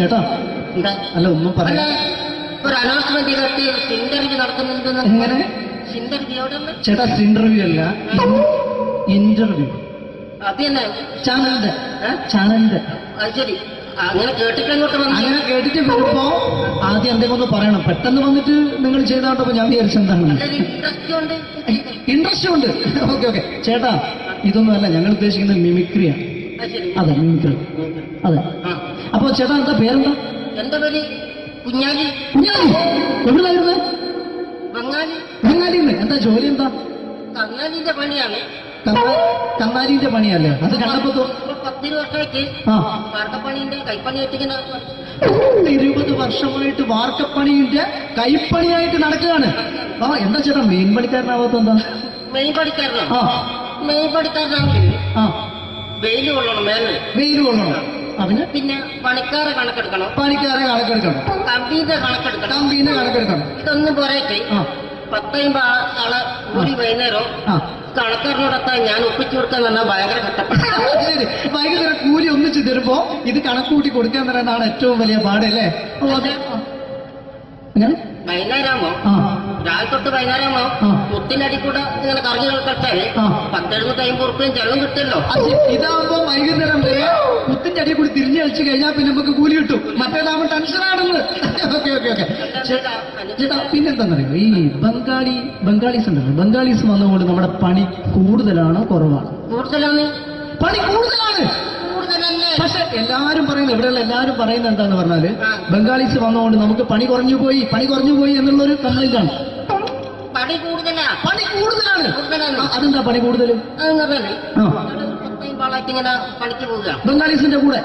ചേട്ടാ എന്താ അല്ല ഒന്നും പറയാ ഒരു അനൗൺസ്മെന്റ് ചെയ്തിട്ട് ഇന്റർവ്യൂ നടക്കുന്നുണ്ടെന്ന്. എങ്ങനെ ഇന്റർവ്യൂ ചേട്ടാ? ഇന്റർവ്യൂ അല്ല, ഇന്റർവ്യൂ. അത് തന്നെ ചാനലിന്റെ അത് ശരി. അങ്ങനെ കേട്ടിട്ട് അങ്ങോട്ട് വന്നു. അങ്ങനെ കേട്ടിട്ട് വരുമ്പോ ആദ്യം എന്തെങ്കിലും ഒന്ന് പറയണം. പെട്ടെന്ന് വന്നിട്ട് നിങ്ങൾ ചെയ്താട്ടപ്പോ ഞാൻ വിചാരിച്ചെന്താണ് ഇൻട്രസ്റ്റ് ഉണ്ട്. ഓക്കെ ഓക്കെ ചേട്ടാ, ഇതൊന്നും അല്ല ഞങ്ങൾ ഉദ്ദേശിക്കുന്നത് മിമിക്രിയാണ്. അതെ മിമിക്രി. അതെ. അപ്പൊ ചേട്ടാ എന്താ പേരെന്താ? എന്റെ പേര് കുഞ്ഞാലി. കുഞ്ഞാലി എവിടുന്നായിരുന്നു? ബംഗാളി. ബംഗാളിന്ന്. എന്താ ജോലി എന്താ? കങ്ങാലിന്റെ പണിയാണ്. കന്നാലിന്റെ പണിയല്ലേ? അത് കണ്ടപ്പോ 10 വർഷമായിട്ട് വാർക്കപ്പണിന്റെ കൈപ്പണിയായിട്ട് 20 വർഷമായിട്ട് വാർക്കപ്പണിന്റെ കൈപ്പണിയായിട്ട് നടക്കുകയാണ്. ആ എന്താ ചേട്ടാ മെയിൻ പണിക്കാരനാവാത്ത എന്താ? മെയിൻ പണിക്കാരനാണെങ്കിൽ വെയിൽ കൊള്ളണം. വെയിൽ കൊള്ളണം. അതിന് പിന്നെ പണിക്കാരെ കണക്കെടുക്കണം. കമ്പീന്റെ കണക്കെടുക്കണം. ഇതൊന്നും പോരട്ടെ 10-50 ആളെ കൂടി വൈകുന്നേരം കണക്കാരനോടൊക്കെ ഞാൻ ഒപ്പിച്ചു കൊടുക്കാൻ പറഞ്ഞാൽ ഭയങ്കര കഷ്ടപ്പെട്ടു. വൈകുന്നേരം കൂലി ഒന്നിച്ച് തരുമ്പോ ഇത് കണക്കൂട്ടി കൊടുക്കാൻ തരാനാണ് ഏറ്റവും വലിയ പാടല്ലേ? വൈകുന്നേരമാകുമ്പോ രാവിലെ തൊട്ട് വൈകുന്നേരമാകുമ്പോ മുത്തിനടി കൂടെ ഇങ്ങനെ കറങ്ങി കളിച്ചാല് 10-750 ഉറുപ്പിയും ചെലവും കിട്ടുമല്ലോ. ഇതാകുമ്പോ വൈകുന്നേരം വരെ മുത്തിന്റെ അടി കൂടി തിരിഞ്ഞു കളിച്ചു കഴിഞ്ഞാൽ പിന്നെ നമുക്ക് കൂലി കിട്ടും. മറ്റേതാകുമ്പോ ടെൻഷനാണെന്ന്. ഓക്കെ ഓക്കെ ഓക്കെ ചേട്ടാ, പിന്നെന്താന്നറിയോ ഈ ബംഗാളീസ് ഉണ്ടല്ലോ, ബംഗാളീസ് വന്നുകൊണ്ട് നമ്മുടെ പണി കൂടുതലാണോ കുറവാണ്? പണി കൂടുതലാണ്. പക്ഷെ എല്ലാരും പറയുന്നത്, ഇവിടെയുള്ള എല്ലാരും പറയുന്നത് എന്താന്ന് പറഞ്ഞാല് ബംഗാളീസ് വന്നുകൊണ്ട് നമുക്ക് പണി കുറഞ്ഞു പോയി എന്നുള്ളൊരു കംപ്ലൈന്റ് ആണ്. പണി കൂടുതലാണ്. അതെന്താ പണി കൂടുതൽ? പണിക്ക് പോവുക ബംഗാളീസിന്റെ കൂടെ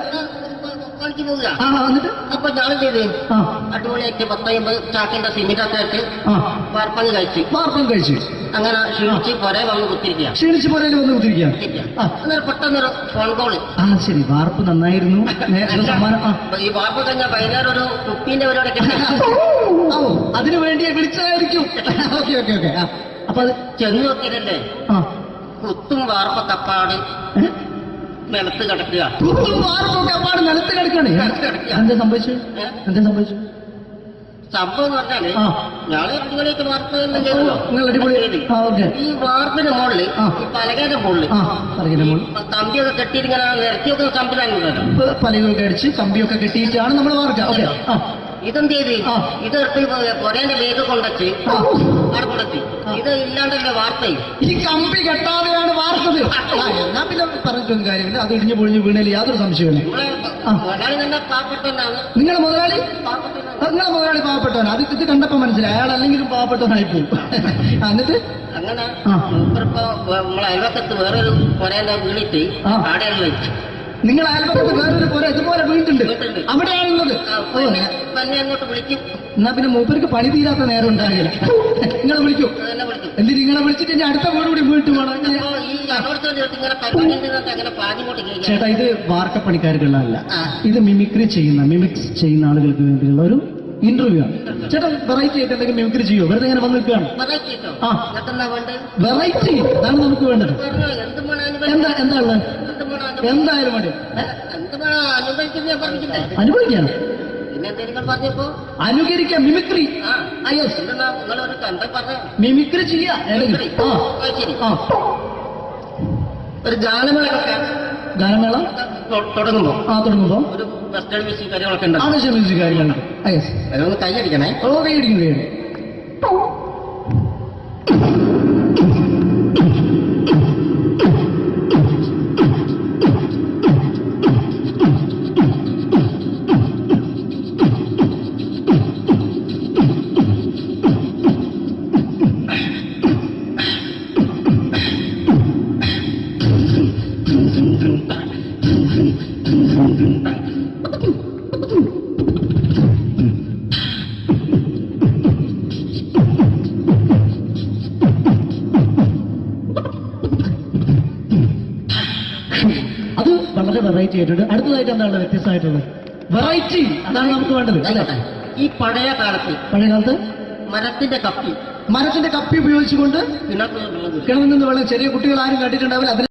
പണിക്ക് പോവുക. എന്നിട്ട് അപ്പൊ ഞാൻ ചെയ്ത് അടിപൊളിയായിട്ട് 10-50 ചാക്കിന്റെ സിമെന്റൊക്കെ ആയിട്ട് വാർപ്പങ്ങ് കഴിച്ചു. അങ്ങനെ ക്ഷീണിച്ച് പുറേ വന്ന് കുത്തിരിക്കുക. പെട്ടെന്നൊരു ഫോൺ കോള്. ശരി, വാർപ്പ് നന്നായിരുന്നു. ഈ വാർപ്പ് കഴിഞ്ഞാൽ വൈകുന്നേരം ഒരു കുപ്പീന്റെ പരിപാടി അതിനു വേണ്ടി വിളിച്ചതായിരിക്കും. അപ്പൊ അത് ചെന്ന് നോക്കിയതല്ലേ കുത്തും വാർപ്പ കപ്പാട് നിലത്ത് കിടക്കുക. നിലത്ത് കിടക്കാണ്. എന്താ സംഭവിച്ചു? സംഭവം എന്ന് പറഞ്ഞാല് ഞാള് അടിപൊളിയായിട്ട് വാർപ്പ് ഈ വാർപ്പിന്റെ മുകളില് ഈ പലകയുടെ മുകളില് കമ്പിയൊക്കെ കെട്ടിയിട്ട് നിരത്തിയൊക്കെ സംവിധാനം പലകൊക്കെ അടിച്ച് കമ്പിയൊക്കെ കെട്ടിയിട്ടാണ് നമ്മൾ വാർക്കുക. ഇതെന്ത് ചെയ്ത് ഇതെടുത്ത് പൊരേന്റെ വേഗം കൊണ്ടച്ച് അവിടെ കൊണ്ടച്ച് ഇത് ഇല്ലാണ്ടല്ലേ വാർത്തയും. ഈ കമ്പി കെട്ടാതെയാണ് വാർത്തത്. എന്നാ പിന്നെ പറഞ്ഞിട്ടൊന്നും കാര്യമില്ല. അത് ഇടിഞ്ഞു പൊളിഞ്ഞു വീണേൽ യാതൊരു സംശയമില്ല. മുതലാളി തന്നെ പാവപ്പെട്ടവനാണ്. നിങ്ങളെ മുതലാളി പാവപ്പെട്ടവനാണ്. അത് ഇത് കണ്ടപ്പോ മനസ്സിലായി അയാൾ അല്ലെങ്കിലും പാവപ്പെട്ടവനായി പോകും. എന്നിട്ട് അങ്ങനെ ഇപ്പൊ നമ്മളെ അയൽവക്കത്ത് വേറൊരു പൊരേന്റെ വീണിട്ട് ആടെയാണ് വെച്ചു. നിങ്ങൾ അയൽപക്കത്ത് വേറൊരു പോലെ ഇതുപോലെ വീട്ടുണ്ട്, അവിടെയാണുള്ളത്. അങ്ങോട്ട് വിളിക്കും. എന്നാ പിന്നെ മൂപ്പർക്ക് പണി തീരാത്ത നേരം ഉണ്ടാകില്ല. നിങ്ങളെ വിളിക്കും. എന്നിട്ട് നിങ്ങളെ വിളിച്ചിട്ട് ഇനി അടുത്ത വീട് കൂടി വീട്ടു പോകണം. ചേട്ടാ, ഇത് വാർക്കപ്പണിക്കാർക്കുള്ളതല്ല. ഇത് മിമിക്സ് ചെയ്യുന്ന ആളുകൾക്ക് വേണ്ടിയുള്ള ഒരു ഇന്റർവ്യൂ ആണ്. ചേട്ടാ, വെറൈറ്റി ആയിട്ട് എന്തെങ്കിലും മിമിക്രി ചെയ്യോ? വെറുതെ ഇങ്ങനെ വന്ന് നിൽക്കുകയാണ്. വെറൈറ്റി അതാണ് നമുക്ക് വേണ്ടത്. എന്താ ഉള്ളത്? എന്തായാലും മതി. അനുഭവിക്കാണ്. അനുകരിക്കാം. മിമിക്രി ചെയ്യാ. ഒരു ഗാനമേള തുടങ്ങുമ്പോ ഒരു വെസ്റ്റേൺ മ്യൂസിക് കാര്യങ്ങളൊക്കെ ഉണ്ട്. മ്യൂസിക് കാര്യങ്ങളുണ്ട്. അതൊന്ന് കൈയടിക്കണേ. കൈയടിക്കും. അത് വളരെ വെറൈറ്റി ആയിട്ടുണ്ട്. അടുത്തതായിട്ട് എന്താണ് വ്യത്യസ്തമായിട്ടുള്ളത്? വെറൈറ്റി അതാണ് നമുക്ക് വേണ്ടത്. ഈ പഴയ കാലത്ത് മരത്തിന്റെ കപ്പി ഉപയോഗിച്ചുകൊണ്ട് കിണറിൽ നിന്ന് വെള്ളം ചെറിയ കുട്ടികൾ ആരും കണ്ടിട്ടുണ്ടാവില്ല. അതിൽ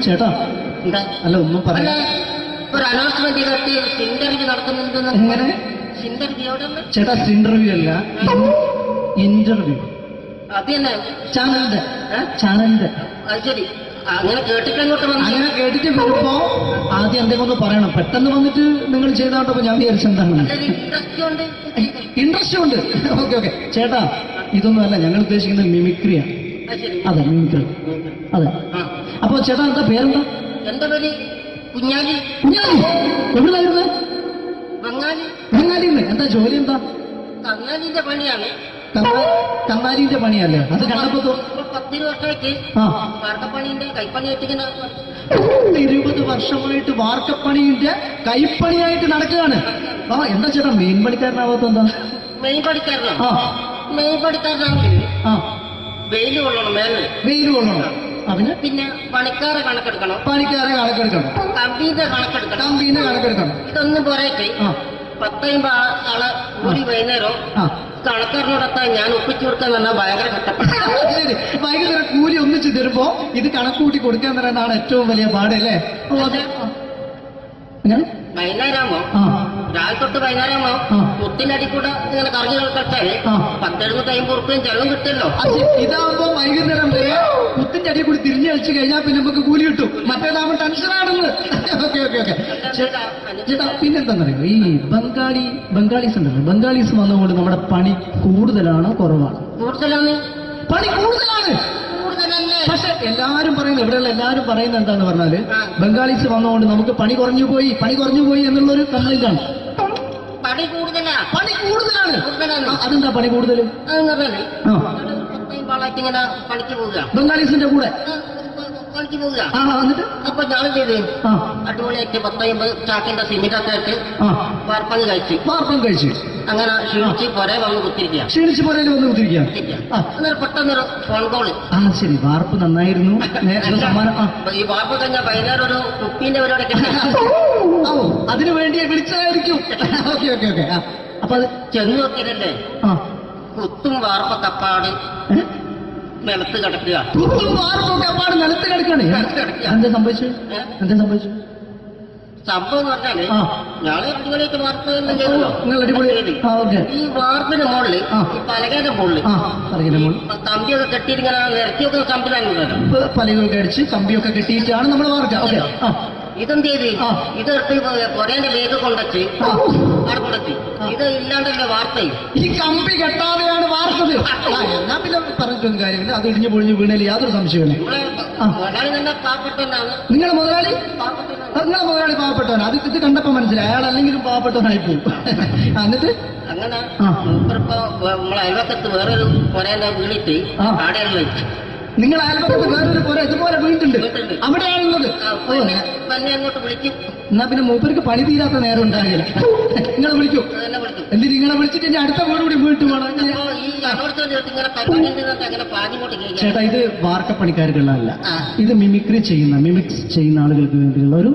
ചേട്ടാ എന്താ അല്ല ഒന്നും അല്ല പറയാ ഒരു അനൗൺസ്മെന്റ് ചെയ്തിട്ട് ഇന്റർവ്യൂ നടക്കുന്നുണ്ടെന്ന് എങ്ങനെ ഇന്റർവ്യൂ എവിടെ ചേട്ടാ ഇന്റർവ്യൂ അല്ല ഇന്റർവ്യൂ അത് തന്നെ ചാനലിന്റെ ഏ? ചാനലിന്റെ അത് ശരി അങ്ങനെ കേട്ടിട്ട് അങ്ങോട്ട് വന്നു അങ്ങനെ കേട്ടിട്ട് വരുമ്പോ ആദ്യം എന്തെങ്കിലും ഒന്ന് പറയണം. പെട്ടെന്ന് വന്നിട്ട് നിങ്ങൾ ചെയ്താട്ടപ്പോ ഞാൻ വിചാരിച്ചെന്താണ് ഇൻട്രസ്റ്റ് ഉണ്ട് ഇൻട്രസ്റ്റ് ഉണ്ട്. ഓക്കെ ഓക്കെ ചേട്ടാ ഇതൊന്നും അല്ല ഞങ്ങൾ ഉദ്ദേശിക്കുന്നത് മിമിക്രിയാണ്. അത് ശരി അതെ മിമിക്രി അതെ. ആ. അപ്പൊ ചേട്ടാ എന്താ പേരെന്താ? എന്റെ പേര് കുഞ്ഞാലി കുഞ്ഞാലി. എവിടുന്നായിരുന്നു? ബംഗാളി ബംഗാളിന്ന്. എന്താ ജോലി എന്താ? കങ്ങാലിന്റെ പണിയാണ്. കന്നാലിന്റെ പണിയല്ലേ? അത് കണ്ടപ്പോ ഇപ്പൊ 10 വർഷമായിട്ട് ആ വാർക്കപ്പണിന്റെ കൈപ്പണിയായിട്ട് ഇങ്ങനെ 20 വർഷമായിട്ട് വാർക്കപ്പണിന്റെ കൈപ്പണിയായിട്ട് നടക്കുകയാണ്. ആ എന്താ ചേട്ടാ മെയിൻ പണിക്കാരനാവാത്ത എന്താ? മെയിൻ പണിക്കാരനാണ്. ആ മെയിൻ പണിക്കാരനാണെങ്കിൽ ആ വെയിൽ കൊള്ളണം മേലെ. വെയിൽ കൊള്ളണം. അതിന് പിന്നെ പണിക്കാരെ കണക്കെടുക്കണം, പണിക്കാരെ കണക്കെടുക്കണം, കമ്പീന്റെ കണക്കെടുക്കണം. കമ്പീനെ കണക്കെടുക്കണം. ഇതൊന്നും പോരായിട്ട് ആ 10 ആളെ കൂടി വൈകുന്നേരം ആ കണക്കാരനോടൊത്താൻ ഞാൻ ഒപ്പിച്ചു കൊടുക്കാൻ പറഞ്ഞാൽ ഭയങ്കര കഷ്ടപ്പെട്ടു. ശരി. വൈകുന്നേരം കൂലി ഒന്നിച്ച് തരുമ്പോ ഇത് കണക്കൂട്ടി കൊടുക്കാൻ തരാനാണ് ഏറ്റവും വലിയ പാട് അല്ലേ? ഓ അതെ. എങ്ങനെ? വൈകുന്നേരമാകുമ്പോ ആ രാവിലെ തൊട്ട് വൈകുന്നേരമാകുമ്പോ ആ. മുത്തിനടി കൂടെ ഇങ്ങനെ കറങ്ങി കളിച്ചാല് ആ. 10-50 ചെലവും കിട്ടുമല്ലോ. അത് ഇതാവുമ്പോ വൈകുന്നേരം വരെ കുത്തിന്റെ അടിയിൽ കൂടി തിരിഞ്ഞു കളിച്ചു കഴിഞ്ഞാൽ പിന്നെ നമുക്ക് കൂലി കിട്ടും. മറ്റേതാവുമ്പോ ടെൻഷനാണെന്ന്. ഓക്കെ ഓക്കെ ഓക്കെ ചേട്ടാ പിന്നെന്താണെന്നറിയോ ഈ ബംഗാളീസ് ഉണ്ടല്ലോ, ബംഗാളീസ് വന്നുകൊണ്ട് നമ്മുടെ പണി കൂടുതലാണോ കുറവാണ്? കൂടുതലാണ്. പണി കൂടുതലാണ്. കൂടുതലല്ലേ? പക്ഷെ എല്ലാരും പറയുന്നത് ഇവിടെയുള്ള എല്ലാരും പറയുന്നത് എന്താന്ന് പറഞ്ഞാല് ആ. ബംഗാളീസ് വന്നുകൊണ്ട് നമുക്ക് പണി കുറഞ്ഞു പോയി എന്നുള്ളൊരു കംപ്ലൈന്റ് ആണ്. പണി കൂടുതലാ. പണി കൂടുതലാണ്. കൂടുതലാണ്. അതെന്താ പണി കൂടുതൽ? അതെന്ന് പറഞ്ഞാല് ആ 10 ആളായിട്ട് ഇങ്ങനെ പണിക്ക് പോവുക, ബംഗാളീസിന്റെ കൂടെ പണിക്ക് പോവുക. ആ എന്നിട്ട് അപ്പൊ ഞാൻ ചെയ്ത് ആ അടിപൊളിയായിട്ട് 10-50 ചാക്കിന്റെ സിമെന്റൊക്കെ ആയിട്ട് ആ വാർപ്പങ്ങ് കഴിച്ച് വാർപ്പം കഴിച്ച് അങ്ങനെ ക്ഷീണിച്ച് പൊരേ വന്ന് കുത്തിരിക്കുക. ക്ഷീണിച്ച് പോരേലും വന്ന് കുത്തിരിക്കുകയാണ്. ആ അന്നേരം പെട്ടെന്നൊരു ഫോൺ കോള്. ആ ശരി വാർപ്പ് നന്നായിരുന്നു. സമ്മാനം ആ ഈ വാർപ്പ് കഴിഞ്ഞ വൈകുന്നേരം ഒരു കുപ്പീന്റെ പരിപാടി ഓ അതിനു വേണ്ടി വിളിച്ചതായിരിക്കും. ഓക്കെ ഓക്കെ ഓക്കെ ആ അപ്പൊ അത് ചെന്ന് നോക്കിയതല്ലേ ആ കുത്തും വാർപ്പ തപ്പാട് ഏ? നിലത്ത് കിടക്കുക. കുത്തും വാർപ്പൊക്കെ അപ്പാട് നിലത്ത് കിടക്കാണ്. എന്താ സംഭവിച്ചു? എന്താ സംഭവിച്ചു? സംഭവം എന്ന് പറഞ്ഞാല് ആ ഞാള് അടിപൊളിയായിട്ട് വാർപ്പ് എല്ലാം ചെയ്തല്ലോ. നിങ്ങൾ അടിപൊളി. ആ ഓക്കെ ഈ വാർപ്പിന്റെ മുകളില് ആ. ഈ പലകയുടെ മുകളില് ആ പറയുന്ന മോൾ കമ്പിയൊക്കെ കെട്ടിയിട്ട് ഇങ്ങനെ നിരത്തി വെക്കുന്ന സംവിധാനമുണ്ടല്ലോ. പലകൊക്കെ അടിച്ച് കമ്പിയൊക്കെ കെട്ടിയിട്ടാണ് നമ്മൾ വാർക്കുക. ഓക്കെ ആ ഇതെന്ത് ചെയ്ത് ആ. ഇതെടുത്ത് പൊരേന്റെ വേഗ കൊണ്ടച്ച് ആ. അവിടെ കൊണ്ടച്ച് ഇത് ഇല്ലാണ്ടല്ലേ വാർത്തയും. ഈ കമ്പി കെട്ടാതെയാണ് വാർത്തത്. ആ എന്നാ പിന്നെ പറഞ്ഞിട്ടൊന്നും കാര്യമില്ല. അത് ഇടിഞ്ഞു പൊളിഞ്ഞു വീണേൽ യാതൊരു സംശയമില്ല. നമ്മളെ ആ. മുതലാളി തന്നെ പാവപ്പെട്ടവനാണ്. നിങ്ങളെ മുതലാളി പാവപ്പെട്ടവനാണ്. നിങ്ങളെ മുതലാളി പാവപ്പെട്ടവൻ. അത് ഇത് കണ്ടപ്പോ മനസ്സിലായി അയാൾ അല്ലെങ്കിലും പാവപ്പെട്ടവനായി പോകും. എന്നിട്ട് അങ്ങനെ ആ. മൂപ്പരിപ്പോ നമ്മളെ അയൽവക്കത്ത് വേറൊരു പൊരേന്റെ വീണിട്ട് ആ. ആടെയാണ് വെച്ച് നിങ്ങൾ അയൽപക്കത്ത് വേറൊരു പോലെ ഇതുപോലെ വീട്ടുണ്ട് വീട്ടുണ്ട്. അവിടെയാണുള്ളത്. ഓ തന്നെ അങ്ങോട്ട് വിളിക്കും. എന്നാ പിന്നെ മൂപ്പർക്ക് പണി തീരാത്ത നേരം ഉണ്ടാകില്ല. നിങ്ങളെ വിളിക്കൂ. അതെന്നെ വിളിക്കും. എന്തിന് നിങ്ങളെ വിളിച്ചിട്ട് ഇനി അടുത്ത വീട് കൂടി വീട്ടു പോകണം. അപ്പൊ ഈ അനോടത്തോട് ഇങ്ങനെ പരിപാടി ചെയ്തിട്ട് അങ്ങനെ പാഞ്ഞിങ്ങോട്ട് കേൾക്കാം. ചേട്ടാ ഇത് വാർക്കപ്പണിക്കാർക്കുള്ളതല്ല. ആ. ഇത് മിമിക്സ് ചെയ്യുന്ന ആളുകൾക്ക് വേണ്ടിയുള്ള ഒരു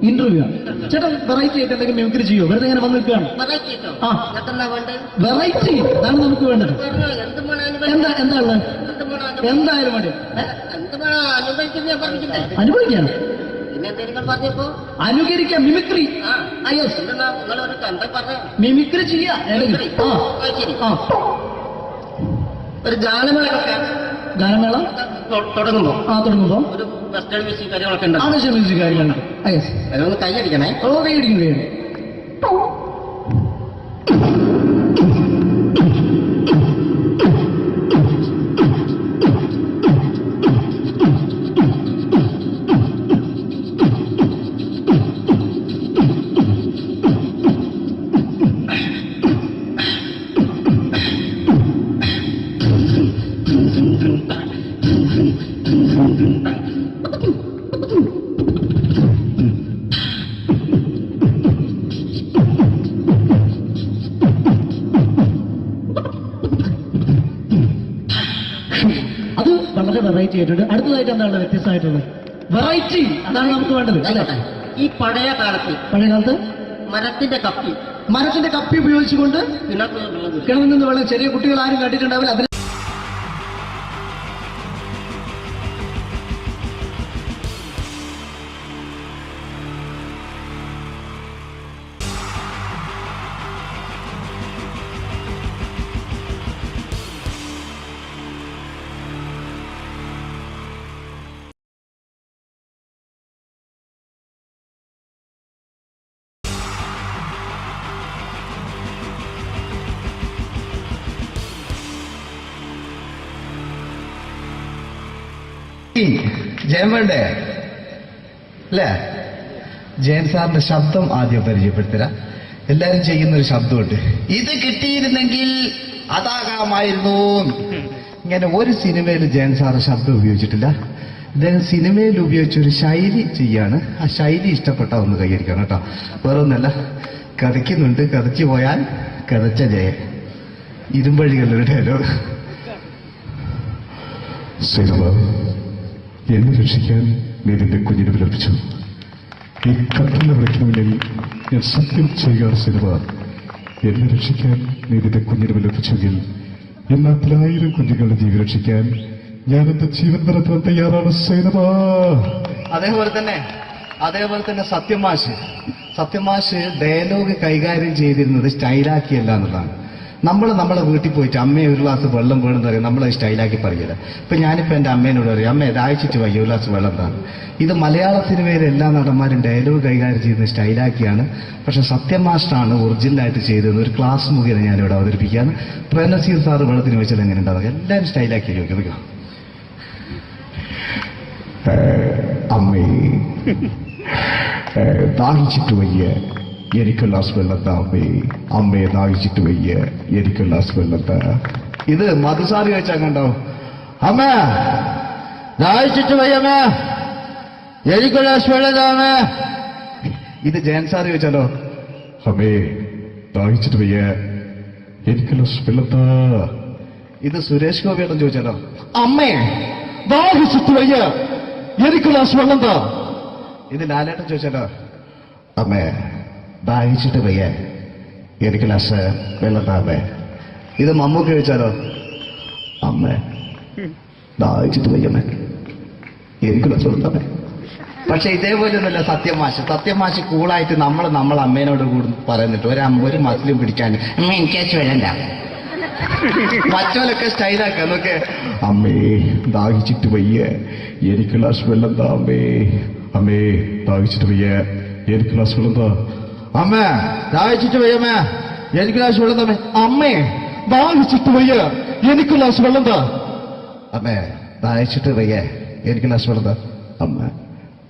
ഇന്റർവ്യൂ ആണ്. ചേട്ടാ വെറൈറ്റി ആയിട്ട് എന്തെങ്കിലും മിമിക്രി ചെയ്യോ? വെറുതെ ഇങ്ങനെ വന്ന് നിൽക്കുകയാണ്. വെറൈറ്റി കിട്ടോ? ആ. നിനക്കെന്താ വേണ്ടത്? വെറൈറ്റി അതാണ് നമുക്ക് വേണ്ടത്. പറഞ്ഞോ, എന്ത് വേണം എന്താ അനുഭവിക്കാൻ? എന്താ ഉള്ളത്? എന്ത് വേണം അനുഭവിക്കാൻ? എന്തായാലും മതി. എന്ത് വേണം അനുഭവിക്കാൻ ഞാൻ പറഞ്ഞില്ലേ? അനുഭവിക്കാണ്. പിന്നെ എന്തെങ്കിലും പറഞ്ഞപ്പോ അനുകരിക്കാം മിമിക്രി. ആ യെസ് എന്തെന്നാ നിങ്ങളൊരു എന്താ പറഞ്ഞ മിമിക്രി ചെയ്യാ. മിമിക്രി. ആ ശരി. ആ ഒരു ഗാനമേളൊക്കെ ഗാനമേള തുടങ്ങുമ്പോ ആ തുടങ്ങുമ്പോ ഒരു വെസ്റ്റേൺ മ്യൂസിക് കാര്യങ്ങളൊക്കെ ഉണ്ട്. ആവശ്യ മ്യൂസിക് കാര്യങ്ങളുണ്ട്. യെസ് അതൊന്ന് കൈയടിക്കണേ. ഓ കൈയടിക്കും കൈയടി. അത് വളരെ വെറൈറ്റി ആയിട്ടുണ്ട്. അടുത്തതായിട്ട് എന്താണ് വ്യത്യസ്തമായിട്ടുള്ളത്? വെറൈറ്റി അതാണ് നമുക്ക് വേണ്ടത് അല്ലേ? ഈ പഴയ കാലത്ത് പഴയ കാലത്ത് മരത്തിന്റെ കപ്പി ഉപയോഗിച്ചുകൊണ്ട് കിണറ്റിൽ കിണറിൽ നിന്ന് വെള്ളം ചെറിയ കുട്ടികൾ ആരും കണ്ടിട്ടുണ്ടാവില്ല. അതിന് ജയൻ വേണ്ടേ അല്ലേ? ജയൻ സാറിന്റെ ശബ്ദം ആദ്യം പരിചയപ്പെടുത്തരാ. എല്ലാരും ചെയ്യുന്നൊരു ശബ്ദമുണ്ട്, ഇത് കിട്ടിയിരുന്നെങ്കിൽ അതാകാമായിരുന്നു. ഇങ്ങനെ ഒരു സിനിമയിൽ ജയൻ സാറ് ശബ്ദം ഉപയോഗിച്ചിട്ടില്ല. അദ്ദേഹം സിനിമയിൽ ഉപയോഗിച്ച ഒരു ശൈലി ചെയ്യാണ്. ആ ശൈലി ഇഷ്ടപ്പെട്ട ഒന്ന് കൈകരിക്കണം കേട്ടോ. വേറെ ഒന്നല്ല, കഥയ്ക്കുന്നുണ്ട്, കഥയ്ക്ക് പോയാൽ കഥച്ച ജയൻ. ഇരുമ്പഴികളുടെ ഡയലോഗ്. സൈനബ, എന്നെ രക്ഷിക്കാൻ നീ നിന്റെ കുഞ്ഞിനെ വിലപിച്ചു. ഈ കത്തലിന്റെ വിളക്കിന് മുന്നിൽ ഞാൻ സത്യം ചെയ്യുകയാണ് സൈനബ. എന്നെ രക്ഷിക്കാൻ നീ നിന്റെ കുഞ്ഞിനെ വിലപിച്ചെങ്കിൽ എന്നാൽ 1000 കുഞ്ഞുങ്ങളുടെ ജീവൻ രക്ഷിക്കാൻ ഞാൻ എന്റെ ജീവൻ തരത്താൻ തയ്യാറാണ് സൈനബ. അതേപോലെ തന്നെ സത്യമാഷ് ഡയലോഗ് കൈകാര്യം ചെയ്തിരുന്നത് സ്റ്റൈലാക്കിയല്ല എന്നുള്ളതാണ്. നമ്മളെ വീട്ടിൽ പോയിട്ട് അമ്മയെ ഒരു ഗ്ലാസ് വെള്ളം വേണമെന്ന് പറയും, നമ്മളത് സ്റ്റൈലാക്കി പറയില്ല. ഇപ്പൊ ഞാനിപ്പോ എന്റെ അമ്മേനോട് പറയും, അമ്മ ദാഹിച്ചിട്ട് വയ്യ ഒരു ഗ്ലാസ് വെള്ളം എന്താണ്. ഇത് മലയാള സിനിമയിലെ എല്ലാ നടന്മാരും ഡയലോഗ് കൈകാര്യം ചെയ്യുന്നത് സ്റ്റൈലാക്കിയാണ്. പക്ഷെ സത്യമാഷ്ടാണ് ഒറിജിനലായിട്ട് ചെയ്തത്. ഒരു ക്ലാസ് മുഖേന ഞാനിവിടെ അവതരിപ്പിക്കുകയാണ്. പ്രനസീർ സാറ് വെള്ളത്തിന് വെച്ചാൽ എങ്ങനെ ഉണ്ടാവുക? എല്ലാവരും സ്റ്റൈലാക്കി ചോദിക്കുക. അമ്മേ, ദാഹിച്ചിട്ട് വയ്യ, എനിക്ക് ഗ്ലാസ് വെള്ളം താ അമ്മേ. അമ്മയെ ദാഹിച്ചിട്ട് വയ്യ, എനിക്ക് ഗ്ലാസ് വെള്ളം താ. ഇത് മധുസാറി വെച്ചാൽ കണ്ടാവും. അമ്മ ദാഹിച്ചിട്ട് വയ്യമ്മ, എനിക്ക് ഗ്ലാസ് വെള്ളം താ അമ്മ. ഇത് ജയൻ സാറി വെച്ചാലോ? അമ്മേ, ദാഹിച്ചിട്ട് വയ്യ, എനിക്ക് ഗ്ലാസ് വെള്ളം താ. ഇത് സുരേഷ് ഗോപിയോടും ചോദിച്ചാലോ? അമ്മേ ദാഹിച്ചിട്ട് വയ്യ, എനിക്ക് ഗ്ലാസ് വെള്ളം താ. ഇത് ലാലേട്ടൻ ചോദിച്ചാലോ? അമ്മേ, ദാഹിച്ചിട്ട് വയ്യ, എനിക്ക് ഗ്ലാസ് വെള്ളം താ അമ്മേ. ഇത് മമ്മൂക്ക് ചോദിച്ചാലോ? അമ്മേ, ദാഹിച്ചിട്ട് വയ്യമ്മേ, എനിക്ക് ഗ്ലാസ് വെള്ളം താ അമ്മേ. പക്ഷെ ഇതേപോലെ ഒന്നുമല്ല സത്യമാഷ് കൂളായിട്ട് നമ്മളെ അമ്മേനോട് കൂടി പറയുന്നിട്ട് ഒരു മസിലും പിടിക്കാൻ അമ്മ എനിക്ക് വേണ്ട. മറ്റോലൊക്കെ സ്റ്റൈലാക്കാം നോക്കെ. അമ്മേ, ദാഹിച്ചിട്ട് വയ്യ, എനിക്ക് ഗ്ലാസ് വെള്ളം താ അമ്മേ. അമ്മേ, ദാഹിച്ചിട്ട് വയ്യ, എനിക്ക് ഗ്ലാസ് വെള്ളം താ. അമ്മ ദാഹിച്ചിട്ട് വയ്യമ്മ, എനിക്ക് ഗ്ലാസ് വെള്ളം താ. അമ്മേ ദാഹിച്ചിട്ട് വയ്യ, എനിക്ക് ഗ്ലാസ് വെള്ളം താ. അമ്മേ ദാഹിച്ചിട്ട് വയ്യ, എനിക്ക് ഗ്ലാസ് വെള്ളം താ. അമ്മ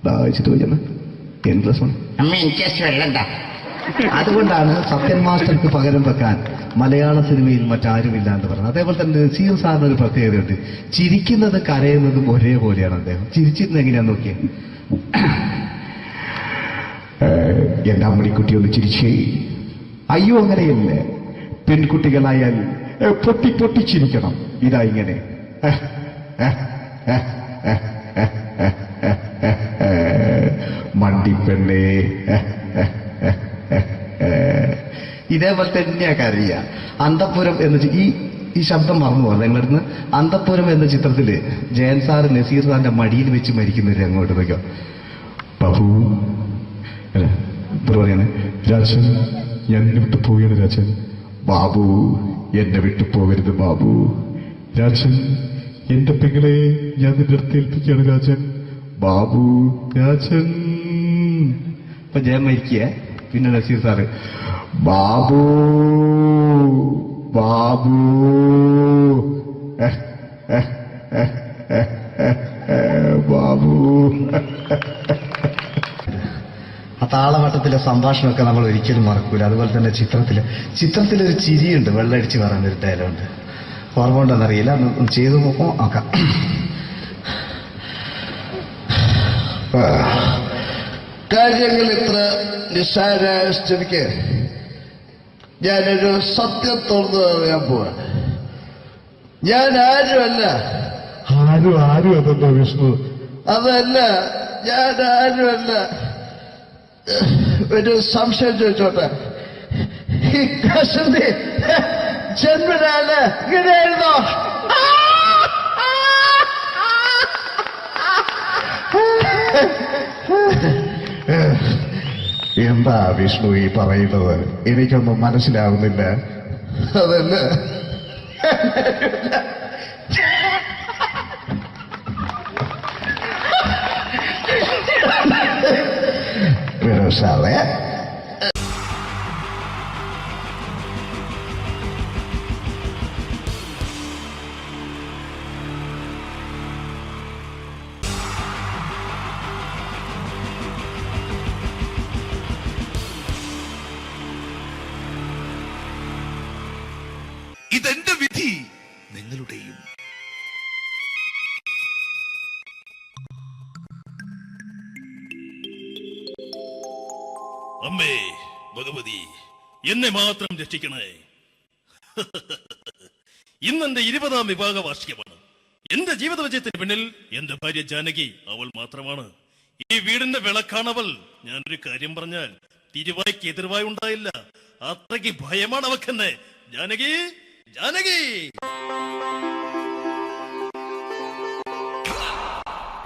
ദാഹിച്ചിട്ട് വയ്യമ്മ, എനിക്ക് ഗ്ലാസ് വെള്ളം. അമ്മ എനിക്ക് വെള്ളം താ. അതുകൊണ്ടാണ് സത്യൻ മാസ്റ്റർക്ക് പകരം വെക്കാൻ മലയാള സിനിമയിൽ മറ്റാരുമില്ല എന്ന് പറഞ്ഞത്. അതേപോലെ തന്നെ നസീർ സാറിന് ഒരു പ്രത്യേകതയുണ്ട്. ചിരിക്കുന്നത് കരയുന്നതും ഒരേപോലെയാണ് അദ്ദേഹം. ചിരിച്ചിരുന്നത് എങ്ങനെയാന്ന് നോക്കിയേ. എന്റെ അമ്മണിക്കുട്ടി ഒന്ന് ചിരിച്ചേ. അയ്യോ, അങ്ങനെയല്ല. പെൺകുട്ടികളായാൽ പൊട്ടി പൊട്ടി ചിരിക്കണം. ഇതാ ഇങ്ങനെ. മണ്ടിപ്പെണ്ണേ. ഇതേപോലെ തന്നെയാ കരയ. അന്തപ്പുരം എന്ന ഈ ശബ്ദം മറന്നു പോകാം നിങ്ങളിരുന്ന്. അന്തപ്പുരം എന്ന ചിത്രത്തില് ജയൻ സാറ് നസീർ സാറിന്റെ മടിയിൽ വെച്ച് മരിക്കുന്നവര് അങ്ങോട്ട് നോക്കാം. ബാബു, അല്ല പറയാണ്, രാജൻ ഞാൻ എന്നെ വിട്ടു പോവുകയാണ് രാജൻ. ബാബു, എന്നെ വിട്ടു പോകരുത് ബാബു. രാജൻ, എന്റെ പെങ്ങളെ ഞാൻ നിന്റെ അടുത്ത് ഏൽപ്പിക്കുകയാണ് രാജൻ. ബാബു, രാജൻ. ഇപ്പൊ ജയൻ മരിക്കുക. പിന്നെ നസീർ സാറ് ബാബു, ബാബു. ബാബു. ആ താളവട്ടത്തിലെ സംഭാഷണമൊക്കെ നമ്മൾ ഒരിക്കലും മറക്കൂല. അതുപോലെ തന്നെ ചിത്രത്തിലൊരു ചിരിയുണ്ട്, വെള്ളടിച്ച് പറയുന്നൊരു ഡയലോഗുണ്ട്. ഓർമ്മ ഉണ്ടെന്നറിയില്ല, ഒന്ന് ചെയ്തു നോക്കാം. കാര്യങ്ങൾ ഇത്ര നിസ്സാരമായ സ്ഥിതിക്ക് ഞാനൊരു സത്യം തുറന്നു പറയാൻ പോവാ. ഞാൻ ആരുമല്ല. ആരും അതെന്താ വിഷ്ണു? അതല്ല, ഞാൻ ആരുമല്ല. ഒരു സംശയം ചോദിച്ചോട്ടെ, ഈ കസന്തി ജന്മനാണ് ഇങ്ങനെയായിരുന്നോ? എന്താ വിഷ്ണു ഈ പറയുന്നത്? എനിക്കൊന്നും മനസ്സിലാവുന്നില്ല. അതല്ല, Pero sabe ഇതെന്റെ വിധി, നിങ്ങളുടെയും. അമ്മേ ഭഗവതി, എന്നെ മാത്രം രക്ഷിക്കണേ. ഇന്നെന്റെ 20ാം വിവാഹ വാർഷികമാണ്. എന്റെ ജീവിത വിജയത്തിന് പിന്നിൽ എന്റെ ഭാര്യ ജാനകി അവൾ മാത്രമാണ്. ഈ വീടിന്റെ വിളക്കാണവൾ. ഞാനൊരു കാര്യം പറഞ്ഞാൽ തിരുവായ്ക്ക് എതിർവായി ഉണ്ടായില്ല. അത്രയ്ക്ക് ഭയമാണ് അവക്കെന്നെ. ജാനകി, ജാനകി.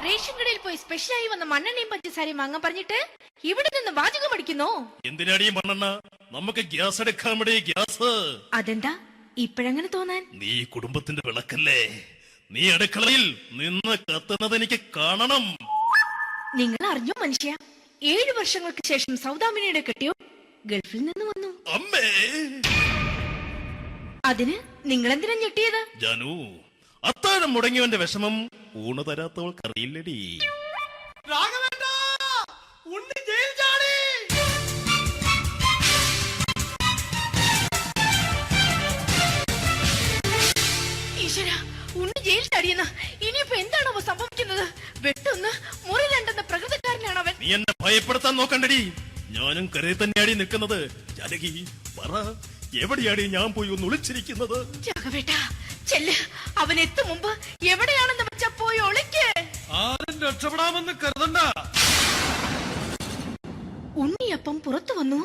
റേഷൻ കടയിൽ പോയി സ്പെഷ്യലായി വന്ന മണ്ണെണ്ണയും പഞ്ചസാരയും വാങ്ങാൻ പറഞ്ഞിട്ട് ഇവിടെ നിന്ന് വാചകം അടിക്കുന്നോ? എന്തിനാടി മണ്ണെണ്ണ? നമുക്ക് ഗ്യാസ് എടുക്കാൻ വേണ്ടി ഗ്യാസ്. അതെന്താ ഇപ്പോഴങ്ങനെ തോന്നാൻ? നീ കുടുംബത്തിന്റെ വിളക്കല്ലേ. നീ അടുക്കളയിൽ നിന്ന് കത്തുന്നത് എനിക്ക് കാണണം. നിങ്ങൾ അറിഞ്ഞോ മനുഷ്യ, 7 വർഷങ്ങൾക്ക് ശേഷം സൗദാമിനിയുടെ കെട്ടിയോ ഗൾഫിൽ നിന്ന് വന്നു. അമ്മേ, അതിന് നിങ്ങൾ എന്തിനാ ഞെട്ടിയത്? ജാനു, അത്താഴം മുടങ്ങിയവന്റെ വിഷമം ഊണ് തരാത്തവൾക്കറിയില്ലടി. ഈശ്വര, ഉണ്ണി ജയിൽ ചാടിയെന്ന. ഇനിയിപ്പോ എന്താണോ സംഭവിക്കുന്നത്? വെട്ടൊന്ന് മുറി രണ്ടെന്ന പ്രകൃതക്കാരനാണ് അവൻ. നീ എന്നെ ഭയപ്പെടുത്താൻ നോക്കണ്ടടി. ഞാനും കരയിൽ തന്നെയാടി നിൽക്കുന്നത്. ജാനകി, പറ, എവിടെയാടി ഞാൻ പോയി ഒന്ന് ഒളിച്ചിരിക്കുന്നത്? രാഘവേട്ട, ചെല്ല്. അവൻ എത്തും മുമ്പ് എവിടെയാണെന്ന് വെച്ചാ പോയി ഒളിക്ക്. ആരും രക്ഷപ്പെടാമെന്ന് കരുതണ്ട. ഉണ്ണിയപ്പം പുറത്തു വന്നു.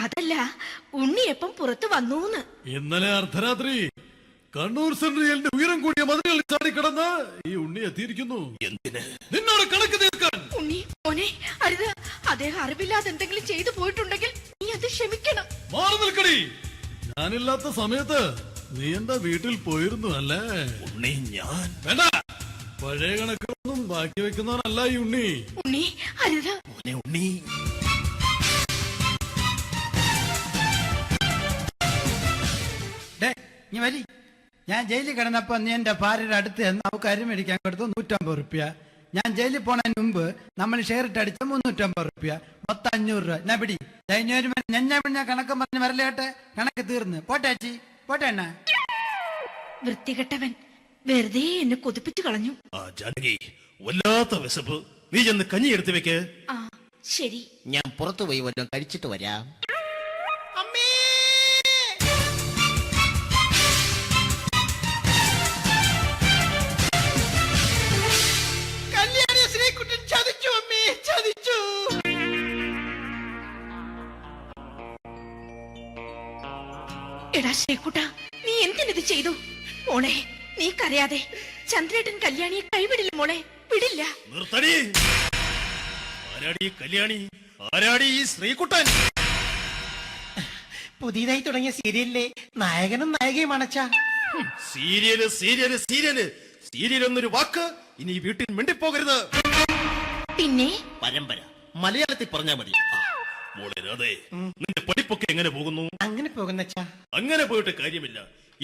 അതല്ല, ഉണ്ണിയപ്പം പുറത്തു വന്നൂന്ന്. ഇന്നലെ അർദ്ധരാത്രി കണ്ണൂർ സെൻട്രലിന്റെ ഉയരം കൂടിയ മതിലുകളിൽ ചാടിക്കിടന്ന് ഈ ഉണ്ണി എത്തിയിരിക്കുന്നു. എന്തിന്? നിന്നോട് കണക്ക് തീർക്കാൻ. ഉണ്ണി മോനെ, അരുത്. അദ്ദേഹം അറിവില്ലാതെ എന്തെങ്കിലും ചെയ്തു പോയിട്ടുണ്ടെങ്കിൽ നീ അത് ക്ഷമിക്കണം. മാറി നിൽക്കടി. ഞാനില്ലാത്ത സമയത്ത് നീ എന്റെ വീട്ടിൽ പോയിരുന്നു അല്ലേ? ഉണ്ണി, ഞാൻ വേണ്ട. പഴയ കണക്കൊന്നും ബാക്കി വെക്കുന്നവനല്ല ഈ ഉണ്ണി. ഉണ്ണി, അരുത്. മോനെ ഉണ്ണി. നീ വരി. ഞാൻ ജയിലിൽ കിടന്നപ്പോ നീ എന്റെ ഭാര്യയുടെ അടുത്ത് നമുക്ക് അരി മേടിക്കാൻ കൊടുത്തു 150 റുപ്യ. ഞാൻ ജയിലിൽ പോണതിന് മുമ്പ് നമ്മൾ ഷെയർ ഇട്ട് അടിച്ച 350 റുപ്യ, മൊത്തം 500 രൂപ. ഞാൻ പിടി. ഞാൻ കണക്കും പറഞ്ഞ് വരലേട്ടെ. കണക്ക് തീർന്ന്. പോട്ടെ അച്ചി, പോട്ടെ അണ്ണ. വൃത്തികെട്ടവൻ വെറുതെ എന്നെ കൊതിപ്പിച്ചു കളഞ്ഞു. ആ ജാനകി, വല്ലാത്ത വിശപ്പ്. നീ ചെന്ന് കഞ്ഞി എടുത്തു വെക്ക്. ആ ശരി. ഞാൻ പുറത്തു പോയി വല്ലതും കഴിച്ചിട്ട് വരാം. എടാ ശ്രീകുട്ട, നീ എന്തിനത് ചെയ്തു? മോളെ, നീ കരയാതെ. ചന്ദ്രേട്ടൻ കല്യാണിയെ കൈവിടില്ല മോളെ, വിടില്ല. നിർത്തടി. ആരാടി കല്യാണി? ആരാടി ഈ ശ്രീകുട്ടൻ? പുതിയതായി തുടങ്ങിയ സീരിയലിലെ നായകനും നായികയുമാണ് അച്ഛാ. സീരിയല് സീരിയല് സീരിയല് സീരിയൽ എന്നൊരു വാക്ക് ഇനി ഈ വീട്ടിൽ മിണ്ടിപ്പോകരുത്. പിന്നെ പരമ്പര മലയാളത്തിൽ പറഞ്ഞാ മതി. മോളെ രാധേ, നിന്റെ പഠിപ്പൊക്കെ എങ്ങനെ പോകുന്നു? അങ്ങനെ പോകുന്ന അച്ഛാ. അങ്ങനെ പോയിട്ട് കാര്യമില്ല.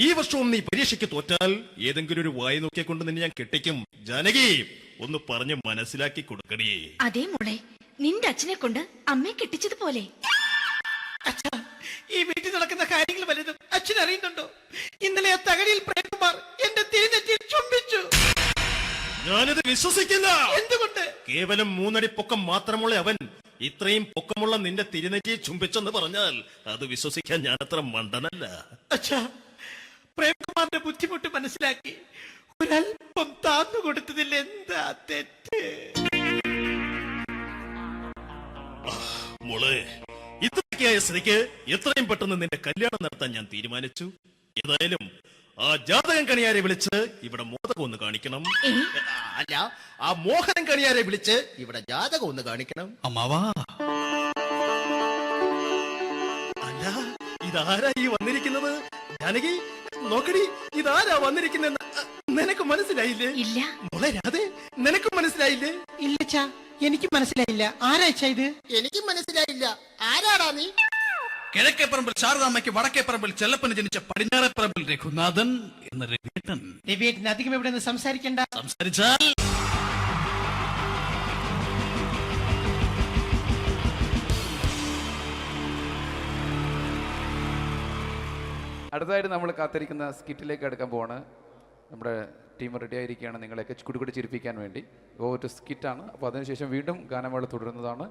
ഈ വർഷവും നീ പരീക്ഷയ്ക്ക് തോറ്റാൽ ഏതെങ്കിലും ഒരു വായി നോക്കിക്കൊണ്ട് നിന്നെ ഞാൻ കെട്ടിക്കും. ജാനകി, ഒന്ന് പറഞ്ഞ് മനസ്സിലാക്കി കൊടുക്കണേ. അതേ മോളെ, നിന്റെ അച്ഛനെ കൊണ്ട് അമ്മയെ കെട്ടിച്ചതുപോലെ. അച്ഛാ, ഈ വീട്ടിൽ നടക്കുന്ന കാര്യങ്ങൾ വലുതും അച്ഛൻ അറിയുന്നുണ്ടോ? ഇന്നലെ ആ തകഴിയിൽ പ്രേംകുമാർ എന്റെ തിരുനെറ്റിയിൽ ചുംബിച്ചു. ഞാനിത് വിശ്വസിക്കില്ല. എന്തുകൊണ്ട്? കേവലം 3 അടി പൊക്കം മാത്രമുള്ള അവൻ ഇത്രയും പൊക്കമുള്ള നിന്റെ തിരുനെറ്റിയെ ചുംബിച്ചെന്ന് പറഞ്ഞാൽ അത് വിശ്വസിക്കാൻ ഞാൻ അത്ര മണ്ടനല്ല. അച്ഛാ, പ്രേംകുമാറിന്റെ ബുദ്ധിമുട്ട് മനസ്സിലാക്കി ഒരല്പം താന്നു കൊടുത്തതിൽ എന്താ തെറ്റ്? മോളെ, ഇത്രയ്ക്കായ സ്ഥിതിക്ക് എത്രയും പെട്ടെന്ന് നിന്റെ കല്യാണം നടത്താൻ ഞാൻ തീരുമാനിച്ചു. ഏതായാലും ആ ജാതകം കണിയാരെ വിളിച്ച് ഇവിടെ മോദകം ഒന്ന് കാണിക്കണം. അല്ല, ആ മോഹനം കണിയാരെ വിളിച്ച് ഇവിടെ ജാതകം ഒന്ന് കാണിക്കണം. അമ്മാവാ, അല്ല, ഇതാരാ ഈ വന്നിരിക്കുന്നത്? ജാനകി, നോക്കടി, ഇതാരാ വന്നിരിക്കുന്നെന്ന് നിനക്ക് മനസ്സിലായില്ലേ? ഇല്ല മോളെ രാധേ, നിനക്ക് മനസ്സിലായില്ലേ? ഇല്ലച്ചാ, എനിക്ക് മനസ്സിലായില്ല. ആരാച്ചാ ഇത്? എനിക്കും മനസ്സിലായില്ല. ആരാടാ നീ? കിഴക്കേപ്പറമ്പിൽ ശാരദാമ്മയ്ക്ക് വടക്കേപ്പറമ്പിൽ ചെല്ലപ്പന് ജനിച്ച പടിഞ്ഞാറേപ്പറമ്പിൽ രഘുനാഥൻ എന്ന രവിയേട്ടൻ. രവിയേട്ടൻ അധികം ഇവിടെ നിന്ന് സംസാരിക്കണ്ട. സംസാരിച്ചാൽ അടുത്തതായിട്ട് നമ്മൾ കാത്തിരിക്കുന്ന സ്കിറ്റിലേക്ക് എടുക്കാൻ പോവാണ്. നമ്മുടെ ടീം റെഡി ആയിരിക്കുകയാണ് നിങ്ങളെയൊക്കെ കുടികൂടി ചിരിപ്പിക്കാൻ വേണ്ടി. ഒരു സ്കിറ്റാണ്. അപ്പോൾ അതിനുശേഷം വീണ്ടും ഗാനമേള തുടരുന്നതാണ്.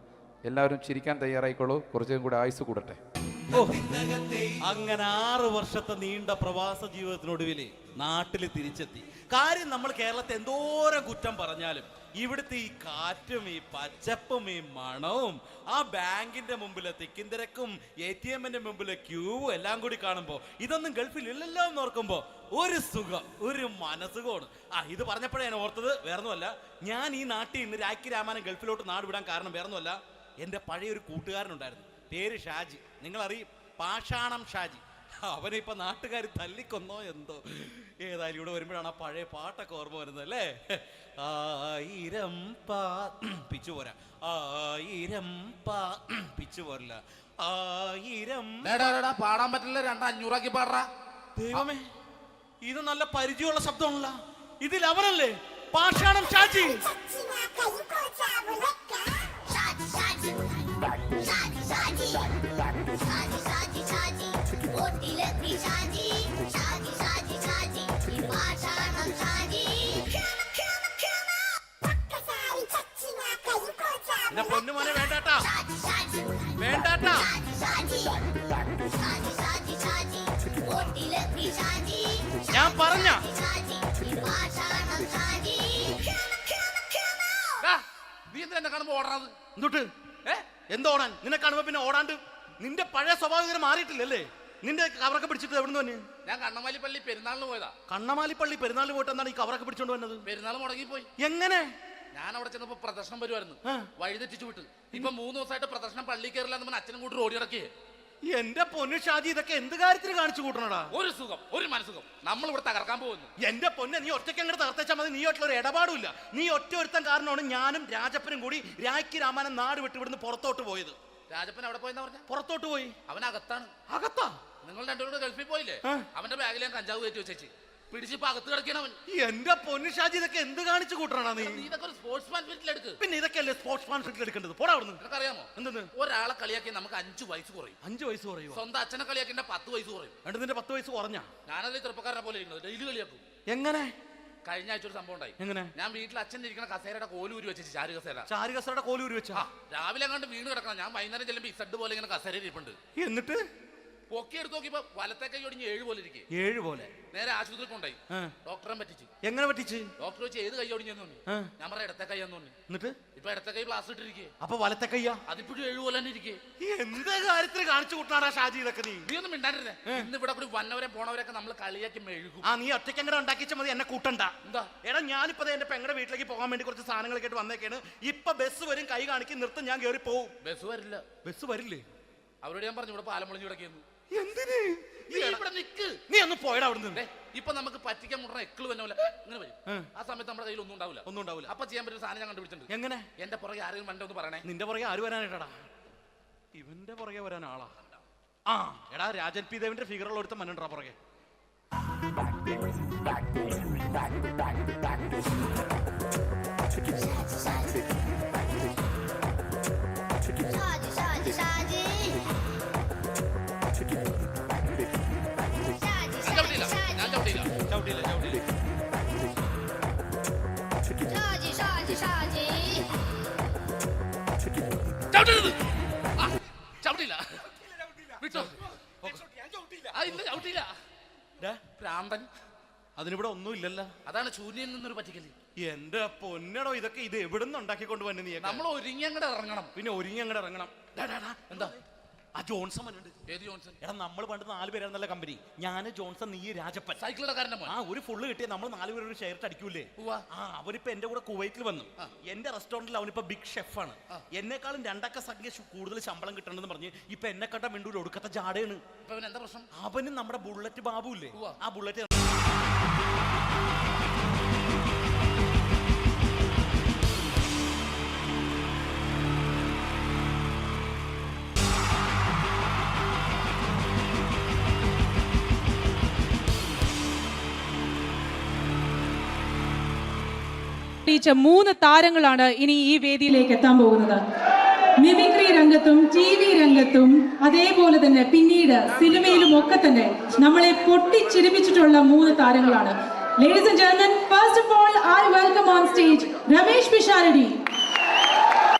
എല്ലാവരും ചിരിക്കാൻ തയ്യാറായിക്കോളൂ. കുറച്ചും കൂടെ ആയുസ് കൂടട്ടെ. അങ്ങനെ 6 വർഷത്തെ നീണ്ട പ്രവാസ ജീവിതത്തിനൊടുവിൽ നാട്ടിൽ തിരിച്ചെത്തി. കാര്യം നമ്മൾ കേരളത്തെ എന്തോരം കുറ്റം പറഞ്ഞാലും ഇവിടുത്തെ ഈ കാറ്റും ഈ പച്ചപ്പും ഈ മണവും ആ ബാങ്കിന്റെ മുമ്പിലെ തിക്കും തിരക്കും ATM-ന്റെ മുമ്പിലെ ക്യൂവും എല്ലാം കൂടി കാണുമ്പോൾ ഇതൊന്നും ഗൾഫിൽ ഇല്ലല്ലോ എന്ന് ഓർക്കുമ്പോൾ ഒരു സുഖം, ഒരു മനസുഖമാണ്. ഇത് പറഞ്ഞപ്പോഴേ ഞാൻ ഓർത്തത് വേറൊന്നുമല്ല, ഞാൻ ഈ നാട്ടിൽ നിന്ന് രാഖി രാമായണം ഗൾഫിലോട്ട് നാട് വിടാൻ കാരണം വേറൊന്നുമല്ല, എൻ്റെ പഴയൊരു കൂട്ടുകാരനുണ്ടായിരുന്നു, പേര് ഷാജി. നിങ്ങളറിയും, പാഷാണം ഷാജി. അവനെ ഇപ്പൊ നാട്ടുകാർ തല്ലിക്കൊന്നോ എന്തോ. ഏതായാലും ഇവിടെ വരുമ്പോഴാണ് ആ പഴയ പാട്ടൊക്കെ ഓർമ്മ വരുന്നത് അല്ലേ. 1000 പിച്ചു പോരാ, 1000 പിച്ചു പോരില്ല, 1000 പാടാൻ പറ്റില്ല, 200 പാടാ. ദൈവമേ, ഇത് നല്ല പരിചയമുള്ള ശബ്ദമാണല്ലോ. ഇതിൽ അവനല്ലേ പാഷാണം ഷാജി? പൊന്നുമോനെ വേണ്ടാട്ടാ, വേണ്ടാട്ടാ. ഞാൻ പറഞ്ഞ നീ എന്താ എന്നെ കാണുമ്പോ ഓടാത്? എന്തൊട്ട് എന്തോടാൻ? നിന്നെ കാണുമ്പോ പിന്നെ ഓടാണ്ട് നിന്റെ പഴയ സ്വഭാവം ഇങ്ങനെ മാറിയിട്ടില്ലല്ലേ? നിന്റെ കവറൊക്കെ പിടിച്ചിട്ട് എവിടുന്ന് തന്നെ? ഞാൻ കണ്ണമാലി പള്ളി പെരുന്നാളിന് പോയതാ. കണ്ണമാലി പള്ളി പെരുന്നാളിന് പോയിട്ട് എന്താണ് ഈ കവറൊക്കെ പിടിച്ചോണ്ട് വന്നത്? പെരുന്നാൾ മുടങ്ങിപ്പോയി. എങ്ങനെ? ഞാൻ അവിടെ ചെന്നപ്പോ പ്രദർശനം വരുമായിരുന്നു, വഴിതെറ്റിച്ചു വിട്ടു. ഇപ്പൊ 3 ദിവസമായിട്ട് പ്രദർശനം പള്ളി കയറില്ല എന്ന് അച്ഛനും കൂട്ടി ഓടി ഇറക്കിയേ. എന്റെ പൊന്നു ഷാജി, ഇതൊക്കെ എന്ത് കാര്യത്തിന് കാണിച്ചു കൂട്ടണടാ? ഒരു സുഖം, ഒരു മനസുഖം. നമ്മൾ ഇവിടെ തകർക്കാൻ പോകുന്നു. എന്റെ പൊന്നെ, നീ ഒറ്റയ്ക്ക് അങ്ങോട്ട് തകർത്തേച്ചാൽ മതി. നീ ഒറ്റ ഒരു ഇടപാടുമില്ല. നീ ഒറ്റ ഒരുത്തൻ കാരണമാണ് ഞാനും രാജപ്പനും കൂടി രാഖി രാമായണം നാട് വിട്ട് ഇവിടുന്ന് പുറത്തോട്ട് പോയത്. രാജപ്പൻ എവിടെ പോയെന്നാ പറഞ്ഞ? പുറത്തോട്ട് പോയി. അവനകത്താണ്. അകത്താ? നിങ്ങൾ രണ്ടുപേരും ഗൾഫിൽ പോയില്ലേ? അവന്റെ ബാഗിൽ ഞാൻ കഞ്ചാവ് കയറ്റി വെച്ചേച്ച് പിടിച്ചിപ്പോ അകത്ത് കിടക്കണവൻ. എന്റെ പൊന്നു ഷാജി, ഇതൊക്കെ എന്ത് കാണിച്ചു കൂട്ടണ നീ? ഇതൊക്കെ ഒരു സ്പോർട്സ്മാൻ ഫീൽഡിൽ എടുക്ക്. പിന്നെ ഇതൊക്കെയല്ലേ സ്പോർട്സ്മാൻ ഫീൽഡിൽ എടുക്കേണ്ടത്? പോടാ അവിടുന്ന്. നിനക്കറിയാമോ എന്തെന്ന്? ഒരാളെ കളിയാക്കി നമുക്ക് 5 വയസ്സ് കുറയും. 5 വയസ്സ് കുറയും? സ്വന്തം അച്ഛനെ കളിയാക്കി 10 വയസ്സ് കുറയും. നിന്റെ 10 വയസ്സ് കുറഞ്ഞ? ഞാനത് ചെറുപ്പക്കാരനെ പോലെ ഇരിക്കുന്നത്, ഡെയിലി കളിയാക്കും. എങ്ങനെ? കഴിഞ്ഞ ആഴ്ച ഒരു സംഭവം ഉണ്ടായി. എങ്ങനെ? ഞാൻ വീട്ടിൽ അച്ഛൻ ഇരിക്കുന്ന കസേരയുടെ കോലൂരി വെച്ചു. ചാരു കസേരയുടെ കോലൂരി വെച്ചാ? രാവിലെ അങ്ങോട്ട് വീണ് കിടക്കണം. ഞാൻ വൈകുന്നേരം ചെല്ലുമ്പോ ഇസഡ് പോലെ ഇങ്ങനെ കസേര ഇരിപ്പുണ്ട്. എന്നിട്ട് പൊക്കി എടുത്ത് നോക്കിയപ്പോ വലത്തെ കൈ ഒടിഞ്ഞ് 7 പോലെ ഇരിക്കും. 7 പോലെ? നേരെ ആശുപത്രി കൊണ്ടായി. ഡോക്ടറെ പറ്റിച്ചു. എങ്ങനെ പറ്റിച്ച്? ഡോക്ടർ വെച്ച് ഏത് കൈ ഒടിഞ്ഞെന്ന് തോന്നി. ഞാൻ പറയാം ഇടത്തെ കൈ എന്ന് തോന്നി. എന്നിട്ട് ഇപ്പൊ ഇടത്തെ കൈ പ്ലാസ്റ്റർ ഇട്ടിരിക്കേ. അപ്പൊ വലത്തെ കയ്യാ? അതിപ്പോഴും 7 പോലെ തന്നെ ഇരിക്കേ. എന്ത് കാര്യത്തിന് കാണിച്ചു കൂട്ടാടാ ഷാജി ഇതൊക്കെ? നീ ഒന്നും മിണ്ടാണ്ടിരുന്നേ. ഇന്ന് ഇവിടെ കൂടി വന്നവരെ പോണവരൊക്കെ നമ്മൾ കളിയാക്കി മെഴുകും. നീ ഒറ്റയ്ക്ക് അങ്ങനെ ഉണ്ടാക്കിച്ച മതി, എന്നെ കൂട്ടണ്ട. എന്താ? എടാ, ഞാനിപ്പോ എന്റെ പെങ്ങളുടെ വീട്ടിലേക്ക് പോകാൻ വേണ്ടി കുറച്ച് സാധനങ്ങളൊക്കെ ആയിട്ട് വന്നേക്കാണ്. ഇപ്പൊ ബസ് വരും, കൈ കാണിക്കും, നിർത്തും, ഞാൻ കയറി പോവും. ബസ് വരില്ല. ബസ് വരില്ലേ? അവരോട് ഞാൻ പറഞ്ഞു ഇവിടെ പാലം പൊളിഞ്ഞു കിടക്കുന്നു. എന്തിന്? ഇവിടെ നിക്ക്. നീ ഒന്ന് പോയടാ അവിടുന്ന്. ഇപ്പൊ നമുക്ക് പറ്റിക്കാൻ മുട്ട എക്കള് തന്നെ ഇങ്ങനെ വരും. ആ സമയത്ത് നമ്മുടെ കയ്യിൽ ഒന്നും ഉണ്ടാവില്ല. അപ്പൊ ചെയ്യാൻ പറ്റുന്ന സാധനം ഞാൻ കണ്ടുപിടിച്ചിട്ടുണ്ട്. എങ്ങനെ? എന്റെ പുറകെ ആരെങ്കിലും വണ്ടി ഒന്ന് പറയണേ. നിന്റെ പുറകെ ആര് വരാനായിട്ടാടാ? ഇവന്റെ പുറകെ വരാൻ ആളാ? എടാ, രാജൻ പി ദേവിന്റെ ഫിഗറുള്ള ഒരുത്ത മനുണ്ടാ പുറകെ. അതിനിവിടെ ഒന്നും ഇല്ലല്ലോ. അതാണ് ശൂന്യൻ നിന്നൊരു പറ്റിക്കല്. എന്റെ പൊന്നടോ, ഇതൊക്കെ ഇത് എവിടുന്ന് ഉണ്ടാക്കിക്കൊണ്ട് വന്നെ നീ? നമ്മൾ ഒരുങ്ങി അങ്ങോട്ട് ഇറങ്ങണം. പിന്നെ ഒരുങ്ങി അങ്ങോട്ട് ഇറങ്ങണം. എന്താ? ആ ജോൺസൺ വന്നുണ്ട്. ഏത് ജോൺസൺ? എടാ, നമ്മൾ പണ്ട് 4 പേരായിരുന്നല്ല കമ്പനി. ഞാന്, ജോൺസൺ, നീ, രാജപ്പൻ. സൈക്കിളുടെ കാരന്റെ മോൻ. ഒരു ഫുള്ള് കിട്ടിയ നമ്മൾ 4 പേര് ഒരു ഷെയർട്ട് അടിക്കൂലേ? അവനിപ്പോ എന്റെ കൂടെ കുവൈറ്റിൽ വന്നു. എന്റെ റെസ്റ്റോറന്റിൽ അവനിപ്പോ ബിഗ് ഷെഫാണ്. എന്നെക്കാളും 2 അക്ക സംഖ്യ കൂടുതൽ ശമ്പളം കിട്ടണമെന്ന് പറഞ്ഞ് ഇപ്പൊ എന്നെ കണ്ട മിണ്ടൂല, ഒടുക്കത്തെ ജാടയാണ്. എന്താ പ്രശ്നം? അവനും നമ്മുടെ ബുള്ളറ്റ് ബാബു ഇല്ലേ, ആ ബുള്ളറ്റ് ീച്ച 3 താരങ്ങളാണ് ഇനി ഈ വേദിയിലേക്ക് എത്താൻ പോകുന്നത്. മിമിക്രി രംഗത്തും TV രംഗത്തും അതേപോലെ തന്നെ പിന്നീട് സിനിമയിലും ഒക്കെ തന്നെ നമ്മളെ പൊട്ടിച്ചിരിപ്പിച്ചിട്ടുള്ള 3 താരങ്ങളാണ്. Ladies and gentlemen, first of all, I welcome on stage Ramesh Pisharadi.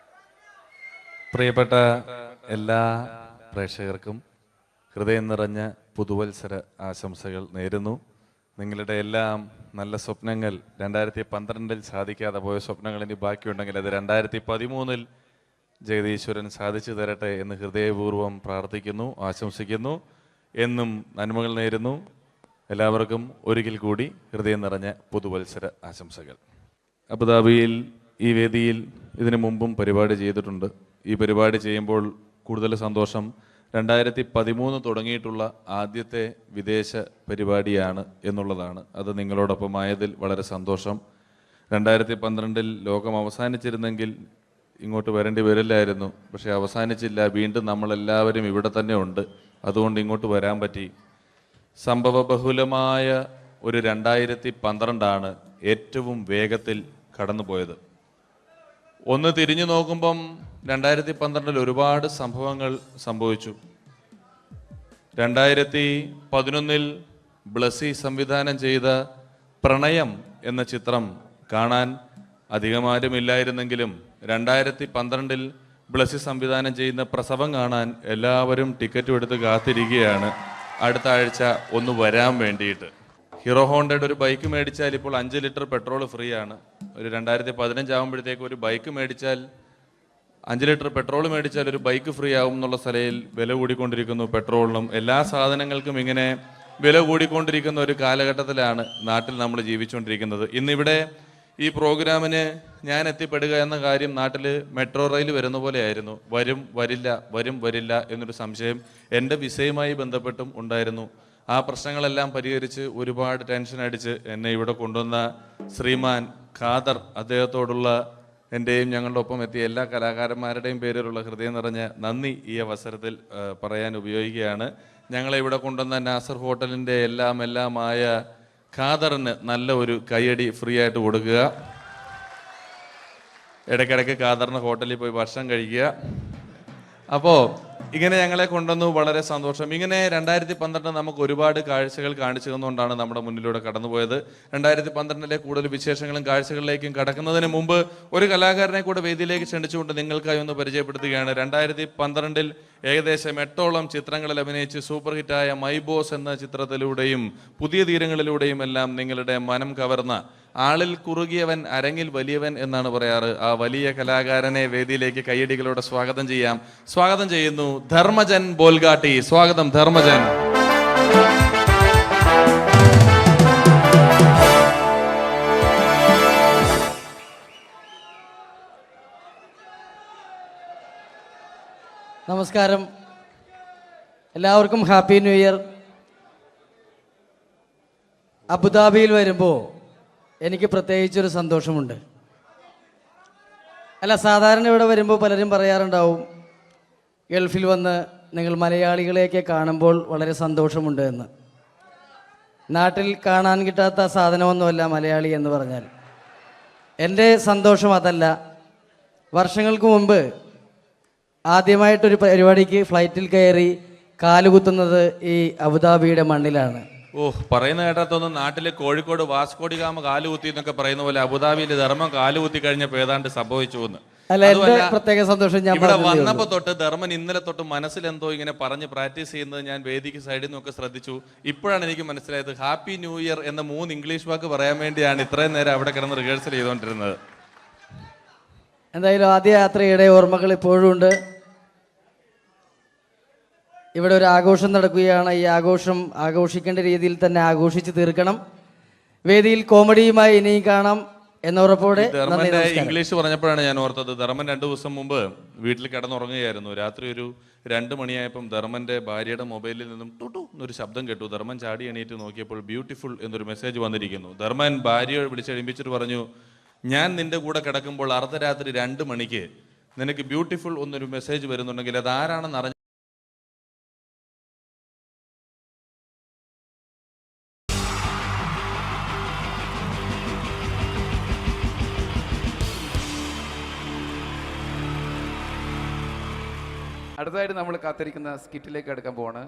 പ്രിയപ്പെട്ട എല്ലാ പ്രേക്ഷകർക്കും ഹൃദയം നിറഞ്ഞ പുതുവത്സര ആശംസകൾ നേരുന്നു. നിങ്ങളുടെ എല്ലാം നല്ല സ്വപ്നങ്ങൾ 2012 സാധിക്കാതെ പോയ സ്വപ്നങ്ങൾ ഇനി ബാക്കിയുണ്ടെങ്കിൽ അത് 2013 ജഗദീശ്വരൻ സാധിച്ചു തരട്ടെ എന്ന് ഹൃദയപൂർവ്വം പ്രാർത്ഥിക്കുന്നു, ആശംസിക്കുന്നു. എന്നും നന്മകൾ നേരുന്നു. എല്ലാവർക്കും ഒരിക്കൽ കൂടി ഹൃദയം നിറഞ്ഞ പുതുവത്സര ആശംസകൾ. അബുദാബിയിൽ ഈ വേദിയിൽ ഇതിനു മുമ്പും പരിപാടി ചെയ്തിട്ടുണ്ട്. ഈ പരിപാടി ചെയ്യുമ്പോൾ കൂടുതൽ സന്തോഷം 2013 തുടങ്ങിയിട്ടുള്ള ആദ്യത്തെ വിദേശ പരിപാടിയാണ് എന്നുള്ളതാണ്. അത് നിങ്ങളോടൊപ്പമായതിൽ വളരെ സന്തോഷം. 2012 ലോകം അവസാനിച്ചിരുന്നെങ്കിൽ ഇങ്ങോട്ട് വരേണ്ടി വരില്ലായിരുന്നു. പക്ഷേ അവസാനിച്ചില്ല. വീണ്ടും നമ്മളെല്ലാവരും ഇവിടെ തന്നെ ഉണ്ട്. അതുകൊണ്ട് ഇങ്ങോട്ട് വരാൻ പറ്റി. സംഭവബഹുലമായ ഒരു 2012 ഏറ്റവും വേഗത്തിൽ കടന്നുപോയത്. ഒന്ന് തിരിഞ്ഞു നോക്കുമ്പം 2012 ഒരുപാട് സംഭവങ്ങൾ സംഭവിച്ചു. 2011 ബ്ലസി സംവിധാനം ചെയ്ത പ്രണയം എന്ന ചിത്രം കാണാൻ അധികമാരുമില്ലായിരുന്നെങ്കിലും 2012 ബ്ലസി സംവിധാനം ചെയ്യുന്ന പ്രസവം കാണാൻ എല്ലാവരും ടിക്കറ്റും എടുത്ത് കാത്തിരിക്കുകയാണ് അടുത്ത ആഴ്ച ഒന്ന് വരാൻ വേണ്ടിയിട്ട്. ഹീറോ ഹോണ്ടയുടെ ഒരു ബൈക്ക് മേടിച്ചാൽ ഇപ്പോൾ 5 ലിറ്റർ പെട്രോൾ ഫ്രീ ആണ്. ഒരു 2015 ആകുമ്പോഴത്തേക്ക് ഒരു ബൈക്ക് മേടിച്ചാൽ 5 ലിറ്റർ പെട്രോൾ മേടിച്ചാൽ ഒരു ബൈക്ക് ഫ്രീ ആവും എന്നുള്ള സ്ഥലയിൽ വില കൂടിക്കൊണ്ടിരിക്കുന്നു. പെട്രോളിനും എല്ലാ സാധനങ്ങൾക്കും ഇങ്ങനെ വില കൂടിക്കൊണ്ടിരിക്കുന്ന ഒരു കാലഘട്ടത്തിലാണ് നാട്ടിൽ നമ്മൾ ജീവിച്ചുകൊണ്ടിരിക്കുന്നത്. ഇന്നിവിടെ ഈ പ്രോഗ്രാമിന് ഞാൻ എത്തിപ്പെടുക എന്ന കാര്യം നാട്ടിൽ മെട്രോ റെയിൽ വരുന്ന പോലെയായിരുന്നു. വരും വരില്ല എന്നൊരു സംശയം എൻ്റെ വിസയുമായി ബന്ധപ്പെട്ടും ഉണ്ടായിരുന്നു. ആ പ്രശ്നങ്ങളെല്ലാം പരിഹരിച്ച് ഒരുപാട് ടെൻഷൻ അടിച്ച് എന്നെ ഇവിടെ കൊണ്ടുവന്ന ശ്രീമാൻ ഖാദർ, അദ്ദേഹത്തോടുള്ള എൻ്റെയും ഞങ്ങളുടെ ഒപ്പം എത്തിയ എല്ലാ കലാകാരന്മാരുടെയും പേരിലുള്ള ഹൃദയം നിറഞ്ഞ നന്ദി ഈ അവസരത്തിൽ പറയാൻ ഉപയോഗിക്കുകയാണ്. ഞങ്ങളെ ഇവിടെ കൊണ്ടുവന്ന നാസർ ഹോട്ടലിൻ്റെ എല്ലാമായ ഖാദറിന് നല്ല ഒരു കൈയടി ഫ്രീ ആയിട്ട് കൊടുക്കുക. ഇടയ്ക്കിടയ്ക്ക് ഖാദറിന് ഹോട്ടലിൽ പോയി ഭക്ഷണം കഴിക്കുക. അപ്പോൾ ഇങ്ങനെ ഞങ്ങളെ കൊണ്ടുവന്നു, വളരെ സന്തോഷം. ഇങ്ങനെ 2012 നമുക്ക് ഒരുപാട് കാഴ്ചകൾ കാണിച്ചു തന്നുകൊണ്ടാണ് നമ്മുടെ മുന്നിലൂടെ കടന്നുപോയത്. 2012 കൂടുതൽ വിശേഷങ്ങളും കാഴ്ചകളിലേക്കും കടക്കുന്നതിന് മുമ്പ് ഒരു കലാകാരനെ കൂടെ വേദിയിലേക്ക് ക്ഷണിച്ചുകൊണ്ട് നിങ്ങൾക്കായി ഒന്ന് പരിചയപ്പെടുത്തുകയാണ്. 2012 ഏകദേശം 8ഓളം ചിത്രങ്ങളിൽ അഭിനയിച്ച് സൂപ്പർ ഹിറ്റായ മൈ ബോസ് എന്ന ചിത്രത്തിലൂടെയും പുതിയ തീരങ്ങളിലൂടെയും എല്ലാം നിങ്ങളുടെ മനം കവർന്ന, ആളിൽ കുറുകിയവൻ അരങ്ങിൽ വലിയവൻ എന്നാണ് പറയാറ്, ആ വലിയ കലാകാരനെ വേദിയിലേക്ക് കയ്യടികളോടെ സ്വാഗതം ചെയ്യാം. സ്വാഗതം ചെയ്യുന്നു ധർമ്മജൻ ബോൽഗാട്ടി. സ്വാഗതം ധർമ്മജൻ. നമസ്കാരം, എല്ലാവർക്കും ഹാപ്പി ന്യൂ ഇയർ. അബുദാബിയിൽ വരുമ്പോൾ എനിക്ക് പ്രത്യേകിച്ചൊരു സന്തോഷമുണ്ട്. അല്ല, സാധാരണ ഇവിടെ വരുമ്പോൾ പലരും പറയാറുണ്ടാവും ഗൾഫിൽ വന്ന് നിങ്ങൾ മലയാളികളെയൊക്കെ കാണുമ്പോൾ വളരെ സന്തോഷമുണ്ട് എന്ന്. നാട്ടിൽ കാണാൻ കിട്ടാത്ത സാധനമൊന്നുമല്ല മലയാളി എന്ന് പറഞ്ഞാൽ. എൻ്റെ സന്തോഷം അതല്ല. വർഷങ്ങൾക്ക് മുമ്പ് ആദ്യമായിട്ടൊരു പരിപാടിക്ക് ഫ്ലൈറ്റിൽ കയറി കാലുകുത്തുന്നത് ഈ അബുദാബിയുടെ മണ്ണിലാണ്. പറയുന്ന കേട്ടത്തൊന്നും നാട്ടില് കോഴിക്കോട് വാസ്കോഡിഗാമ കാലുകുത്തി എന്നൊക്കെ പറയുന്ന പോലെ അബുദാബിയിൽ ധർമ്മം കാലുകുത്തി കഴിഞ്ഞപ്പോ ഏതാണ്ട് സംഭവിച്ചു എന്ന്. പ്രത്യേക സന്തോഷം. ഞാൻ ഇവിടെ വന്നപ്പോ തൊട്ട് ധർമ്മൻ ഇന്നലെ തൊട്ട് മനസ്സിലെന്തോ ഇങ്ങനെ പറഞ്ഞ് പ്രാക്ടീസ് ചെയ്യുന്നത് ഞാൻ വേദിക്ക് സൈഡിൽ നിന്നൊക്കെ ശ്രദ്ധിച്ചു. ഇപ്പോഴാണ് എനിക്ക് മനസ്സിലായത് ഹാപ്പി ന്യൂ ഇയർ എന്ന 3 ഇംഗ്ലീഷ് വാക്ക് പറയാൻ വേണ്ടിയാണ് ഇത്രയും നേരം അവിടെ കിടന്ന് റിഹേഴ്സൽ ചെയ്തുകൊണ്ടിരുന്നത്. എന്തായാലും ആദ്യ യാത്രയുടെ ഓർമ്മകൾ ഇപ്പോഴും ഉണ്ട്. ഇവിടെ ഒരു ആഘോഷം നടക്കുകയാണ്. ഈ ആഘോഷം ആഘോഷിക്കേണ്ട രീതിയിൽ തന്നെ ആഘോഷിച്ച് തീർക്കണം. വേദിയിൽ കോമഡിയുമായി ഇനിയും കാണാം എന്ന ഉറപ്പോടെ. ധർമ്മന്റെ ഇംഗ്ലീഷ് പറഞ്ഞപ്പോഴാണ് ഞാൻ ഓർത്തത്. ധർമ്മൻ 2 ദിവസം മുമ്പ് വീട്ടിൽ കിടന്നുറങ്ങുകയായിരുന്നു. രാത്രി ഒരു 2 മണിയായപ്പം ധർമ്മന്റെ ഭാര്യയുടെ മൊബൈലിൽ നിന്നും ടുട്ടു എന്നൊരു ശബ്ദം കേട്ടു. ധർമ്മൻ ചാടി എണീറ്റ് നോക്കിയപ്പോൾ ബ്യൂട്ടിഫുൾ എന്നൊരു മെസ്സേജ് വന്നിരിക്കുന്നു. ധർമ്മൻ ഭാര്യയെ വിളിച്ചെഴുപ്പിച്ചിട്ട് പറഞ്ഞു, ഞാൻ നിന്റെ കൂടെ കിടക്കുമ്പോൾ അർദ്ധരാത്രി 2 മണിക്ക് നിനക്ക് ബ്യൂട്ടിഫുൾ എന്നൊരു മെസ്സേജ് വരുന്നുണ്ടെങ്കിൽ അത് ആരാണെന്ന് അറിഞ്ഞു അടുത്തതായിട്ട് നമ്മൾ കാത്തിരിക്കുന്ന സ്കിറ്റിലേക്ക് അടുക്കാൻ പോവാണ്.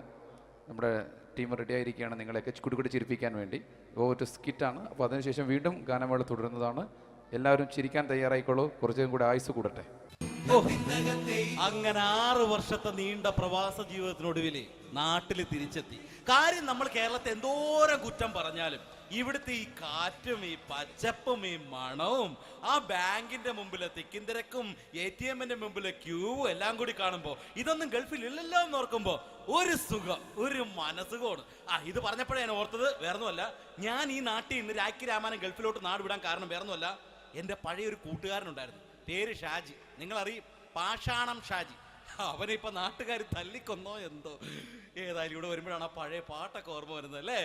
നമ്മുടെ ടീം റെഡി ആയിരിക്കുകയാണ് നിങ്ങളെയൊക്കെ കുടുകുടി ചിരിപ്പിക്കാൻ വേണ്ടി. ഒരു സ്കിറ്റാണ്. അപ്പോൾ അതിനുശേഷം വീണ്ടും ഗാനമേള തുടരുന്നതാണ്. എല്ലാവരും ചിരിക്കാൻ തയ്യാറായിക്കോളൂ. കുറച്ചും കൂടെ ആയുസ് കൂടട്ടെ. അങ്ങനെ 6 വർഷത്തെ നീണ്ട പ്രവാസ ജീവിതത്തിനൊടുവിൽ നാട്ടിൽ തിരിച്ചെത്തി. കാര്യം നമ്മൾ കേരളത്തെ എന്തോരം കുറ്റം പറഞ്ഞാലും ഇവിടുത്തെ ഈ കാറ്റും ഈ പച്ചപ്പും ഈ മണവും ആ ബാങ്കിന്റെ മുമ്പിലെ തിക്കും തിരക്കും ATM-ന്റെ മുമ്പിലെ ക്യൂവും എല്ലാം കൂടി കാണുമ്പോൾ ഇതൊന്നും ഗൾഫിൽ ഇല്ലല്ലോ എന്ന് ഓർക്കുമ്പോൾ ഒരു സുഖം, ഒരു മനസുഖമാണ്. ഇത് പറഞ്ഞപ്പോഴേ ഞാൻ ഓർത്തത് വേറൊന്നുമല്ല, ഞാൻ ഈ നാട്ടിൽ നിന്ന് രാഖി രാമാനം ഗൾഫിലോട്ട് നാട് വിടാൻ കാരണം വേറൊന്നുമല്ല, എൻ്റെ പഴയൊരു കൂട്ടുകാരനുണ്ടായിരുന്നു, പേര് ഷാജി. നിങ്ങളറിയും, പാഷാണം ഷാജി. അവനെ ഇപ്പൊ നാട്ടുകാർ തല്ലിക്കൊന്നോ എന്തോ. ഏതായാലും ഇവിടെ വരുമ്പോഴാണ് ആ പഴയ പാട്ടൊക്കെ ഓർമ്മ വരുന്നത് അല്ലേ.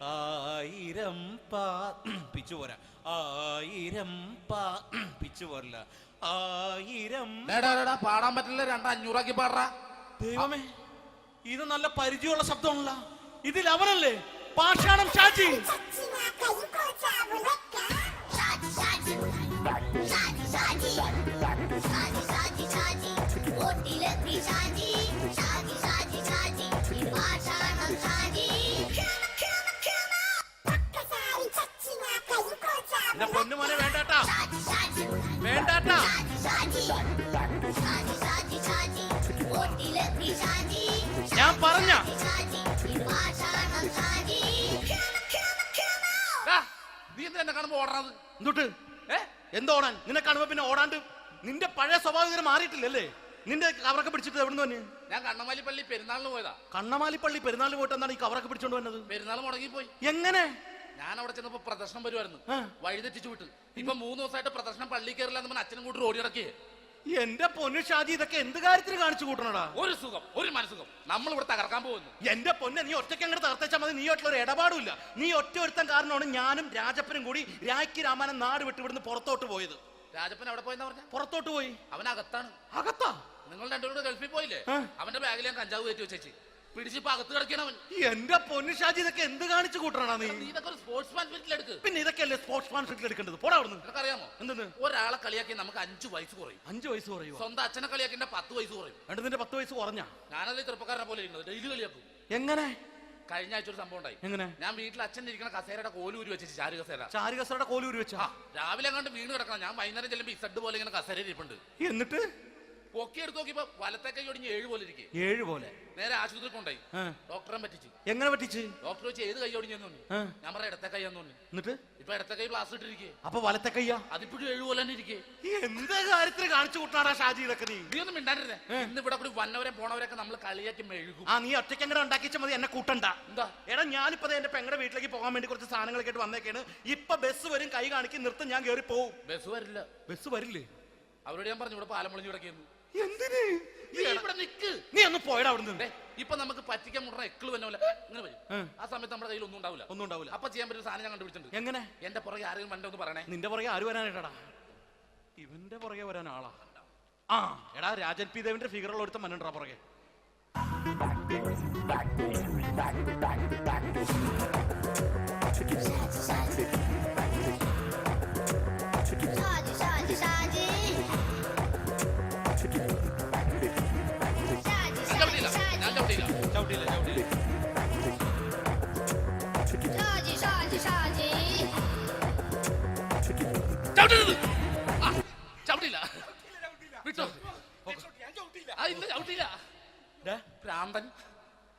1000 പിച്ചു പോരാ, 1000 പിച്ചു പോരില്ല, 1000 പാടാൻ പറ്റില്ല, 200 പാടാ. ദൈവമേ, ഇത് നല്ല പരിചയമുള്ള ശബ്ദമാണല്ലോ. ഇതിൽ അവനല്ലേ പാഷാണം ഷാജി? പൊന്നുമോനെ വേണ്ടാട്ടാ, വേണ്ടാട്ടാ. ഞാൻ പറഞ്ഞ നീ എന്താ കാണുമ്പോ ഓടാത്? എന്തുട്ട് എന്തോടാൻ? നിന്നെ കാണുമ്പോ പിന്നെ ഓടാണ്ട് നിന്റെ പഴയ സ്വഭാവം മാറിയിട്ടില്ലല്ലേ? നിന്റെ കവറൊക്കെ പിടിച്ചിട്ട് എവിടുന്ന് തന്നെ? ഞാൻ കണ്ണമാലിപ്പള്ളി പെരുന്നാളിന് പോയതാ. കണ്ണമാലിപ്പള്ളി പെരുന്നാളിന് പോയിട്ട് എന്താണ് ഈ കവറൊക്കെ പിടിച്ചോണ്ട് വന്നത്? പെരുന്നാൾ മുടങ്ങിപ്പോയി. എങ്ങനെ? ഞാൻ അവിടെ ചെന്നപ്പോ പ്രദർശനം വരുമായിരുന്നു, വഴിതെറ്റിച്ചു വിട്ട്. ഇപ്പൊ 3 ദിവസമായിട്ട് പ്രദർശനം പള്ളി കയറില്ല എന്ന് അച്ഛനും കൂട്ടി ഓടി ഇറക്കിയേ. എന്റെ പൊന്നു ഷാജി, ഇതൊക്കെ എന്ത് കാര്യത്തിന് കാണിച്ചു കൂട്ടണടാ? ഒരു സുഖം, ഒരു മനസുഖം. നമ്മൾ ഇവിടെ തകർക്കാൻ പോകുന്നു. എന്റെ പൊന്നെ, നീ ഒറ്റയ്ക്ക് അങ്ങോട്ട് തകർത്തേച്ചാൽ മതി. നീ ഒറ്റൊരു ഇടപാടില്ല. നീ ഒറ്റ ഒരുത്തൻ കാരണമാണ് ഞാനും രാജപ്പനും കൂടി രാഖി രാമാനം നാട് വിട്ട് ഇവിടുന്ന് പുറത്തോട്ട് പോയത്. രാജപ്പൻ എവിടെ പോയെന്ന് പറഞ്ഞ? പുറത്തോട്ട് പോയി. അവനകത്താണ്. അകത്താ? നിങ്ങൾ രണ്ടുപേരും ഗൾഫിൽ പോയില്ലേ? അവന്റെ ബാഗിൽ ഞാൻ കഞ്ചാവ് കയറ്റി വെച്ചേച്ച് പിടിച്ചിപ്പോ അകത്ത് കിടക്കണവൻ. എന്റെ പൊന്നു ഷാജി, ഇതൊക്കെ എന്ത് കാണിച്ചു കൂട്ടണ നീ? ഇതൊക്കെ ഒരു സ്പോർട്സ്മാൻ സ്പിരിറ്റിൽ എടുക്ക്. പിന്നെ ഇതൊക്കെയല്ലേ സ്പോർട്സ്മാൻ സ്പിരിറ്റിൽ എടുക്കേണ്ടത്? പോടാ അവിടുന്ന്. നിനക്ക് അറിയാമോ എന്തെന്ന്? ഒരാളെ കളിയാക്കി നമുക്ക് 5 വയസ്സ് കുറയും. 5 വയസ്സ് കുറയും? സ്വന്തം അച്ഛനെ കളിയാക്കി 10 വയസ്സ് കുറയും. എന്നിട്ട് നിന്റെ 10 വയസ്സ് കുറഞ്ഞ? ഞാനതിൽ ചെറുപ്പക്കാരനെ പോലെ ഇരിക്കുന്നത്, ഡെയിലി കളിയാക്കും. എങ്ങനെ? കഴിഞ്ഞ ആഴ്ച ഒരു സംഭവം ഉണ്ടായി. എങ്ങനെ? ഞാൻ വീട്ടിൽ അച്ഛൻ ഇരിക്കുന്ന കസേരയുടെ കോലൂരി വെച്ചു. ചാരു കസേരയുടെ കോലൂരി വെച്ചാ? രാവിലെ കണ്ട് വീണ് കിടക്കണം. ഞാൻ വൈകുന്നേരം ചെല്ലുമ്പോ ഇസഡ് പോലെ ഇങ്ങനെ കസേര ഇരിപ്പുണ്ട്. എന്നിട്ട് പൊക്കി എടുത്ത് നോക്കിയപ്പോ വലത്തെ കൈ ഒടിഞ്ഞ് 7 പോലെ ഇരിക്കും. 7 പോലെ? നേരെ ആശുപത്രി കൊണ്ടായി. ഡോക്ടറെ പറ്റിച്ചു. എങ്ങനെ പറ്റിച്ച്? ഡോക്ടർ വെച്ച് ഏത് കൈ ഒടിഞ്ഞെന്ന് തോന്നി. ഞാൻ പറയാം ഇടത്തെ കൈ എന്ന് തോന്നി. എന്നിട്ട് ഇപ്പൊ ഇടത്തെ കൈ പ്ലാസ്റ്റർ ഇട്ടിരിക്കേ. അപ്പൊ വലത്തെ കയ്യാ? അതിപ്പോഴും 7 പോലെ തന്നെ ഇരിക്കേ. എന്ത് കാര്യത്തിന് കാണിച്ചു കൂട്ടാടാ ഷാജി ഇതൊക്കെ? നീ ഒന്നും മിണ്ടാണ്ടിരുന്നേ. ഇന്ന് ഇവിടെ കൂടി വന്നവരെ പോണവരൊക്കെ നമ്മൾ കളിയാക്കി മെഴുകും. നീ ഒറ്റയ്ക്ക് അങ്ങനെ ഉണ്ടാക്കിച്ചാൽ മതി, എന്നെ കൂട്ടണ്ട. എന്താ? എടാ, ഞാനിപ്പോ എന്റെ പെങ്ങളുടെ വീട്ടിലേക്ക് പോകാൻ വേണ്ടി കുറച്ച് സാധനങ്ങളൊക്കെ ആയിട്ട് വന്നേക്കാണ്. ഇപ്പൊ ബസ് വരും, കൈ കാണിക്കും, നിർത്തും, ഞാൻ കയറി പോവും. ബസ് വരില്ല. ബസ് വരില്ലേ? അവരോട് ഞാൻ പറഞ്ഞു ഇവിടെ പാലം പൊളിഞ്ഞു കിടക്കുന്നു. എന്തിന്? ഇവിടെ നിക്ക്. നീ ഒന്ന് പോയടാ അവിടുന്ന്. ഇപ്പൊ നമുക്ക് പറ്റിക്കാൻ മുട എക്കിള് വന്ന പോലെ ഇങ്ങനെ വരും. ആ സമയത്ത് നമ്മുടെ കയ്യിൽ ഒന്നും ഉണ്ടാവില്ല. അപ്പൊ ചെയ്യാൻ പറ്റുന്ന സാധനം ഞാൻ കണ്ടുപിടിച്ചിട്ടുണ്ട്. എങ്ങനെ? എന്റെ പുറകെ ആരെങ്കിലും വണ്ടി ഒന്ന് പറയണേ. നിന്റെ പുറകെ ആര് വരാനായിട്ടാടാ? ഇവന്റെ പുറകെ വരാൻ ആളാ? എടാ, രാജൻ പി ദേവിന്റെ ഫിഗറുള്ള ഒരുത്ത മനുണ്ടാ പുറകെ.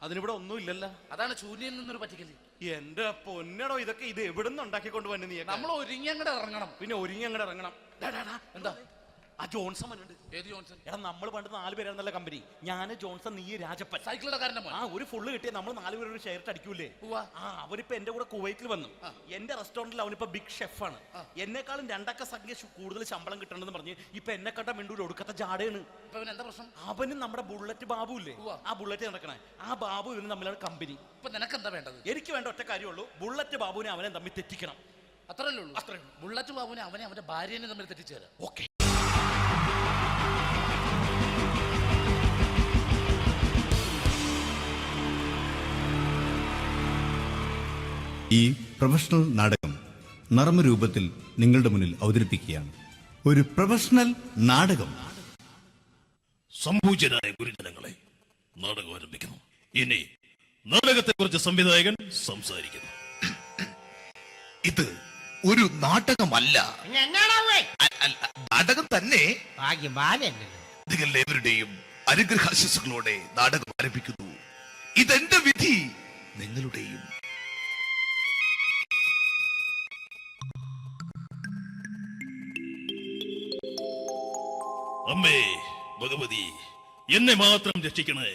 അതിനിവിടെ ഒന്നും ഇല്ലല്ലോ. അതാണ് ശൂന്യയിൽ നിന്നൊരു പറ്റിക്കല്. എന്റെ പൊന്നടോ, ഇതൊക്കെ ഇത് എവിടുന്ന് ഉണ്ടാക്കിക്കൊണ്ട് വന്നെ നീ? നമ്മൾ ഒരുങ്ങി അങ്ങോട്ട് ഇറങ്ങണം. പിന്നെ ഒരുങ്ങി അങ്ങോട്ട് ഇറങ്ങണം. എന്താ? ആ ജോൺസൺ വന്നുണ്ട്. ഏത് ജോൺസൺ? എടാ, നമ്മൾ പണ്ട് 4 പേരായിരുന്നല്ല കമ്പനി. ഞാന്, ജോൺസൺ, നീ, രാജപ്പൻ. സൈക്കിളുടെ കാരന്റെ മോൻ. ഒരു ഫുള്ള് കിട്ടിയ നമ്മൾ 4 പേര് ഒരു ഷെയർ അടിക്കൂലേ? അവനിപ്പോ എന്റെ കൂടെ കുവൈറ്റിൽ വന്നു. എന്റെ റെസ്റ്റോറന്റിൽ അവനിപ്പോ ബിഗ് ഷെഫാണ്. എന്നെക്കാളും 2 അക്ക സംഖ്യ കൂടുതൽ ശമ്പളം കിട്ടണമെന്ന് പറഞ്ഞ് ഇപ്പൊ എന്നെ കണ്ട മിണ്ടൂര് ഒടുക്കത്തെ ജാടയാണ്. എന്താ പ്രശ്നം? അവനും നമ്മുടെ ബുള്ളറ്റ് ബാബു ഇല്ലേ, ആ ബുള്ളറ്റ് നടക്കണേ, ആ ബാബു ഇവന് തമ്മിലാണ് കമ്പനി. ഇപ്പൊ നിനക്ക് എന്താ വേണ്ടത്? എനിക്ക് വേണ്ട ഒറ്റ കാര്യമുള്ളൂ, ബുള്ളറ്റ് ബാബുവിനെ അവനെ തമ്മിൽ തെറ്റിക്കണം. അത്രയല്ലേ ഉള്ളൂ? ബുള്ളറ്റ് ബാബുവിനെ അവനെ അവന്റെ ഭാര്യനെ തമ്മിൽ തെറ്റിച്ചു തരാം. ഓക്കെ. ഈ പ്രൊഫഷണൽ നാടകം നർമ്മരൂപത്തിൽ നിങ്ങളുടെ മുന്നിൽ അവതരിപ്പിക്കുകയാണ്. ഒരു പ്രൊഫഷണൽ നാടകം. സംപൂജ്യരായ ഗുരുജനങ്ങളെ, നാടകം ആരംഭിക്കുന്നു. ഇനി നാടകത്തെ കുറിച്ച് സംവിധായകൻ സംസാരിക്കുന്നു. ഇത് ഒരു നാടകമല്ല, നാടകം തന്നെ. നിങ്ങളെവരുടെയും അനുഗ്രഹാശിസുകളോടെ നാടകം ആരംഭിക്കുന്നു. ഇതെന്റെ വിധി, നിങ്ങളുടെയും. അമ്മേ ഭഗവതി, എന്നെ മാത്രം രക്ഷിക്കണേ.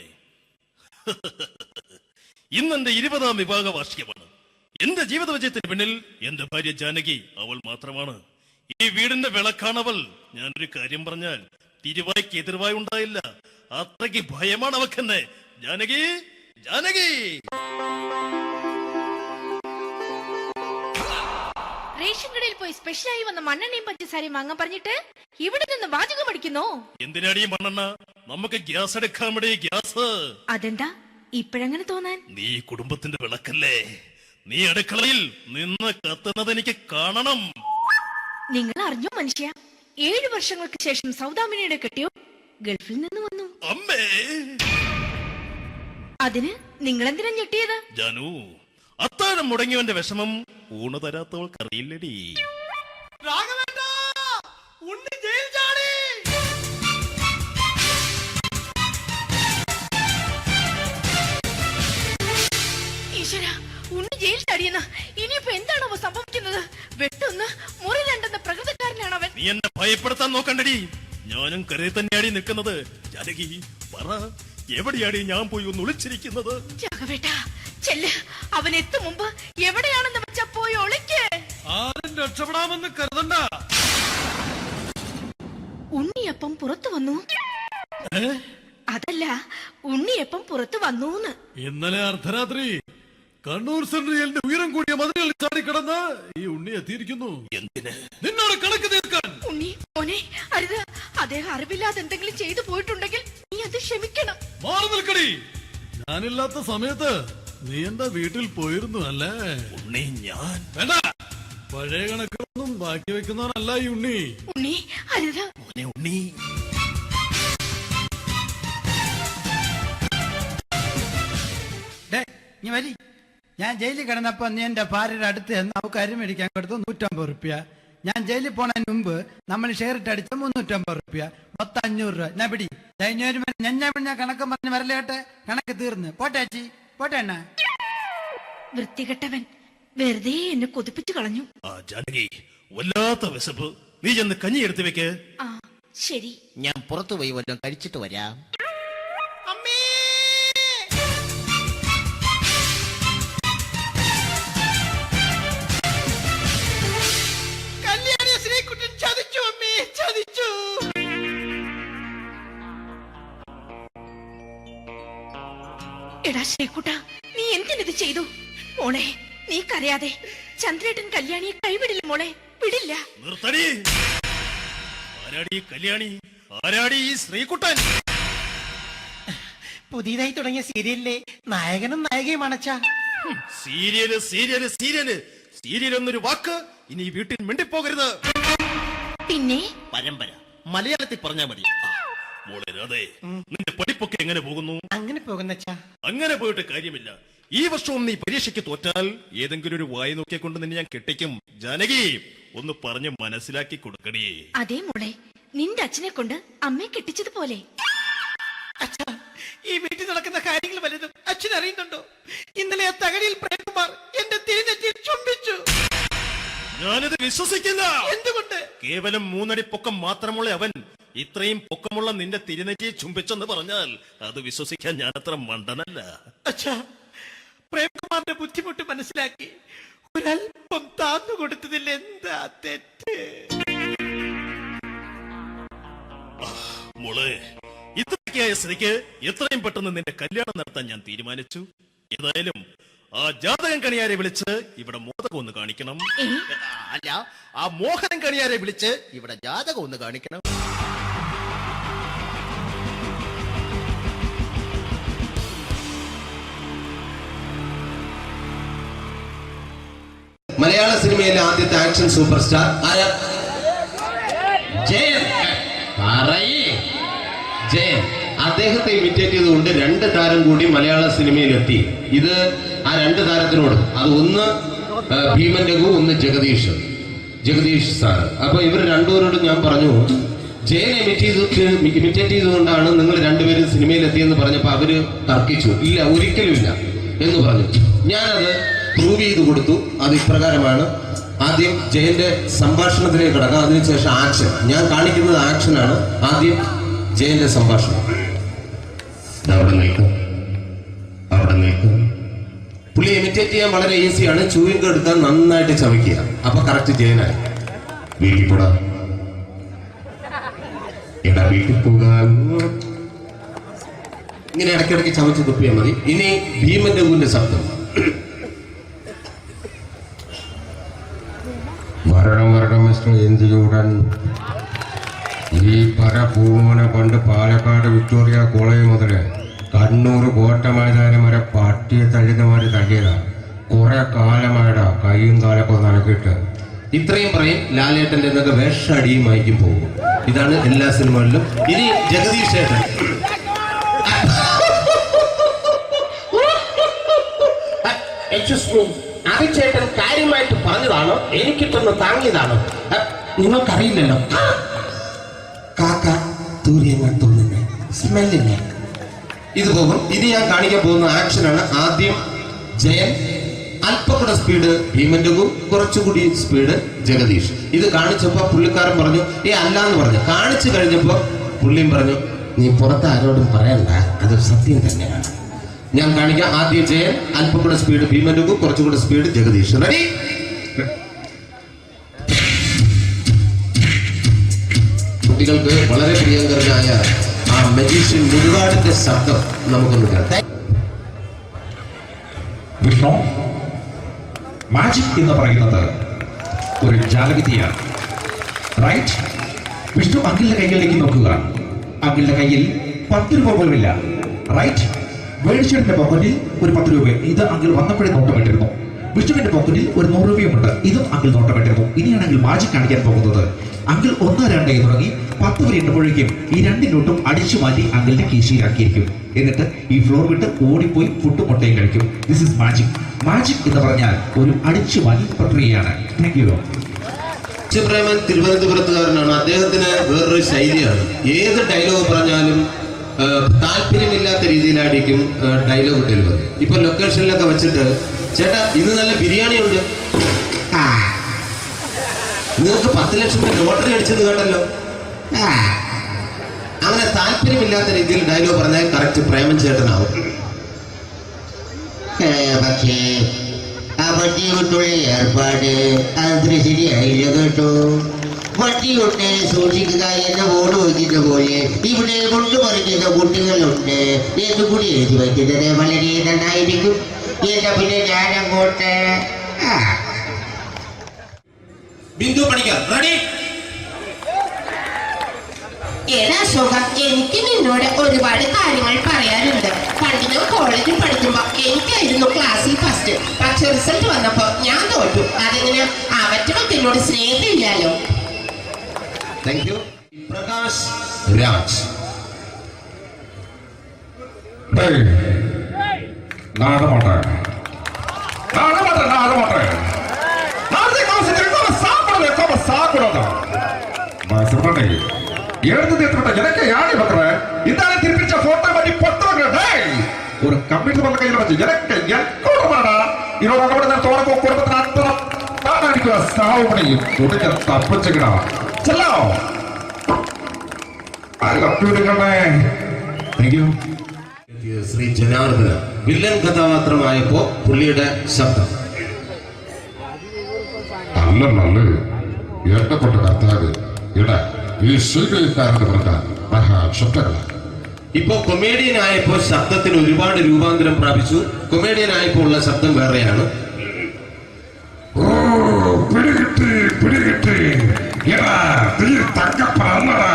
ഇന്നെന്റെ 20ാം വിവാഹ വാർഷികമാണ്. എന്റെ ജീവിത വിജയത്തിന് പിന്നിൽ എന്റെ ഭാര്യ ജാനകി അവൾ മാത്രമാണ്. ഈ വീടിന്റെ വിളക്കാണവൾ. ഞാനൊരു കാര്യം പറഞ്ഞാൽ തിരുവായ്ക്ക് എതിർവായി ഉണ്ടായില്ല. അത്രയ്ക്ക് ഭയമാണ് അവക്കെന്നെ. ജാനകി, ജാനകി. റേഷൻ കടയിൽ പോയി സ്പെഷ്യലായി വന്ന മണ്ണെണ്ണയും പഞ്ചസാരയും വാങ്ങാൻ പറഞ്ഞിട്ട് ഇവിടെ നിന്ന് വാചകം അടിക്കുന്നോ? എന്തിനാടി മണ്ണെണ്ണ? നമുക്ക് ഗ്യാസ് എടുക്കാൻ വേണ്ടി. ഗ്യാസ് അതെന്താ ഇപ്പോഴങ്ങനെ തോന്നാൻ? നീ കുടുംബത്തിന്റെ വിളക്കല്ലേ. നീ അടുക്കളയിൽ നിന്ന് കത്തുന്നത് എനിക്ക് കാണണം. നിങ്ങൾ അറിഞ്ഞോ മനുഷ്യ, 7 വർഷങ്ങൾക്ക് ശേഷം സൗദാമിനിയുടെ കെട്ടിയോ ഗൾഫിൽ നിന്ന് വന്നു. അമ്മേ, അതിന് നിങ്ങൾ എന്തിനാ ഞെട്ടിയത്? ജാനു, അത്താഴം മുടങ്ങിയവന്റെ വിഷമം ഊണ് തരാത്തവൾക്കറിയില്ലടി. ഈശ്വര, ഉണ്ണി ജയിൽ ചാടിയെന്ന. ഇനിയിപ്പോ എന്താണോ സംഭവിക്കുന്നത്? വെട്ടൊന്ന് മുറി രണ്ടെന്ന പ്രകൃതക്കാരനാണ് അവൻ. നീ എന്നെ ഭയപ്പെടുത്താൻ നോക്കണ്ടടി. ഞാനും കരയിൽ തന്നെയാടി നിൽക്കുന്നത്. ജാനകി പറ, എവിടെയാടി ഞാൻ പോയി ഒന്ന് ഒളിച്ചിരിക്കുന്നത്? രാഘവേട്ട ചെല്ല്, അവൻ എത്തും മുമ്പ് എവിടെയാണെന്ന് വെച്ചാ പോയി ഒളിക്ക്. ആരും രക്ഷപ്പെടാമെന്ന് കരുതണ്ട. ഉണ്ണിയപ്പം പുറത്തു വന്നു. അതല്ല, ഉണ്ണിയപ്പം പുറത്തു വന്നൂന്ന്. ഇന്നലെ അർദ്ധരാത്രി കണ്ണൂർ സെൻട്രലിന്റെ ഉയരം കൂടിയ മതിലുകളിൽ ചാടിക്കിടന്ന് ഈ ഉണ്ണി എത്തിയിരിക്കുന്നു. എന്തിന്? നിന്നോട് കണക്ക് തീർക്കാൻ. ഉണ്ണി മോനെ, അരുത്. അദ്ദേഹം അറിവില്ലാതെ എന്തെങ്കിലും ചെയ്തു പോയിട്ടുണ്ടെങ്കിൽ നീ അത് ക്ഷമിക്കണം. മാറി നിൽക്കടി. ഞാനില്ലാത്ത സമയത്ത് നീ എന്താ വീട്ടിൽ പോയിരുന്നു അല്ലേ? ഉണ്ണി, ഞാൻ വേണ്ട. പഴയ കണക്കൊന്നും ബാക്കി വെക്കുന്നവനല്ല ഈ ഉണ്ണി. ഉണ്ണി അരുത്. മോനെ ഉണ്ണി. ഞാൻ ജയിലിൽ കിടന്നപ്പോ നീ എന്റെ ഭാര്യയുടെ അടുത്ത് നമുക്ക് അരി മേടിക്കാൻ കൊടുത്തു 150 റുപ്യ. ഞാൻ ജയിലിൽ പോണതിന് മുമ്പ് നമ്മൾ ഷെയർ ഇട്ട് അടിച്ച 350 റുപ്യ, മൊത്തം 500 രൂപ. ഞാൻ പിടി ഞാൻ കണക്ക് പറഞ്ഞ് വരലേട്ടെ. കണക്ക് തീർന്ന് പോട്ടെ ചേച്ചി, പോട്ടെ അണ്ണ. വൃത്തികെട്ടവൻ വെറുതെ എന്നെ കൊതിപ്പിച്ചു കളഞ്ഞു. ജാനകി, വല്ലാത്ത വിശപ്പ്. നീ ചെന്ന് കഞ്ഞി എടുത്തു വെക്ക്. ആ ശരി, ഞാൻ പുറത്തു പോയി വല്ലതും കഴിച്ചിട്ട് വരാം. എടാ ശ്രീകുട്ട, നീ എന്തിനത് ചെയ്തു? മോളെ, നീ കരയാതെ. ചന്ദ്രേട്ടൻ കല്യാണിയെ കൈവിടില്ല മോളെ, വിടില്ല. നിർത്തടി. ആരാടി കല്യാണി? ആരാടി ഈ ശ്രീകുട്ടൻ? പുതിയതായി തുടങ്ങിയ സീരിയലിലെ നായകനും നായികയും അണച്ചാ. സീരിയല് സീരിയല് സീരിയല് സീരിയൽ എന്നൊരു വാക്ക് ഇനി വീട്ടിൽ മിണ്ടിപ്പോകരുത്. പിന്നെ പരമ്പര മലയാളത്തിൽ പറഞ്ഞാൽ മതി. മോളെ രാധേ, നിന്റെ പഠിപ്പൊക്കെ എങ്ങനെ പോകുന്നു? അങ്ങനെ പോകുന്നച്ചാ. അങ്ങനെ പോയിട്ട് കാര്യമില്ല. ഈ വർഷവും നീ പരീക്ഷയ്ക്ക് തോറ്റാൽ ഏതെങ്കിലും ഒരു വായി നോക്കിക്കൊണ്ട് നിന്നെ ഞാൻ കെട്ടിക്കും. ജാനകി, ഒന്ന് പറഞ്ഞ് മനസ്സിലാക്കി കൊടുക്കണേ. അതേ മോളെ, നിന്റെ അച്ഛനെ കൊണ്ട് അമ്മയെ കെട്ടിച്ചതുപോലെ. ഈ വീട്ടിൽ നടക്കുന്ന കാര്യങ്ങൾ വലുതും അച്ഛൻ അറിയുന്നുണ്ടോ? ഇന്നലെ ആ തകഴിയിൽ പ്രേംകുമാർ എന്റെ തിരുനെറ്റിയിൽ ചുംബിച്ചു. ഞാനിത് വിശ്വസിക്കില്ല. എന്തുകൊണ്ട്? കേവലം 3 അടി പൊക്കം മാത്രമുള്ള അവൻ ഇത്രയും പൊക്കമുള്ള നിന്റെ തിരുനെറ്റിയെ ചുംബിച്ചെന്ന് പറഞ്ഞാൽ അത് വിശ്വസിക്കാൻ ഞാൻ അത്ര മണ്ടനല്ല. അച്ഛാ, പ്രേംകുമാറിന്റെ ബുദ്ധിമുട്ട് മനസ്സിലാക്കി ഒരല്പം താന്നു കൊടുത്തതിൽ എന്താ തെറ്റ്? മോളെ, ഇത്രയ്ക്കായ സ്ഥിതിക്ക് എത്രയും പെട്ടെന്ന് നിന്റെ കല്യാണം നടത്താൻ ഞാൻ തീരുമാനിച്ചു. ഏതായാലും ആ ജാതകം കണിയാരെ വിളിച്ച് ഇവിടെ മോദകം ഒന്ന് കാണിക്കണം. അല്ല, ആ മോഹനം കണിയാരെ വിളിച്ച് ഇവിടെ ജാതകം ഒന്ന് കാണിക്കണം. മലയാള സിനിമയിലെ ആദ്യത്തെ ആക്ഷൻ സൂപ്പർ സ്റ്റാർ ആരാ? ജയൻ. ജയൻ അദ്ദേഹത്തെ ഇമിറ്റേറ്റ് ചെയ്തുകൊണ്ട് 2 താരം കൂടി മലയാള സിനിമയിലെത്തി. ഇത് ആ 2 താരത്തിനോട്, അത് ഒന്ന് ഭീമൻ രഘു, ഒന്ന് ജഗദീഷ് സാർ. അപ്പൊ ഇവർ രണ്ടുപേരോടും ഞാൻ പറഞ്ഞു, ജയൻ ഇമിറ്റേറ്റ് ചെയ്തുകൊണ്ടാണ് നിങ്ങൾ രണ്ടുപേരും സിനിമയിലെത്തിയെന്ന് പറഞ്ഞപ്പോൾ അവര് തർക്കിച്ചു. ഇല്ല, ഒരിക്കലും ഇല്ല എന്ന് പറഞ്ഞു. ഞാനത് പ്രൂവ് ചെയ്ത് കൊടുത്തു. അത് ഇപ്രകാരമാണ്. ആദ്യം ജയന്റെ സംഭാഷണത്തിലേക്ക് കിടക്കാം, അതിനുശേഷം ആക്ഷൻ. ഞാൻ കാണിക്കുന്നത് ആക്ഷനാണ്. ആദ്യം ജയന്റെ സംഭാഷണം. അവിടെ നിൽക്കും. പുള്ളി ഇമിറ്റേറ്റ് ചെയ്യാൻ വളരെ ഈസിയാണ്. ചൂയിങ് എടുക്കാൻ നന്നായിട്ട് ചവയ്ക്കുക. അപ്പൊ കറക്റ്റ് ജയനായി. വീട്ടിൽ പോടാ, എടാ വീട്ടിൽ പോകാൻ. ഇങ്ങനെ ഇടയ്ക്കിടയ്ക്ക് ചവച്ച് തുപ്പിയാൽ മതി. ഇനി ഭീമൻ രഘുവിന്റെ ശബ്ദം. വരണം മിസ്റ്റർ എന്ത് ചൂടൻ. ഈ പരപൂമനെ പണ്ട് പാലക്കാട് വിക്ടോറിയ കോളേജ് മുതൽ കണ്ണൂർ കോട്ട മൈതാനം വരെ പട്ടിയെ തള്ളുന്നമാര് തള്ളിയതാ. കുറെ കാലമായടാ കൈയും കാലൊക്കെ നടക്കിയിട്ട്. ഇത്രയും പറയും. ലാലേട്ടന്റെ എന്നൊക്കെ വേഷടിയുമായിരിക്കും പോകും. ഇതാണ് എല്ലാ സിനിമകളിലും. ഇനി ജഗദീഷ് ചേട്ടൻ. ചേട്ടൻ കാര്യമായിട്ട് പറഞ്ഞതാണോ എനിക്കിട്ടൊന്ന് താങ്ങിയതാണോ? നിങ്ങൾക്കറിയില്ലല്ലോ. കാക്ക തൂരിയങ്ങാത്തുള്ളിന്റെ സ്മെല്ലില്ലേ? ഇത് പോകും. ഇനി ഞാൻ കാണിക്കാൻ പോകുന്ന ആക്ഷനാണ്. ആദ്യം ജയൻ, അല്പം കൂടെ സ്പീഡ് ഭീമൻ രഘു, കുറച്ചുകൂടി സ്പീഡ് ജഗദീഷ്. ഇത് കാണിച്ചപ്പോ പുള്ളിക്കാരൻ പറഞ്ഞു അല്ലാന്ന് പറഞ്ഞു. കാണിച്ചു കഴിഞ്ഞപ്പോ പുള്ളിയും പറഞ്ഞു നീ പുറത്ത് ആരോടും പറയണ്ട, അത് സത്യം തന്നെയാണ്. ഞാൻ കാണിക്കാം. ആദ്യം ജയൻ, അല്പം കൂടെ സ്പീഡ് ഭീമൻ രഘു, കുറച്ചുകൂടെ സ്പീഡ് ജഗദീഷ്. റെഡി? കുട്ടികൾക്ക് വളരെ പ്രിയങ്കരനായ ആ മജീഷ്യൻ മുരുകാടിന്റെ ശബ്ദം നമുക്കൊന്ന് കേൾക്കാം. വിഷ്ണു, മാജിക് എന്ന് പറയുന്നത് ഒരു ജാലവിദ്യയാണ്, റൈറ്റ്? വിഷ്ണു അങ്കിളിന്റെ കൈകളിലേക്ക് നോക്കുക. അങ്കിളിന്റെ കയ്യിൽ 10 രൂപ പോലുമില്ല, റൈറ്റ്? വേണിച്ചേട്ടന്റെ പോക്കറ്റിൽ ഒരു 10 രൂപ. ഇത് അങ്കിൾ വന്നപ്പോഴേ നോട്ടമിട്ടിരുന്നു. വിഷ്ണുവിന്റെ പോക്കറ്റിൽ ഒരു 100 രൂപയുമുണ്ട്. ഇതും അങ്കിൾ നോട്ടമിട്ടിരുന്നു. ഇനിയാണ് അങ്കിൾ മാജിക് കാണിക്കാൻ പോകുന്നത്. അങ്കിൾ 1, 2 തുടങ്ങി 10 വരെ എണ്ണുമ്പോഴേക്കും ഈ 2 നോട്ടും അടിച്ചു മാറ്റി അങ്കിളിന്റെ കീശയിലാക്കിയിരിക്കും. എന്നിട്ട് ഈ ഫ്ലോർ വിട്ട് ഓടിപ്പോയി ഫുഡ് മുട്ടയും കഴിക്കും. This is magic. മാജിക് എന്ന് പറഞ്ഞാൽ ഒരു അടിച്ചു മാറ്റി പ്രക്രിയയാണ്. Thank you. പ്രേമൻ തിരുവനന്തപുരത്തുകാരനാണ്. അദ്ദേഹത്തിന് വേറൊരു ശൈലിയാണ്. ഏത് ഡയലോഗ് പറഞ്ഞാലും താല്പര്യമില്ലാത്ത രീതിയിലായിരിക്കും ഡയലോഗ് ഡെലിവറി. ഇപ്പൊ ലൊക്കേഷനിലൊക്കെ വെച്ചിട്ട് ചേട്ടാ ഇന്ന് നല്ല ബിരിയാണി ഉണ്ട്, നിങ്ങൾക്ക് 10 ലക്ഷം രൂപ ലോട്ടറി അടിച്ചെന്ന് കേട്ടല്ലോ. അങ്ങനെ താല്പര്യമില്ലാത്ത രീതിയിൽ ഡയലോഗ് പറഞ്ഞാൽ കറക്റ്റ് പ്രേമൻ ചേട്ടനാവും. പക്ഷേ ആ വട്ടി കൊണ്ടുള്ള ഏർപ്പാട് അത്ര ശരിയായില്ല കേട്ടോ. വട്ടി കൊണ്ട് സൂക്ഷിക്കുക എന്ന ബോർഡ് വയ്ക്കുന്ന പോലെ ഇവിടെ കൊണ്ടുപറിക്കുന്ന കുട്ടികളുണ്ട് എന്ന് കൂടി എഴുതി വയ്ക്കുന്നത് വളരെ നന്നായിരിക്കും. എന്നാ പിന്നെ ഞാനങ്ങോട്ട് ബിന്ദു പണിക്കർ റെഡി? ഏതാ സുഖം, എനിക്ക് നിന്നോട് ഒരുപാട് കാര്യങ്ങൾ പറയാനുണ്ട്. പണ്ട് ഞാൻ കോളേജിൽ പഠിക്കുമ്പോ എനിക്കായിരുന്നു ക്ലാസ്സിൽ ഫസ്റ്റ്. പക്ഷെ റിസൾട്ട് വന്നപ്പോ ഞാൻ തോറ്റു. അതെങ്ങനെ അവറ്റൊക്കെ എന്നോട് സ്നേഹമില്ലല്ലോ. Thank you. പ്രകാശ് രാജ്. ஒரு கம்ப்யூட்டர் பண்ண கையில வச்சு எனக்கு எக்கோடமாடா இதோட நான் தோறப்போ குடும்பത്തിന് അത്ര താനായിരിക്കും സാവ് പണിയും ഒടുക്ക തപ്പിച്ചുകിടാ ചെല്ലോ ശ്രീ ജനാർദ്ദന വില്ലൻ കഥാപാത്രമായപ്പോ പുള്ളിയുടെ ശബ്ദം. നല്ല നല്ല എണ്ണപ്പെട്ട കർത്താവ് ഇടാ ഈ സ്വീകരിക്കാരെന്ന് പറഞ്ഞാൽ മഹാശബ്ദങ്ങളാണ്. ഇപ്പൊ കൊമേഡിയൻ ആയപ്പോ ശബ്ദത്തിന് ഒരുപാട് രൂപാന്തരം പ്രാപിച്ചു. കൊമേഡിയൻ ആയപ്പോ ഉള്ള ശബ്ദം വേറെയാണ്. ഓ പിടികിട്ടി പിടികിട്ടി എടാ തീ തങ്കപ്പറന്നടാ.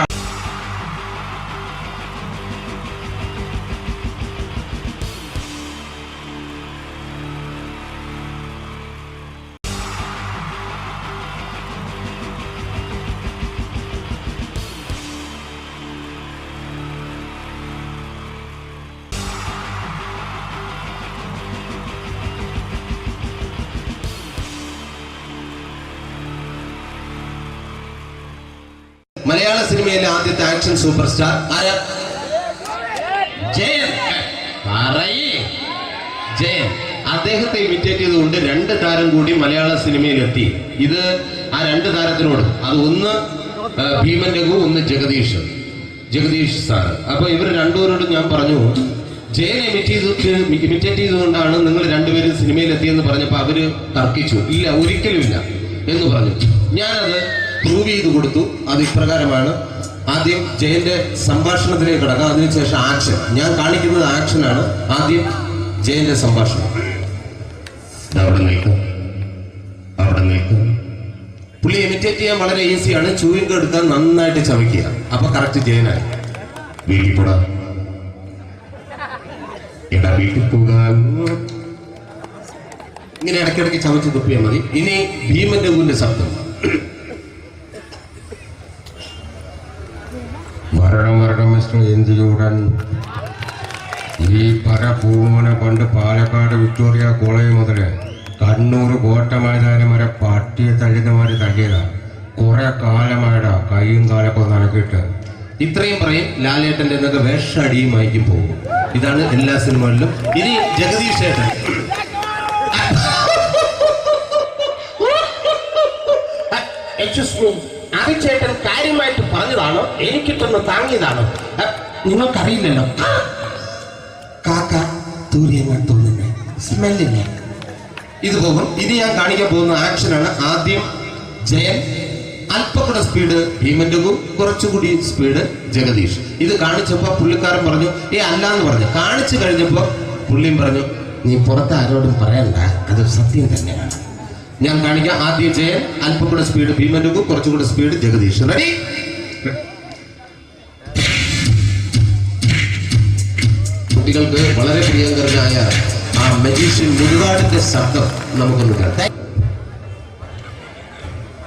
മലയാള സിനിമയിലെ ആദ്യത്തെ ആക്ഷൻ സൂപ്പർ സ്റ്റാർ ആരാ? ജയൻ. ജയൻ. അദ്ദേഹത്തെ ഇമിറ്റേറ്റ് ചെയ്തുകൊണ്ട് 2 താരം കൂടി മലയാള സിനിമയിലെത്തി. ഇത് ആ 2 താരത്തിനോട്, അത് ഒന്ന് ഭീമൻ രഘു, ഒന്ന് ജഗദീഷ് സാറ്. അപ്പൊ ഇവർ രണ്ടുപേരോടും ഞാൻ പറഞ്ഞു, ജയനെ ഇമിറ്റേറ്റ് ചെയ്തുകൊണ്ടാണ് നിങ്ങൾ രണ്ടുപേരും സിനിമയിലെത്തിയെന്ന് പറഞ്ഞപ്പോൾ അവര് തർക്കിച്ചു. ഇല്ല, ഒരിക്കലും ഇല്ല എന്ന് പറഞ്ഞു. ഞാനത് പ്രൂവ് ചെയ്ത് കൊടുത്തു. അത് ഇപ്രകാരമാണ്. ആദ്യം ജയന്റെ സംഭാഷണത്തിലേക്ക് കിടക്കാം, അതിനുശേഷം ആക്ഷൻ. ഞാൻ കാണിക്കുന്നത് ആക്ഷനാണ്. ആദ്യം ജയന്റെ സംഭാഷണം. അവിടെ നിൽക്കും. പുള്ളി ഇമിറ്റേറ്റ് ചെയ്യാൻ വളരെ ഈസിയാണ്. ചൂയിങ് എടുക്കാൻ നന്നായിട്ട് ചവയ്ക്കുക. അപ്പൊ കറക്റ്റ് ജയനായി. വീട്ടിൽ പോടാ, എടാ വീട്ടിൽ പോകാൻ. ഇങ്ങനെ ഇടയ്ക്കിടയ്ക്ക് ചവച്ച് തുപ്പിയാൽ മതി. ഇനി ഭീമൻ രഘുവിന്റെ ശബ്ദം. വരണം മിസ്റ്റർ എന്തിലൂടൻ. ഈ പരപൂമോനെ പണ്ട് പാലക്കാട് വിക്ടോറിയ കോളേജ് മുതൽ കണ്ണൂർ കോട്ട മൈതാനം വരെ പട്ടിയെ തള്ളുന്നമാര് തള്ളിയതാ. കുറെ കാലമായിടാ കൈയും കാലൊക്കെ നനക്കിട്ട്. ഇത്രയും പറയും. ലാലേട്ടന്റെ എന്നൊക്കെ വേഷടിയുമായിരിക്കും പോകും. ഇതാണ് എല്ലാ സിനിമകളിലും. ഇനി ജഗദീഷ് ഏട്ടൻ. ചേട്ടൻ കാര്യമായിട്ട് പറഞ്ഞതാണോ എനിക്കിട്ടൊന്ന് താങ്ങിയതാണോ? നിങ്ങൾക്കറിയില്ലല്ലോ. കാക്ക തൂര്യങ്ങൾ തോന്നുന്നേ, സ്മെല്ലില്ലേ? ഇത് പോകും. ഇനി ഞാൻ കാണിക്കാൻ പോകുന്ന ആക്ഷനാണ്. ആദ്യം ജയൻ, അല്പം കൂടെ സ്പീഡ് ഭീമൻ രഘു, കുറച്ചുകൂടി സ്പീഡ് ജഗദീഷ്. ഇത് കാണിച്ചപ്പോ പുള്ളിക്കാരൻ പറഞ്ഞു അല്ലാന്ന് പറഞ്ഞു. കാണിച്ചു കഴിഞ്ഞപ്പോ പുള്ളിയും പറഞ്ഞു നീ പുറത്ത് ആരോടും പറയണ്ട, അത് സത്യം തന്നെയാണ്. ഞാൻ കാണിക്കാം. ആദ്യം ജയൻ, അല്പം കൂടെ സ്പീഡ് ഭീമൻ രഘു, കുറച്ചുകൂടെ സ്പീഡ് ജഗദീഷ്. റെഡി? കുട്ടികൾക്ക് വളരെ പ്രിയങ്കരനായ ആ മജീഷ്യൻ മുരുകാടിന്റെ ശബ്ദം നമുക്കൊന്ന് കേൾക്കാം.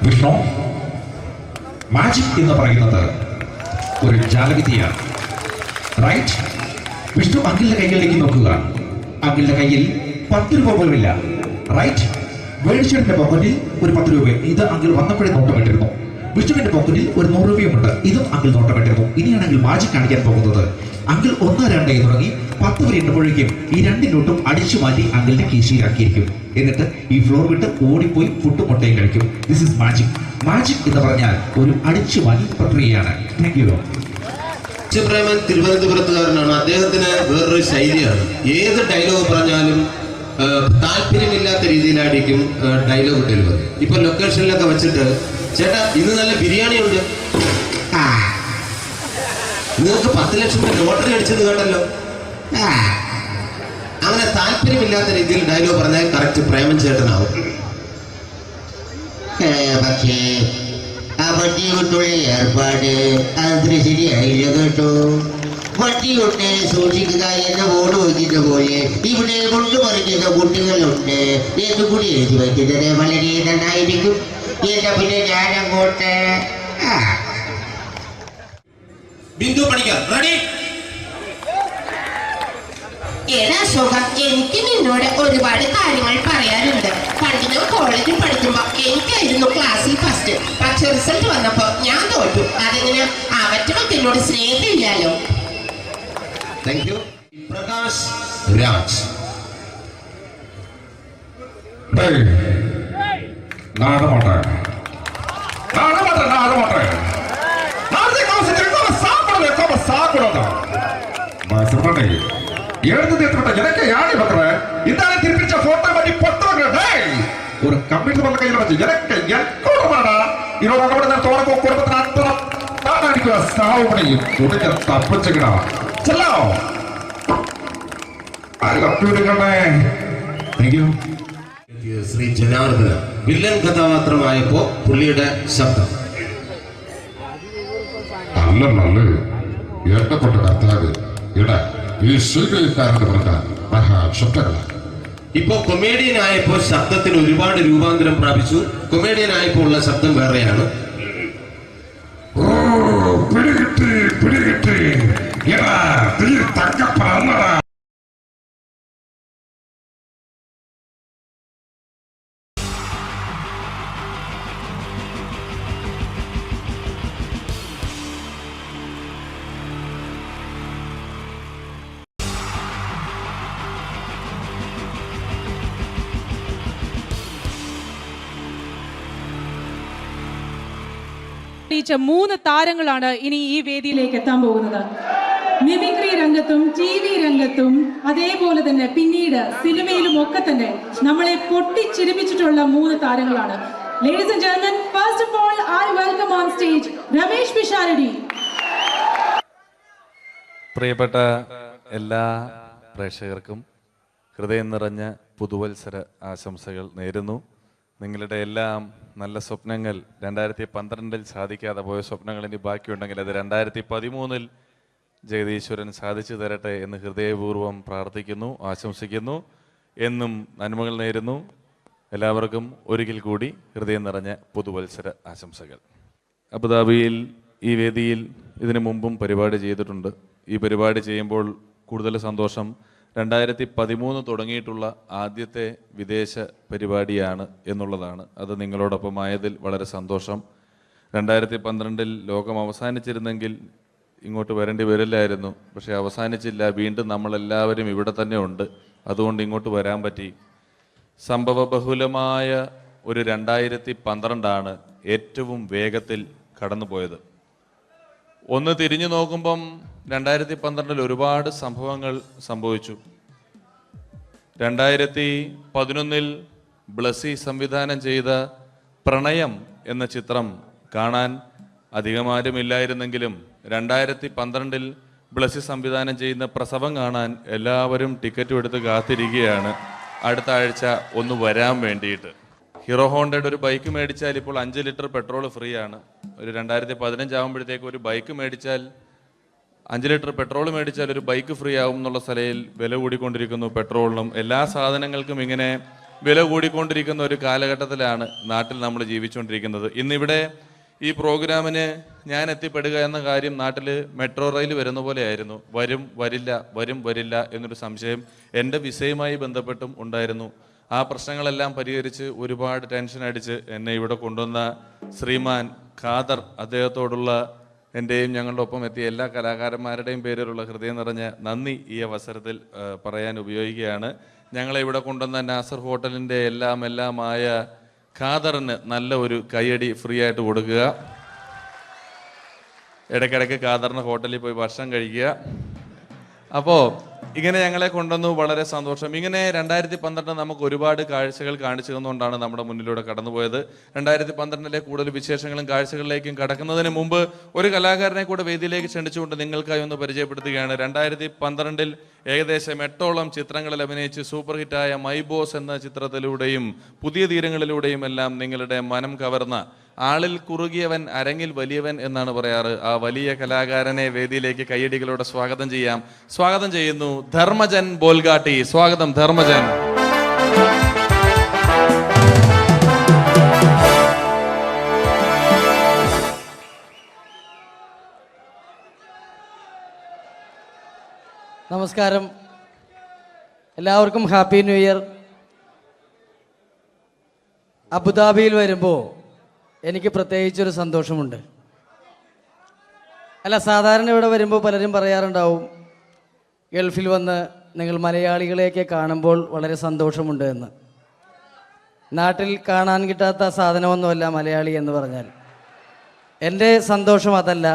വിഷ്ണു, മാജിക് എന്ന് പറയുന്നത് ഒരു ജാലവിദ്യയാണ്. റൈറ്റ്? വിഷ്ണു അങ്കിളിന്റെ കൈകളിലേക്ക് നോക്കുക. അങ്കിളിന്റെ കയ്യിൽ 10 രൂപ പോലുമില്ല. റൈറ്റ്? വേണിച്ചേട്ടന്റെ പോക്കറ്റിൽ ഒരു 10 രൂപ. ഇത് അങ്കിൾ വന്നപ്പോഴേ നോട്ടമിട്ടിരുന്നു. വിഷ്ണുവിന്റെ പോക്കറ്റിൽ ഒരു 100 രൂപയുമുണ്ട്. ഇതും അങ്കിൾ നോട്ടമിട്ടിരുന്നു. ഇനിയാണെങ്കിൽ മാജിക് കാണിക്കാൻ പോകുന്നത്. അങ്കിൾ 1, 2 തുടങ്ങി 10 വരെ എണ്ണുമ്പോഴേക്കും ഈ 2 നോട്ടും അടിച്ചു മാറ്റി അങ്കിളിന്റെ കീശയിലാക്കിയിരിക്കും. എന്നിട്ട് ഈ ഫ്ലോർ വിട്ട് ഓടിപ്പോയി പുട്ടും മുട്ടയും കഴിക്കും. This is magic. മാജിക് എന്ന് പറഞ്ഞാൽ ഒരു അടിച്ചു മാറ്റി പ്രക്രിയയാണ്. Thank you. പ്രേമൻ തിരുവനന്തപുരത്തുകാരനാണ്. അദ്ദേഹത്തിന് വേറൊരു ശൈലിയാണ്. ഏത് ഡയലോഗ് പറഞ്ഞാലും താല്പര്യമില്ലാത്ത രീതിയിലായിരിക്കും ഡയലോഗ് ഡെലിവറി. ഇപ്പൊ ലൊക്കേഷനിലൊക്കെ വെച്ചിട്ട് ചേട്ടാ ഇന്ന് നല്ല ബിരിയാണി ഉണ്ട്, നിങ്ങൾക്ക് 10 ലക്ഷം ലോട്ടറി അടിച്ചെന്ന് കേട്ടല്ലോ. അങ്ങനെ താല്പര്യമില്ലാത്ത രീതിയിൽ ഡയലോഗ് പറഞ്ഞാൽ കറക്റ്റ് പ്രേമൻ ചേട്ടനാവും. പക്ഷേ ആ വണ്ടി കൊണ്ടുള്ള ഏർപ്പാട് അത്ര ശരിയായില്ല കേട്ടോ. വണ്ടി കൊണ്ട് സൂക്ഷിക്കുക എന്ന ബോർഡ് വയ്ക്കുന്ന പോലെ ഇവിടെ കൊണ്ടുമറിക്കുന്ന കുട്ടികളുണ്ട് എന്ന് കൂടി എഴുതി വയ്ക്കുന്നത് വളരെ നന്നായിരിക്കും. എന്നാ പിന്നെ ഞാൻ അങ്ങോട്ട് ബിന്ദു പണിക്കർ. റെഡി? എടാ സുഖം, എനിക്ക് നിന്നോട് ഒരുപാട് കാര്യങ്ങൾ പറയാനുണ്ട്. പണ്ട് ഞാൻ കോളേജിൽ പഠിക്കുമ്പോ എനിക്കായിരുന്നു ക്ലാസ്സിൽ ഫസ്റ്റ്. പക്ഷെ റിസൾട്ട് വന്നപ്പോ ഞാൻ തോറ്റു. അതെങ്ങനെ അവറ്റൊക്കെ എന്നോട് സ്നേഹമില്ലല്ലോ. Thank you. പ്രകാശ് രാജ്. ஒரு கம்ப்யூட்டர் பண்ண கையில் வச்சு எனக்கு என்கூடமாடா இதோட கூட தோட குடும்பத்தின் அத்தனை நான் அடிக்கிற சாவு பண்ணியும் துணிக்க தப்பிச்சுக்கடா செல்லோ அது കമ്പ്യൂട്ടറിനെ. Thank you. Shri Janardanan villain കഥാപാത്രമായപ്പോ പുള്ളിയുടെ ശബ്ദം. നല്ല നല്ല ഏട്ടപ്പെട്ട കർത്താവ് ഇടാ ഈ സ്വീകരിക്കാരെന്ന് പറഞ്ഞാൽ മഹാശബ്ദങ്ങളാണ്. ഇപ്പോ കൊമേഡിയൻ ആയപ്പോ ശബ്ദത്തിന് ഒരുപാട് രൂപാന്തരം പ്രാപിച്ചു. കൊമേഡിയൻ ആയപ്പോ ഉള്ള ശബ്ദം വേറെയാണ്. ഓ പിടികിട്ടി എടാ തീ തങ്കപ്പറന്നടാ. തെളിയിച്ച 3 താരങ്ങളാണ് ഇനി ഈ വേദിയിലേക്ക് എത്താൻ പോകുന്നത്. മിമിക്രി രംഗത്തും TV രംഗത്തും അതേപോലെ തന്നെ പിന്നീട് സിനിമയിലും ഒക്കെ തന്നെ നമ്മളെ പൊട്ടിച്ചിരിപ്പിച്ചിട്ടുള്ള 3 താരങ്ങളാണ്. Ladies and gentlemen, first of all, I welcome on stage Ramesh Pisharadi. പ്രിയപ്പെട്ട എല്ലാ പ്രേക്ഷകർക്കും ഹൃദയം നിറഞ്ഞ പുതുവത്സര ആശംസകൾ നേരുന്നു. നിങ്ങളുടെ എല്ലാം നല്ല സ്വപ്നങ്ങൾ 2012 സാധിക്കാതെ പോയ സ്വപ്നങ്ങൾ ഇനി ബാക്കിയുണ്ടെങ്കിൽ അത് 2013 ജഗദീശ്വരൻ സാധിച്ചു തരട്ടെ എന്ന് ഹൃദയപൂർവ്വം പ്രാർത്ഥിക്കുന്നു, ആശംസിക്കുന്നു. എന്നും നന്മകൾ നേരുന്നു. എല്ലാവർക്കും ഒരിക്കൽ കൂടി ഹൃദയം നിറഞ്ഞ പുതുവത്സര ആശംസകൾ. അബുദാബിയിൽ ഈ വേദിയിൽ ഇതിനു മുമ്പും പരിപാടി ചെയ്തിട്ടുണ്ട്. ഈ പരിപാടി ചെയ്യുമ്പോൾ കൂടുതൽ സന്തോഷം 2013 തുടങ്ങിയിട്ടുള്ള ആദ്യത്തെ വിദേശ പരിപാടിയാണ് എന്നുള്ളതാണ്. അത് നിങ്ങളോടൊപ്പമായതിൽ വളരെ സന്തോഷം. 2012 ലോകം അവസാനിച്ചിരുന്നെങ്കിൽ ഇങ്ങോട്ട് വരേണ്ടി വരില്ലായിരുന്നു. പക്ഷേ അവസാനിച്ചില്ല. വീണ്ടും നമ്മളെല്ലാവരും ഇവിടെ തന്നെ ഉണ്ട്. അതുകൊണ്ട് ഇങ്ങോട്ട് വരാൻ പറ്റി. സംഭവബഹുലമായ ഒരു 2012 ഏറ്റവും വേഗത്തിൽ കടന്നുപോയത്. ഒന്ന് തിരിഞ്ഞു നോക്കുമ്പം 2012 ഒരുപാട് സംഭവങ്ങൾ സംഭവിച്ചു. 2011 ബ്ലസി സംവിധാനം ചെയ്ത പ്രണയം എന്ന ചിത്രം കാണാൻ അധികമാരുമില്ലായിരുന്നെങ്കിലും 2012 ബ്ലസി സംവിധാനം ചെയ്യുന്ന പ്രസവം കാണാൻ എല്ലാവരും ടിക്കറ്റും എടുത്ത് കാത്തിരിക്കുകയാണ് അടുത്ത ആഴ്ച ഒന്ന് വരാൻ വേണ്ടിയിട്ട്. ഹീറോ ഹോണ്ടയുടെ ഒരു ബൈക്ക് മേടിച്ചാൽ ഇപ്പോൾ 5 ലിറ്റർ പെട്രോൾ ഫ്രീ ആണ്. ഒരു 2015 ആകുമ്പോഴത്തേക്ക് ഒരു ബൈക്ക് മേടിച്ചാൽ 5 ലിറ്റർ പെട്രോൾ മേടിച്ചാൽ ഒരു ബൈക്ക് ഫ്രീ ആവും എന്നുള്ള സ്ഥലയിൽ വില കൂടിക്കൊണ്ടിരിക്കുന്നു. പെട്രോളിനും എല്ലാ സാധനങ്ങൾക്കും ഇങ്ങനെ വില കൂടിക്കൊണ്ടിരിക്കുന്ന ഒരു കാലഘട്ടത്തിലാണ് നാട്ടിൽ നമ്മൾ ജീവിച്ചുകൊണ്ടിരിക്കുന്നത്. ഇന്നിവിടെ ഈ പ്രോഗ്രാമിന് ഞാൻ എത്തിപ്പെടുക എന്ന കാര്യം നാട്ടിൽ മെട്രോ റെയിൽ വരുന്ന പോലെ ആയിരുന്നു. വരും വരില്ല എന്നൊരു സംശയം എൻ്റെ വിസയുമായി ബന്ധപ്പെട്ടും ഉണ്ടായിരുന്നു. ആ പ്രശ്നങ്ങളെല്ലാം പരിഹരിച്ച് ഒരുപാട് ടെൻഷൻ അടിച്ച് എന്നെ ഇവിടെ കൊണ്ടുവന്ന ശ്രീമാൻ ഖാദർ, അദ്ദേഹത്തോടുള്ള എൻ്റെയും ഞങ്ങളുടെ ഒപ്പം എത്തിയ എല്ലാ കലാകാരന്മാരുടെയും പേരിലുള്ള ഹൃദയം നിറഞ്ഞ നന്ദി ഈ അവസരത്തിൽ പറയാൻ ഉപയോഗിക്കുകയാണ്. ഞങ്ങളെ ഇവിടെ കൊണ്ടുവന്ന നാസർ ഹോട്ടലിൻ്റെ എല്ലാമായ ഖാദറിന് നല്ല ഒരു കൈയടി ഫ്രീ ആയിട്ട് കൊടുക്കുക. ഇടയ്ക്കിടയ്ക്ക് ഖാദറിന് ഹോട്ടലിൽ പോയി ഭക്ഷണം കഴിക്കുക. അപ്പോൾ ഇങ്ങനെ ഞങ്ങളെ കൊണ്ടുവന്നു, വളരെ സന്തോഷം. ഇങ്ങനെ 2012 നമുക്ക് ഒരുപാട് കാഴ്ചകൾ കാണിച്ചു തന്നുകൊണ്ടാണ് നമ്മുടെ മുന്നിലൂടെ കടന്നുപോയത്. 2012 കൂടുതൽ വിശേഷങ്ങളും കാഴ്ചകളിലേക്കും കടക്കുന്നതിന് മുമ്പ് ഒരു കലാകാരനെ കൂടെ വേദിയിലേക്ക് ക്ഷണിച്ചുകൊണ്ട് നിങ്ങൾക്കായി ഒന്ന് പരിചയപ്പെടുത്തുകയാണ്. 2012 ഏകദേശം 8ഓളം ചിത്രങ്ങളിൽ അഭിനയിച്ച് സൂപ്പർ ഹിറ്റായ മൈ ബോസ് എന്ന ചിത്രത്തിലൂടെയും പുതിയ തീരങ്ങളിലൂടെയും എല്ലാം നിങ്ങളുടെ മനം കവർന്ന, ആളിൽ കുറുകിയവൻ അരങ്ങിൽ വലിയവൻ എന്നാണ് പറയാറ്, ആ വലിയ കലാകാരനെ വേദിയിലേക്ക് കയ്യടികളോടെ സ്വാഗതം ചെയ്യാം. സ്വാഗതം ചെയ്യുന്നു ധർമ്മജൻ ബോൽഗാട്ടി. സ്വാഗതം ധർമ്മജൻ. നമസ്കാരം, എല്ലാവർക്കും ഹാപ്പി ന്യൂ ഇയർ. അബുദാബിയിൽ വരുമ്പോൾ എനിക്ക് പ്രത്യേകിച്ചൊരു സന്തോഷമുണ്ട്. അല്ല, സാധാരണ ഇവിടെ വരുമ്പോൾ പലരും പറയാറുണ്ടാവും ഗൾഫിൽ വന്ന് നിങ്ങൾ മലയാളികളെയൊക്കെ കാണുമ്പോൾ വളരെ സന്തോഷമുണ്ട് എന്ന്. നാട്ടിൽ കാണാൻ കിട്ടാത്ത സാധനമൊന്നുമല്ല മലയാളി എന്ന് പറഞ്ഞാൽ. എൻ്റെ സന്തോഷം അതല്ല.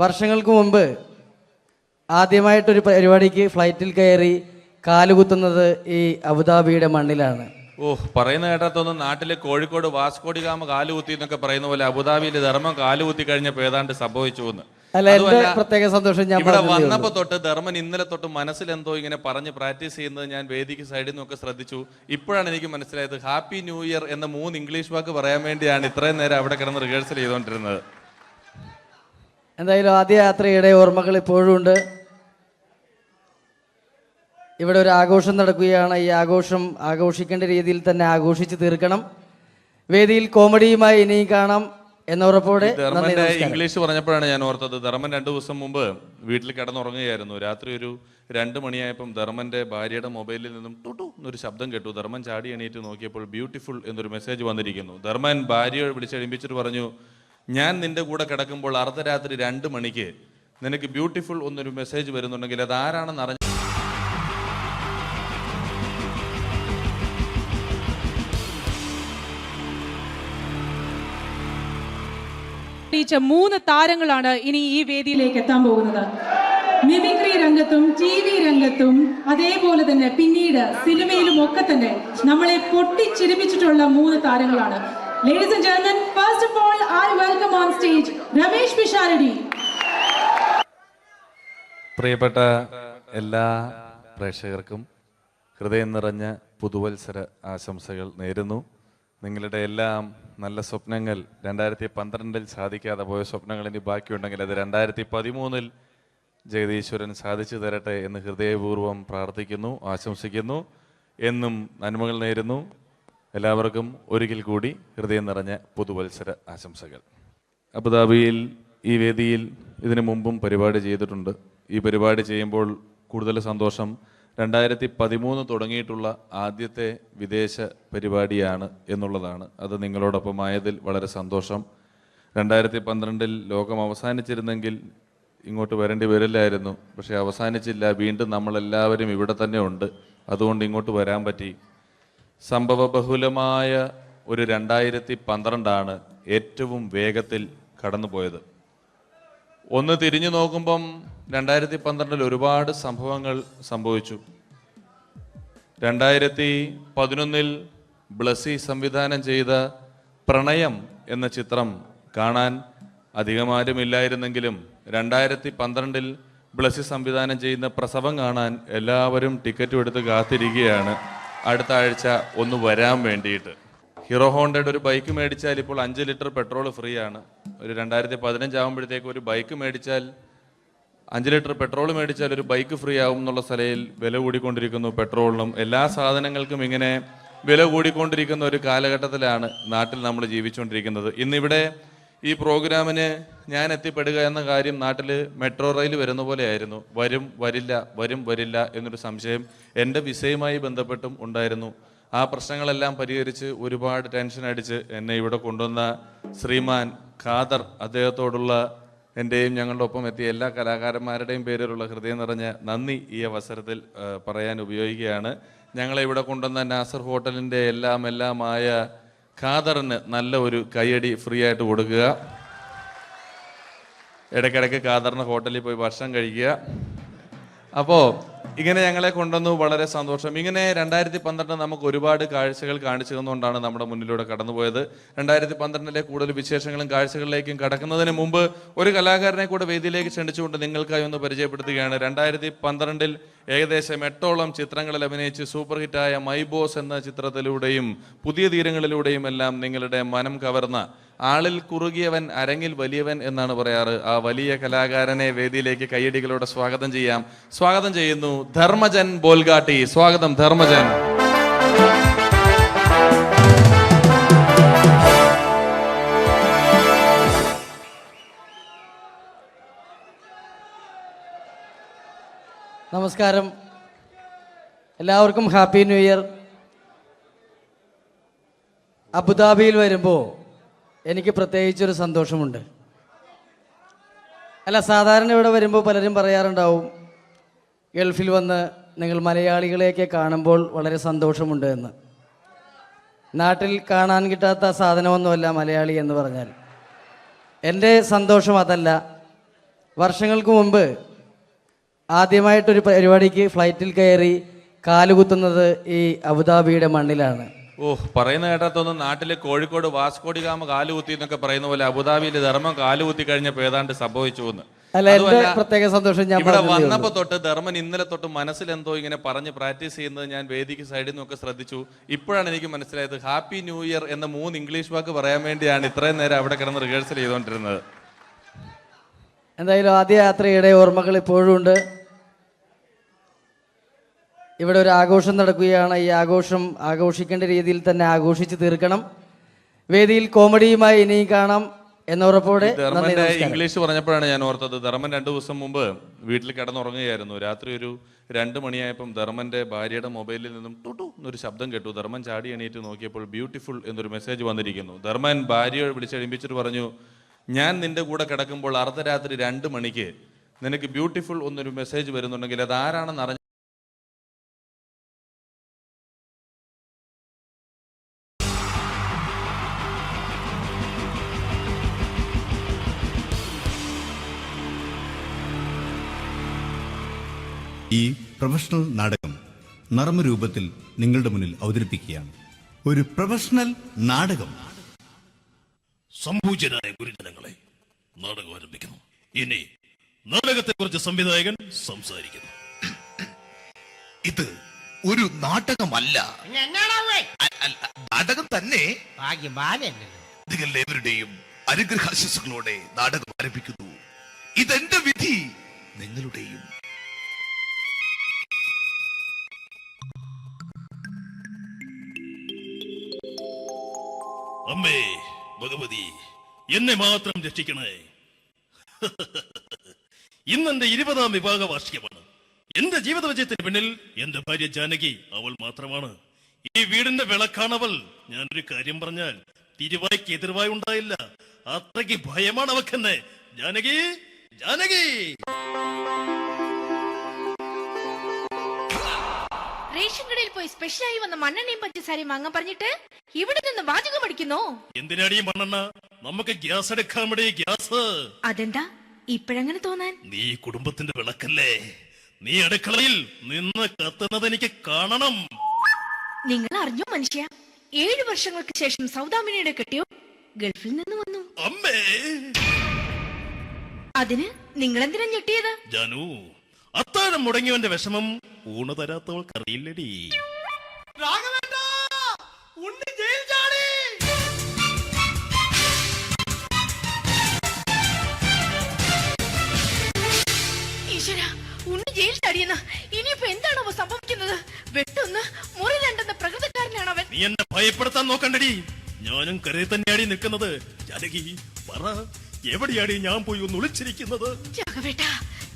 വർഷങ്ങൾക്ക് മുമ്പ് ആദ്യമായിട്ടൊരു പരിപാടിക്ക് ഫ്ലൈറ്റിൽ കയറി കാലുകുത്തുന്നത് ഈ അബുദാബിയുടെ മണ്ണിലാണ്. പറയുന്ന കേട്ടത്തൊന്നും നാട്ടിലെ കോഴിക്കോട് വാസ്കോഡിഗാമ കാലുകുത്തി എന്നൊക്കെ പറയുന്ന പോലെ അബുദാബിയിൽ ധർമ്മം കാലുകുത്തി കഴിഞ്ഞപ്പോൾ ഏതാണ്ട് സംഭവിച്ചു എന്ന്. അല്ല, എൻ്റെ പ്രത്യേക സന്തോഷം ഞാൻ ഇവിടെ വന്നപ്പോ തൊട്ട് ധർമ്മൻ ഇന്നലെ തൊട്ട് മനസ്സിലെന്തോ ഇങ്ങനെ പറഞ്ഞ് പ്രാക്ടീസ് ചെയ്യുന്നത് ഞാൻ വേദിക്ക് സൈഡിൽ നിന്നൊക്കെ ശ്രദ്ധിച്ചു. ഇപ്പോഴാണ് എനിക്ക് മനസ്സിലായത് ഹാപ്പി ന്യൂ ഇയർ എന്ന 3 ഇംഗ്ലീഷ് വാക്ക് പറയാൻ വേണ്ടിയാണ് ഇത്രയും നേരം അവിടെ കിടന്ന് റിഹേഴ്സൽ ചെയ്തുകൊണ്ടിരുന്നത്. എന്തായാലും ആദ്യ യാത്രയുടെ ഓർമ്മകൾ ഇപ്പോഴും ഉണ്ട്. ഇവിടെ ഒരു ആഘോഷം നടക്കുകയാണ്. ഈ ആഘോഷം ആഘോഷിക്കേണ്ട രീതിയിൽ തന്നെ ആഘോഷിച്ച് തീർക്കണം. വേദിയിൽ കോമഡിയുമായി ഇനിയും കാണാം എന്ന ഉറപ്പോടെ. ധർമ്മന്റെ ഇംഗ്ലീഷ് പറഞ്ഞപ്പോഴാണ് ഞാൻ ഓർത്തത്. ധർമ്മൻ 2 ദിവസം മുമ്പ് വീട്ടിൽ കിടന്നുറങ്ങുകയായിരുന്നു. രാത്രി ഒരു 2 മണിയായപ്പം ധർമ്മന്റെ ഭാര്യയുടെ മൊബൈലിൽ നിന്നും ടുട്ടു എന്നൊരു ശബ്ദം കേട്ടു. ധർമ്മൻ ചാടി എണീറ്റ് നോക്കിയപ്പോൾ ബ്യൂട്ടിഫുൾ എന്നൊരു മെസ്സേജ് വന്നിരിക്കുന്നു. ധർമ്മൻ ഭാര്യയെ വിളിച്ചെഴുപ്പിച്ചിട്ട് പറഞ്ഞു, ഞാൻ നിന്റെ കൂടെ കിടക്കുമ്പോൾ അർദ്ധരാത്രി 2 മണിക്ക് നിനക്ക് ബ്യൂട്ടിഫുൾ എന്നൊരു മെസ്സേജ് വരുന്നുണ്ടെങ്കിൽ അത് ആരാണെന്ന് അറിഞ്ഞു. തെളിയിച്ച 3 താരങ്ങളാണ് ഇനി ഈ വേദിയിലേക്ക് എത്താൻ പോകുന്നത്. മിമിക്രി രംഗത്തും TV രംഗത്തും അതേപോലെ തന്നെ പിന്നീട് സിനിമയിലും ഒക്കെ തന്നെ നമ്മളെ പൊട്ടിച്ചിരിപ്പിച്ചിട്ടുള്ള 3 താരങ്ങളാണ്. Ladies and gentlemen, first of all, I welcome on stage Ramesh Pisharadi. പ്രിയപ്പെട്ട എല്ലാ പ്രേക്ഷകർക്കും ഹൃദയം നിറഞ്ഞ പുതുവത്സര ആശംസകൾ നേരുന്നു. നിങ്ങളുടെ എല്ലാം നല്ല സ്വപ്നങ്ങൾ 2012 സാധിക്കാതെ പോയ സ്വപ്നങ്ങൾ ഇനി ബാക്കിയുണ്ടെങ്കിൽ അത് 2013 ജഗദീശ്വരൻ സാധിച്ചു തരട്ടെ എന്ന് ഹൃദയപൂർവ്വം പ്രാർത്ഥിക്കുന്നു, ആശംസിക്കുന്നു. എന്നും നന്മകൾ നേരുന്നു. എല്ലാവർക്കും ഒരിക്കൽ കൂടി ഹൃദയം നിറഞ്ഞ പുതുവത്സര ആശംസകൾ. അബുദാബിയിൽ ഈ വേദിയിൽ ഇതിനു മുമ്പും പരിപാടി ചെയ്തിട്ടുണ്ട്. ഈ പരിപാടി ചെയ്യുമ്പോൾ കൂടുതൽ സന്തോഷം 2013 തുടങ്ങിയിട്ടുള്ള ആദ്യത്തെ വിദേശ പരിപാടിയാണ് എന്നുള്ളതാണ്. അത് നിങ്ങളോടൊപ്പമായതിൽ വളരെ സന്തോഷം. 2012 ലോകം അവസാനിച്ചിരുന്നെങ്കിൽ ഇങ്ങോട്ട് വരേണ്ടി വരില്ലായിരുന്നു. പക്ഷേ അവസാനിച്ചില്ല. വീണ്ടും നമ്മളെല്ലാവരും ഇവിടെ തന്നെ ഉണ്ട്. അതുകൊണ്ട് ഇങ്ങോട്ട് വരാൻ പറ്റി. സംഭവബഹുലമായ ഒരു 2012 ഏറ്റവും വേഗത്തിൽ കടന്നുപോയത്. ഒന്ന് തിരിഞ്ഞു നോക്കുമ്പം 2012 ഒരുപാട് സംഭവങ്ങൾ സംഭവിച്ചു. 2011 ബ്ലസ്സി സംവിധാനം ചെയ്ത പ്രണയം എന്ന ചിത്രം കാണാൻ അധികമാരുമില്ലായിരുന്നെങ്കിലും 2012 ബ്ലസ്സി സംവിധാനം ചെയ്യുന്ന പ്രസവം കാണാൻ എല്ലാവരും ടിക്കറ്റും എടുത്ത് കാത്തിരിക്കുകയാണ് അടുത്ത ആഴ്ച ഒന്ന് വരാൻ വേണ്ടിയിട്ട്. ഹീറോ ഹോണ്ടയുടെ ഒരു ബൈക്ക് മേടിച്ചാൽ ഇപ്പോൾ 5 ലിറ്റർ പെട്രോൾ ഫ്രീ ആണ്. ഒരു 2015 ആകുമ്പോഴത്തേക്ക് ഒരു ബൈക്ക് മേടിച്ചാൽ 5 ലിറ്റർ പെട്രോൾ മേടിച്ചാൽ ഒരു ബൈക്ക് ഫ്രീ ആവും എന്നുള്ള സ്ഥലയിൽ വില കൂടിക്കൊണ്ടിരിക്കുന്നു. പെട്രോളിനും എല്ലാ സാധനങ്ങൾക്കും ഇങ്ങനെ വില കൂടിക്കൊണ്ടിരിക്കുന്ന ഒരു കാലഘട്ടത്തിലാണ് നാട്ടിൽ നമ്മൾ ജീവിച്ചുകൊണ്ടിരിക്കുന്നത്. ഇന്നിവിടെ ഈ പ്രോഗ്രാമിന് ഞാൻ എത്തിപ്പെടുക എന്ന കാര്യം നാട്ടിൽ മെട്രോ റെയിൽ വരുന്ന പോലെയായിരുന്നു. വരും വരില്ല എന്നൊരു സംശയം എൻ്റെ വിസയുമായി ബന്ധപ്പെട്ടും ഉണ്ടായിരുന്നു. ആ പ്രശ്നങ്ങളെല്ലാം പരിഹരിച്ച് ഒരുപാട് ടെൻഷൻ അടിച്ച് എന്നെ ഇവിടെ കൊണ്ടുവന്ന ശ്രീമാൻ ഖാദർ, അദ്ദേഹത്തോടുള്ള എൻ്റെയും ഞങ്ങളുടെ ഒപ്പം എത്തിയ എല്ലാ കലാകാരന്മാരുടെയും പേരിലുള്ള ഹൃദയം നിറഞ്ഞ നന്ദി ഈ അവസരത്തിൽ പറയാൻ ഉപയോഗിക്കുകയാണ്. ഞങ്ങളെ ഇവിടെ കൊണ്ടുവന്ന നാസർ ഹോട്ടലിൻ്റെ എല്ലാമായ ഖാദറിന് നല്ല ഒരു കൈയടി ഫ്രീ ആയിട്ട് കൊടുക്കുക. ഇടയ്ക്കിടയ്ക്ക് ഖാദറിന് ഹോട്ടലിൽ പോയി ഭക്ഷണം കഴിക്കുക. അപ്പോൾ ഇങ്ങനെ ഞങ്ങളെ കൊണ്ടുവന്നു, വളരെ സന്തോഷം. ഇങ്ങനെ 2012 നമുക്ക് ഒരുപാട് കാഴ്ചകൾ കാണിച്ചു തന്നുകൊണ്ടാണ് നമ്മുടെ മുന്നിലൂടെ കടന്നുപോയത്. 2012 കൂടുതൽ വിശേഷങ്ങളും കാഴ്ചകളിലേക്കും കടക്കുന്നതിന് മുമ്പ് ഒരു കലാകാരനെ കൂടെ വേദിയിലേക്ക് ക്ഷണിച്ചുകൊണ്ട് നിങ്ങൾക്കായി ഒന്ന് പരിചയപ്പെടുത്തുകയാണ്. 2012 ഏകദേശം 8ഓളം ചിത്രങ്ങളിൽ അഭിനയിച്ച് സൂപ്പർ ഹിറ്റായ മൈ ബോസ് എന്ന ചിത്രത്തിലൂടെയും പുതിയ തീരങ്ങളിലൂടെയും എല്ലാം നിങ്ങളുടെ മനം കവർന്ന, ആളിൽ കുറുകിയവൻ അരങ്ങിൽ വലിയവൻ എന്നാണ് പറയാറ്, ആ വലിയ കലാകാരനെ വേദിയിലേക്ക് കയ്യടികളോടെ സ്വാഗതം ചെയ്യാം. സ്വാഗതം ചെയ്യുന്നു ധർമ്മജൻ ബോൽഗാട്ടി. സ്വാഗതം ധർമ്മജൻ. നമസ്കാരം, എല്ലാവർക്കും ഹാപ്പി ന്യൂ ഇയർ. അബുദാബിയിൽ വരുമ്പോൾ എനിക്ക് പ്രത്യേകിച്ചൊരു സന്തോഷമുണ്ട്. അല്ല, സാധാരണ ഇവിടെ വരുമ്പോൾ പലരും പറയാറുണ്ടാവും ഗൾഫിൽ വന്ന് നിങ്ങൾ മലയാളികളെയൊക്കെ കാണുമ്പോൾ വളരെ സന്തോഷമുണ്ട് എന്ന്. നാട്ടിൽ കാണാൻ കിട്ടാത്ത സാധനമൊന്നുമല്ല മലയാളി എന്ന് പറഞ്ഞാൽ. എൻ്റെ സന്തോഷം അതല്ല. വർഷങ്ങൾക്ക് മുമ്പ് ആദ്യമായിട്ടൊരു പരിപാടിക്ക് ഫ്ലൈറ്റിൽ കയറി കാലുകുത്തുന്നത് ഈ അബുദാബിയുടെ മണ്ണിലാണ്. പറയുന്ന കേട്ടത്തൊന്നും നാട്ടില് കോഴിക്കോട് വാസ്കോഡിഗാമ കാലുകുത്തി എന്നൊക്കെ പറയുന്ന പോലെ അബുദാബിയിൽ ധർമ്മം കാലുകുത്തി കഴിഞ്ഞപ്പോൾ ഏതാണ്ട് സംഭവിച്ചു എന്ന്. അല്ല, എന്റെ പ്രത്യേക സന്തോഷം ഞാൻ ഇവിടെ വന്നപ്പോ തൊട്ട് ധർമ്മൻ ഇന്നലെ തൊട്ട് മനസ്സിലെന്തോ ഇങ്ങനെ പറഞ്ഞ് പ്രാക്ടീസ് ചെയ്യുന്നത് ഞാൻ വേദിക്ക് സൈഡിൽ നിന്നൊക്കെ ശ്രദ്ധിച്ചു. ഇപ്പോഴാണ് എനിക്ക് മനസ്സിലായത് ഹാപ്പി ന്യൂ ഇയർ എന്ന 3 ഇംഗ്ലീഷ് വാക്ക് പറയാൻ വേണ്ടിയാണ് ഇത്രയും നേരം അവിടെ കിടന്ന് റിഹേഴ്സൽ ചെയ്തുകൊണ്ടിരുന്നത്. എന്തായാലും ആദ്യ യാത്രയുടെ ഓർമ്മകൾ ഇപ്പോഴും ഉണ്ട്. ഇവിടെ ഒരു ആഘോഷം നടക്കുകയാണ്. ഈ ആഘോഷം ആഘോഷിക്കേണ്ട രീതിയിൽ തന്നെ ആഘോഷിച്ച് തീർക്കണം. വേദിയിൽ കോമഡിയുമായി ഇനിയും കാണാം എന്ന ഉറപ്പോടെ. ധർമ്മന്റെ ഇംഗ്ലീഷ് പറഞ്ഞപ്പോഴാണ് ഞാൻ ഓർത്തത്. ധർമ്മൻ 2 ദിവസം മുമ്പ് വീട്ടിൽ കിടന്നുറങ്ങുകയായിരുന്നു. രാത്രി ഒരു 2 മണിയായപ്പം ധർമ്മന്റെ ഭാര്യയുടെ മൊബൈലിൽ നിന്നും ടുട്ടു എന്നൊരു ശബ്ദം കേട്ടു. ധർമ്മൻ ചാടി എണീറ്റ് നോക്കിയപ്പോൾ ബ്യൂട്ടിഫുൾ എന്നൊരു മെസ്സേജ് വന്നിരിക്കുന്നു. ധർമ്മൻ ഭാര്യയെ വിളിച്ചെഴുപ്പിച്ചിട്ട് പറഞ്ഞു, ഞാൻ നിന്റെ കൂടെ കിടക്കുമ്പോൾ അർദ്ധരാത്രി 2 മണിക്ക് നിനക്ക് ബ്യൂട്ടിഫുൾ എന്നൊരു മെസ്സേജ് വരുന്നുണ്ടെങ്കിൽ അത് ആരാണെന്ന് അറിഞ്ഞ ഈ പ്രൊഫഷണൽ നാടകം നർമ്മരൂപത്തിൽ നിങ്ങളുടെ മുന്നിൽ അവതരിപ്പിക്കുകയാണ്. ഒരു പ്രൊഫഷണൽ നാടകം. സംപൂജ്യനായ ഗുരുജനങ്ങളെ, നാടകം ആരംഭിക്കുന്നു. ഇനി നാടകത്തെക്കുറിച്ച് സംവിധായകൻ സംസാരിക്കുന്നു. ഇത് ഒരു നാടകമല്ല, നാടകം തന്നെ. നിങ്ങളേവരുടെയും അനുഗ്രഹാശിസുകളോടെ നാടകം ആരംഭിക്കുന്നു. ഇതെന്റെ വിധി, നിങ്ങളുടെയും. അമ്മേ ഭഗവതി, എന്നെ മാത്രം രക്ഷിക്കണേ. ഇന്നെന്റെ 20ാം വിവാഹ വാർഷികമാണ്. എന്റെ ജീവിത വിജയത്തിന് പിന്നിൽ എന്റെ ഭാര്യ ജാനകി അവൾ മാത്രമാണ്. ഈ വീടിന്റെ വിളക്കാണവൾ. ഞാനൊരു കാര്യം പറഞ്ഞാൽ തിരുവായ്ക്ക് എതിർവായി ഉണ്ടായില്ല. അത്രയ്ക്ക് ഭയമാണ് അവക്കെന്നെ. ജാനകി, ജാനകി. റേഷൻ കടയിൽ പോയി സ്പെഷ്യലായി വന്ന മണ്ണെണ്ണയും പഞ്ചസാരയും വാങ്ങാൻ പറഞ്ഞിട്ട് ഇവിടെ നിന്ന് വാചകം അടിക്കുന്നോ? എന്തിനാടി മണ്ണെണ്ണ? നമുക്ക് ഗ്യാസ് എടുക്കാൻ വേണ്ടി ഗ്യാസ്. അതെന്താ ഇപ്പഴങ്ങനെ തോന്നാൻ? നീ കുടുംബത്തിന്റെ വിളക്കല്ലേ. നീ അടുക്കളയിൽ നിന്ന് കത്തുന്നത് എനിക്ക് കാണണം. നിങ്ങൾ അറിഞ്ഞോ മനുഷ്യ, 7 വർഷങ്ങൾക്ക് ശേഷം സൗദാമിനിയുടെ കെട്ടിയോ ഗൾഫിൽ നിന്ന് വന്നു. അമ്മേ, അതിന് നിങ്ങൾ എന്തിനാ ഞെട്ടിയത്? ജാനു, അത്താഴം മുടങ്ങിയവന്റെ വിഷമം ഊണ് തരാത്തവൾക്കറിയില്ലടി. ഈശ്വര, ഉണ്ണി ജയിൽ ചാടിയെന്ന്. ഇനിയിപ്പോ എന്താണോ സംഭവിക്കുന്നത്? വെട്ടൊന്ന് മുറി രണ്ടെന്ന പ്രകൃതക്കാരനാണ് അവൻ. നീ എന്നെ ഭയപ്പെടുത്താൻ നോക്കണ്ടടി. ഞാനും കരയിൽ തന്നെയാടി നിൽക്കുന്നത്. ജാനകി പറ, എവിടെയാടി ഞാൻ പോയി ഒന്ന് ഒളിച്ചിരിക്കുന്നത്? രാഘവേട്ടാ,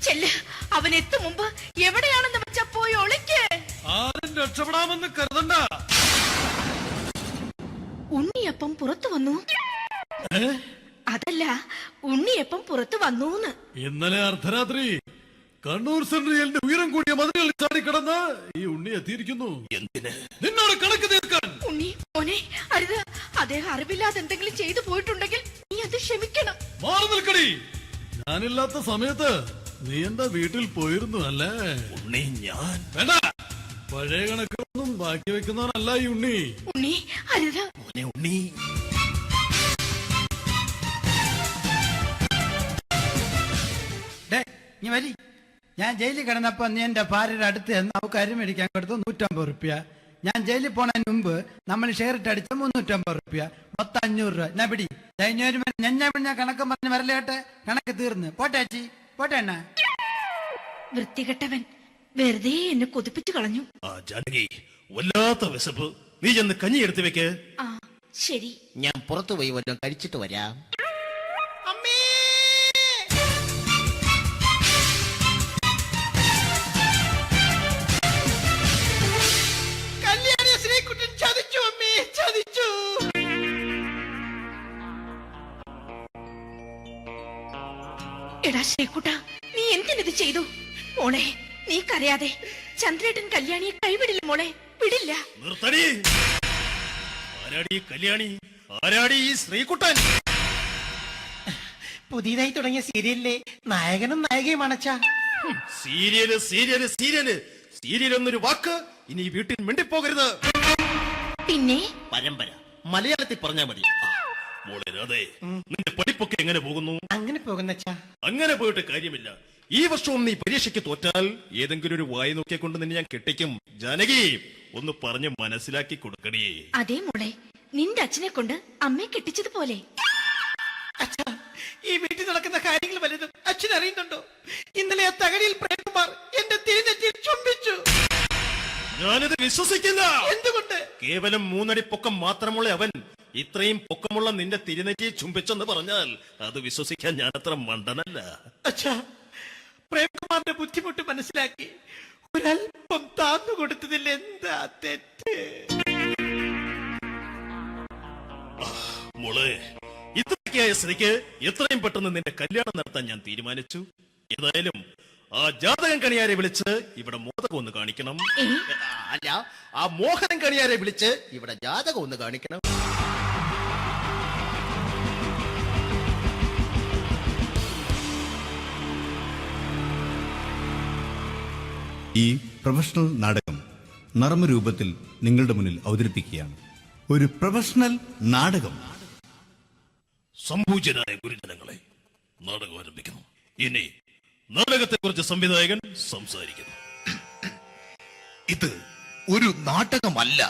ചെല്ല്. അവൻ എത്തും മുമ്പ് എവിടെയാണെന്ന് വെച്ചാ പോയി ഒളിക്ക്. ആരും രക്ഷപ്പെടാമെന്ന് കരുതണ്ട. ഉണ്ണിയപ്പം പുറത്തു വന്നു. അതല്ല, ഉണ്ണിയപ്പം പുറത്തു വന്നൂന്ന്. ഇന്നലെ അർദ്ധരാത്രി കണ്ണൂർ സെൻട്രലിന്റെ ഉയരം കൂടിയ മതിലുകളിൽ ചാടിക്കിടന്ന് ഈ ഉണ്ണി എത്തിയിരിക്കുന്നു. എന്തിന്? നിന്നോട് കണക്ക് തീർക്കാൻ. ഉണ്ണി മോനെ, അരുത്. അദ്ദേഹം അറിവില്ലാതെ എന്തെങ്കിലും ചെയ്തു പോയിട്ടുണ്ടെങ്കിൽ നീ അത് ക്ഷമിക്കണം. മാറി നിൽക്കടി. ഞാനില്ലാത്ത സമയത്ത് നീ എന്താ വീട്ടിൽ പോയിരുന്നു അല്ലേ? ഉണ്ണി ഞാൻ വേണ്ട. പഴയ കണക്കൊന്നും ബാക്കി വെക്കുന്നവനല്ല ഈ ഉണ്ണി. ഉണ്ണി അരുത്. മോനെ ഉണ്ണി. നീ വരി. ഞാൻ ജയിലിൽ കിടന്നപ്പോ നീ എന്റെ ഭാര്യയുടെ അടുത്ത് നമുക്ക് അരി മേടിക്കാൻ കൊടുത്തു 150 റുപ്യ. ഞാൻ ജയിലിൽ പോണതിന് മുമ്പ് നമ്മൾ ഷെയർ ഇട്ട് അടിച്ച 350 റുപ്യ, മൊത്തം 500 രൂപ. ഞാൻ പിടി. ഞാൻ കണക്ക് പറഞ്ഞ് വരലേട്ടെ. കണക്ക് തീർന്ന്. പോട്ടെ അച്ചി, പോട്ടെ അണ്ണ. വൃത്തികെട്ടവൻ വെറുതെ എന്നെ കൊതിപ്പിച്ചു കളഞ്ഞു. ജാനകി, വല്ലാത്ത വിശപ്പ്. നീ ചെന്ന് കഞ്ഞി എടുത്തു വെക്ക്. ആ ശരി. ഞാൻ പുറത്തു പോയി വല്ലതും കഴിച്ചിട്ട് വരാം. എടാ ശ്രീകുട്ട, നീ എന്തിനത് ചെയ്തു? മോളെ, നീ കരയാതെ. ചന്ദ്രേട്ടൻ കല്യാണിയെ കൈവിടില്ല മോളെ, വിടില്ല. നിർത്തടി. ആരാടി കല്യാണി? ആരാടി ഈ ശ്രീകുട്ടൻ? പുതിയതായി തുടങ്ങിയ സീരിയലിലെ നായകനും നായികയും അണച്ചാ. സീരിയല് സീരിയല് സീരിയല് സീരിയൽ എന്നൊരു വാക്ക് ഇനി വീട്ടിൽ മിണ്ടിപ്പോകരുത്. പിന്നെ പരമ്പര മലയാളത്തിൽ പറഞ്ഞാ മതി. മോളെ രാധേ, നിന്റെ പഠിപ്പൊക്കെ എങ്ങനെ പോകുന്നു? അങ്ങനെ പോകുന്ന അങ്ങനെ പോയിട്ട് കാര്യമില്ല. ഈ വർഷവും നീ പരീക്ഷയ്ക്ക് തോറ്റാൽ ഏതെങ്കിലും ഒരു വായി നോക്കിയെ കൊണ്ട് നിന്നെ ഞാൻ കെട്ടിക്കും. ജാനകി, ഒന്ന് പറഞ്ഞ് മനസ്സിലാക്കി കൊടുക്കണേ. അതേ മോളെ, നിന്റെ അച്ഛനെ കൊണ്ട് അമ്മയെ കെട്ടിച്ചതുപോലെ. ഈ വീട്ടിൽ നടക്കുന്ന കാര്യങ്ങൾ വലുതും അച്ഛൻ അറിയുന്നുണ്ടോ? ഇന്നലെ ആ തകഴിയിൽ പ്രേംകുമാർ എന്റെ തിരുനെറ്റിയിൽ ചുംബിച്ചു. ഞാനിത് വിശ്വസിക്കില്ല. എന്തുകൊണ്ട്? കേവലം 3 അടി പൊക്കം മാത്രമുള്ള അവൻ ഇത്രയും പൊക്കമുള്ള നിന്റെ തിരുനെറ്റിയെ ചുംബിച്ചെന്ന് പറഞ്ഞാൽ അത് വിശ്വസിക്കാൻ ഞാൻ അത്ര മണ്ടനല്ല. അച്ഛാ, പ്രേംകുമാറിന്റെ ബുദ്ധിമുട്ട് മനസ്സിലാക്കി ഒരല്പം താന്നു കൊടുത്തതിൽ എന്താ തെറ്റ്? മോളെ, ഇത്രയ്ക്കായ സ്ഥിതിക്ക് എത്രയും പെട്ടെന്ന് നിന്റെ കല്യാണം നടത്താൻ ഞാൻ തീരുമാനിച്ചു. ഏതായാലും ആ ജാതകം കണിയാരെ വിളിച്ച് ഇവിടെ മോദകം ഒന്ന് കാണിക്കണം. അല്ല, ആ മോഹനം കണിയാരെ വിളിച്ച് ഇവിടെ ജാതകം ഒന്ന് കാണിക്കണം. ഈ പ്രൊഫഷണൽ നാടകം നർമ്മരൂപത്തിൽ നിങ്ങളുടെ മുന്നിൽ അവതരിപ്പിക്കുകയാണ്. ഒരു പ്രൊഫഷണൽ നാടകം. സംപൂജ്യനായ ഗുരുജനങ്ങളെ, നാടകം ആരംഭിക്കുന്നു. ഇനി നാടകത്തെക്കുറിച്ച് സംവിധായകൻ സംസാരിക്കുന്നു. ഇത് ഒരു നാടകമല്ല,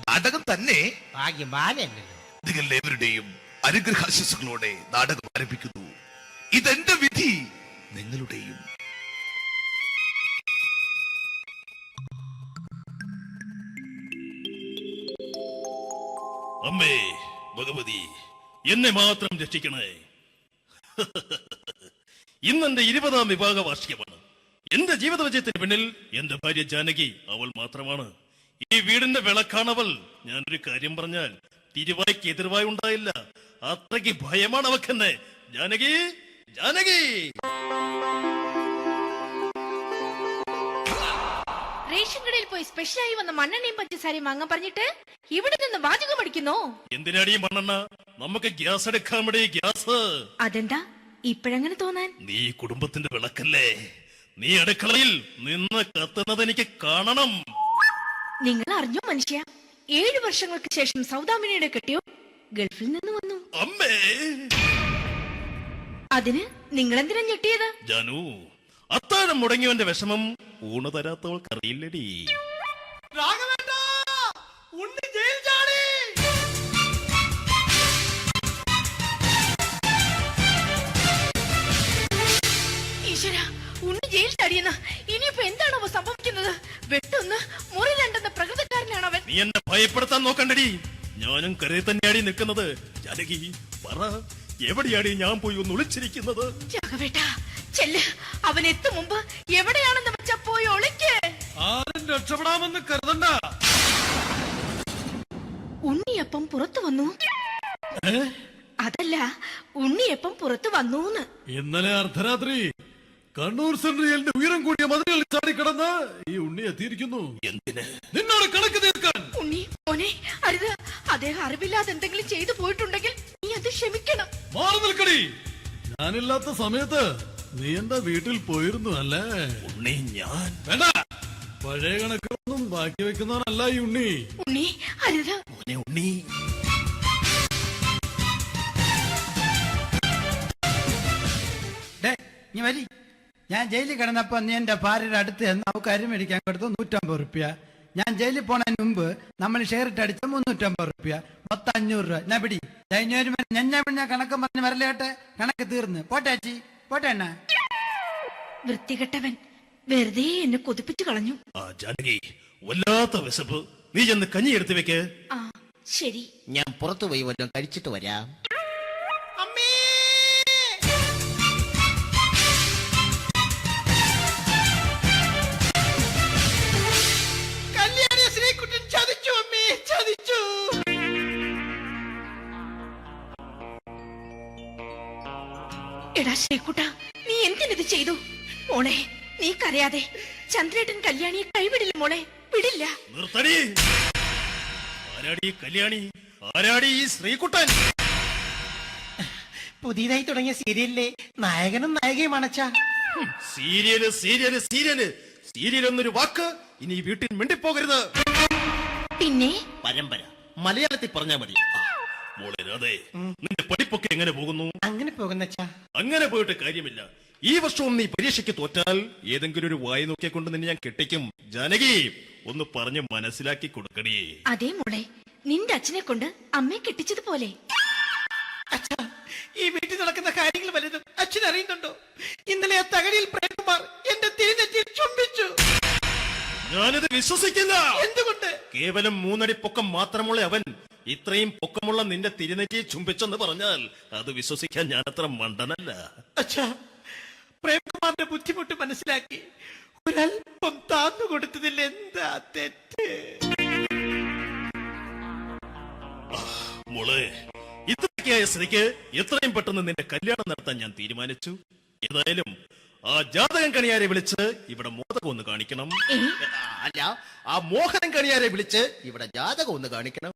നാടകം തന്നെ. നിങ്ങളേവരുടെയും അനുഗ്രഹാശിസുകളോടെ നാടകം ആരംഭിക്കുന്നു. ഇതെന്റെ വിധി, നിങ്ങളുടെയും. അമ്മേ ഭഗവതി, എന്നെ മാത്രം രക്ഷിക്കണേ. ഇന്നെന്റെ 20ാം വിവാഹ വാർഷികമാണ്. എന്റെ ജീവിത വിജയത്തിന് പിന്നിൽ എന്റെ ഭാര്യ ജാനകി അവൾ മാത്രമാണ്. ഈ വീടിന്റെ വിളക്കാണവൾ. ഞാനൊരു കാര്യം പറഞ്ഞാൽ തിരുവായ്ക്ക് എതിർവായി ഉണ്ടായില്ല. അത്രയ്ക്ക് ഭയമാണ് അവക്കെന്നെ. ജാനകി, ജാനകി. റേഷൻ കടയിൽ പോയി സ്പെഷ്യലായി വന്ന മണ്ണെണ്ണയും പഞ്ചസാരയും വാങ്ങാൻ പറഞ്ഞിട്ട് ഇവിടെ നിന്ന് വാചകം അടിക്കുന്നോ? എന്തിനാടി മണ്ണെണ്ണ? നമുക്ക് ഗ്യാസ് എടുക്കാൻ വേണ്ടി ഗ്യാസ്. അതെന്താ ഇപ്പഴങ്ങനെ തോന്നാൻ? നീ കുടുംബത്തിന്റെ വിളക്കല്ലേ. നീ അടുക്കളയിൽ നിന്ന് കത്തുന്നത് എനിക്ക് കാണണം. നിങ്ങൾ അറിഞ്ഞോ മനുഷ്യ, 7 വർഷങ്ങൾക്ക് ശേഷം സൗദാമിനിയുടെ കെട്ടിയോ ഗൾഫിൽ നിന്ന് വന്നു. അമ്മേ, അതിന് നിങ്ങൾ എന്തിനാ ഞെട്ടിയത്? ജാനു, അത്താഴം മുടങ്ങിയവന്റെ വിഷമം ഊണ് തരാത്തവൾക്കറിയില്ലടി. ഈശ്വര, ഉണ്ണി ജയിൽ ചാടിയെന്ന്. ഇനിയിപ്പോ എന്താണോ സംഭവിക്കുന്നത്? വെട്ടൊന്ന് മുറി രണ്ടെന്ന പ്രകൃതക്കാരനാണ് അവൻ. നീ എന്നെ ഭയപ്പെടുത്താൻ നോക്കണ്ടടി. ഞാനും കരയിൽ തന്നെയാടി നിൽക്കുന്നത്. ജാനകി, പറ, എവിടെയാടി ഞാൻ പോയി ഒന്ന് ഒളിച്ചിരിക്കുന്നത്? രാഘവേട്ടാ, ചെല്ല്. അവൻ എത്തും മുമ്പ് എവിടെയാണെന്ന് വെച്ചാ പോയി ഒളിക്ക്. ആരും രക്ഷപ്പെടാമെന്ന് കരുതണ്ട. ഉണ്ണിയപ്പം പുറത്തു വന്നു. അതല്ല, ഉണ്ണിയപ്പം പുറത്തു വന്നൂന്ന്. ഇന്നലെ അർദ്ധരാത്രി കണ്ണൂർ സെൻട്രലിന്റെ ഉയരം കൂടിയ മതിലുകളിൽ ചാടിക്കിടന്ന് ഈ ഉണ്ണി എത്തിയിരിക്കുന്നു. എന്തിന്? നിന്നോട് കണക്ക് തീർക്കാൻ. ഉണ്ണി മോനെ, അരുത്. അദ്ദേഹം അറിവില്ലാതെ എന്തെങ്കിലും ചെയ്തു പോയിട്ടുണ്ടെങ്കിൽ നീ അത് ക്ഷമിക്കണം. മാറി നിൽക്കടി. ഞാനില്ലാത്ത സമയത്ത് നീ എന്താ വീട്ടിൽ പോയിരുന്നു അല്ലേ? ഉണ്ണി, ഞാൻ വേണ്ട. പഴയ കണക്കൊന്നും ബാക്കി വെക്കുന്നവനല്ല ഈ ഉണ്ണി. ഉണ്ണി, അരുത്. മോനെ ഉണ്ണി. നീ വരി. ഞാൻ ജയിലിൽ കിടന്നപ്പോ നീ എന്റെ ഭാര്യയുടെ അടുത്ത് നമുക്ക് അരി മേടിക്കാൻ കൊടുത്തു 150 റുപ്യ. ഞാൻ ജയിലിൽ പോണതിന് മുമ്പ് നമ്മൾ ഷെയർ ഇട്ട് അടിച്ച 350 റുപ്യ, മൊത്തം 500 രൂപ. ഞാൻ പിടി. ഞാൻ കണക്ക് പറഞ്ഞ് വരലേട്ടെ. കണക്ക് തീർന്ന്. പോട്ടെ അച്ചി, പോട്ടെ അണ്ണ. വൃത്തികെട്ടവൻ വെറുതെ എന്നെ കൊതിപ്പിച്ചു കളഞ്ഞു. ജാനകി, വല്ലാത്ത വിശപ്പ്. നീ ചെന്ന് കഞ്ഞി എടുത്തു വെക്ക്. ആ ശരി. ഞാൻ പുറത്തു പോയി വല്ലതും കഴിച്ചിട്ട് വരാം. എടാ ശ്രീകുട്ട, നീ എന്തിനത് ചെയ്തു? മോളെ, നീ കരയാതെ. ചന്ദ്രേട്ടൻ കല്യാണിയെ കൈവിടില്ല മോളെ, വിടില്ല. നിർത്തടി. ആരാടി കല്യാണി? ആരാടി ഈ ശ്രീകുട്ടൻ? പുതിയതായി തുടങ്ങിയ സീരിയലിലെ നായകനും നായികയും അണച്ചാ. സീരിയല് സീരിയല് സീരിയല് സീരിയൽ എന്നൊരു വാക്ക് ഇനി വീട്ടിൽ മിണ്ടിപ്പോകരുത്. പിന്നെ പരമ്പര മലയാളത്തിൽ പറഞ്ഞാ മതി. മോളെ രാധേ, നിന്റെ പഠിപ്പൊക്കെ എങ്ങനെ പോകുന്നു? അങ്ങനെ പോകുന്ന അങ്ങനെ പോയിട്ട് കാര്യമില്ല. ഈ വർഷവും നീ പരീക്ഷയ്ക്ക് തോറ്റാൽ ഏതെങ്കിലും ഒരു വായി നോക്കിയെ കൊണ്ട് നിന്നെ ഞാൻ കെട്ടിക്കും. ജാനകി, ഒന്ന് പറഞ്ഞ് മനസ്സിലാക്കി കൊടുക്കണേ. അതേ മോളെ, നിന്റെ അച്ഛനെ കൊണ്ട് അമ്മയെ കെട്ടിച്ചതുപോലെ. ഈ വീട്ടിൽ നടക്കുന്ന കാര്യങ്ങൾ വലുതും അച്ഛൻ അറിയുന്നുണ്ടോ? ഇന്നലെ ആ തകഴിയിൽ പ്രേംകുമാർ എന്റെ തിരിഞ്ഞെത്തി ചുംബിച്ചു. ഞാനിത് വിശ്വസിക്കില്ല. എന്തുകൊണ്ട്? കേവലം 3 അടി പൊക്കം മാത്രമുള്ള അവൻ ഇത്രയും പൊക്കമുള്ള നിന്റെ തിരുനെറ്റിയെ ചുംബിച്ചെന്ന് പറഞ്ഞാൽ അത് വിശ്വസിക്കാൻ ഞാൻ അത്ര മണ്ടനല്ല. അച്ഛാ, പ്രേംകുമാറിന്റെ ബുദ്ധിമുട്ട് മനസ്സിലാക്കി ഒരല്പം താന്നു കൊടുത്തതിൽ എന്താ തെറ്റ്? മോളെ, ഇത്രയ്ക്കായ സ്ഥിതിക്ക് എത്രയും പെട്ടെന്ന് നിന്റെ കല്യാണം നടത്താൻ ഞാൻ തീരുമാനിച്ചു. ഏതായാലും ആ ജാതകം കണിയാരെ വിളിച്ച് ഇവിടെ മോദകം ഒന്ന് കാണിക്കണം. അല്ല, ആ മോഹനം കണിയാരെ വിളിച്ച് ഇവിടെ ജാതകം ഒന്ന് കാണിക്കണം.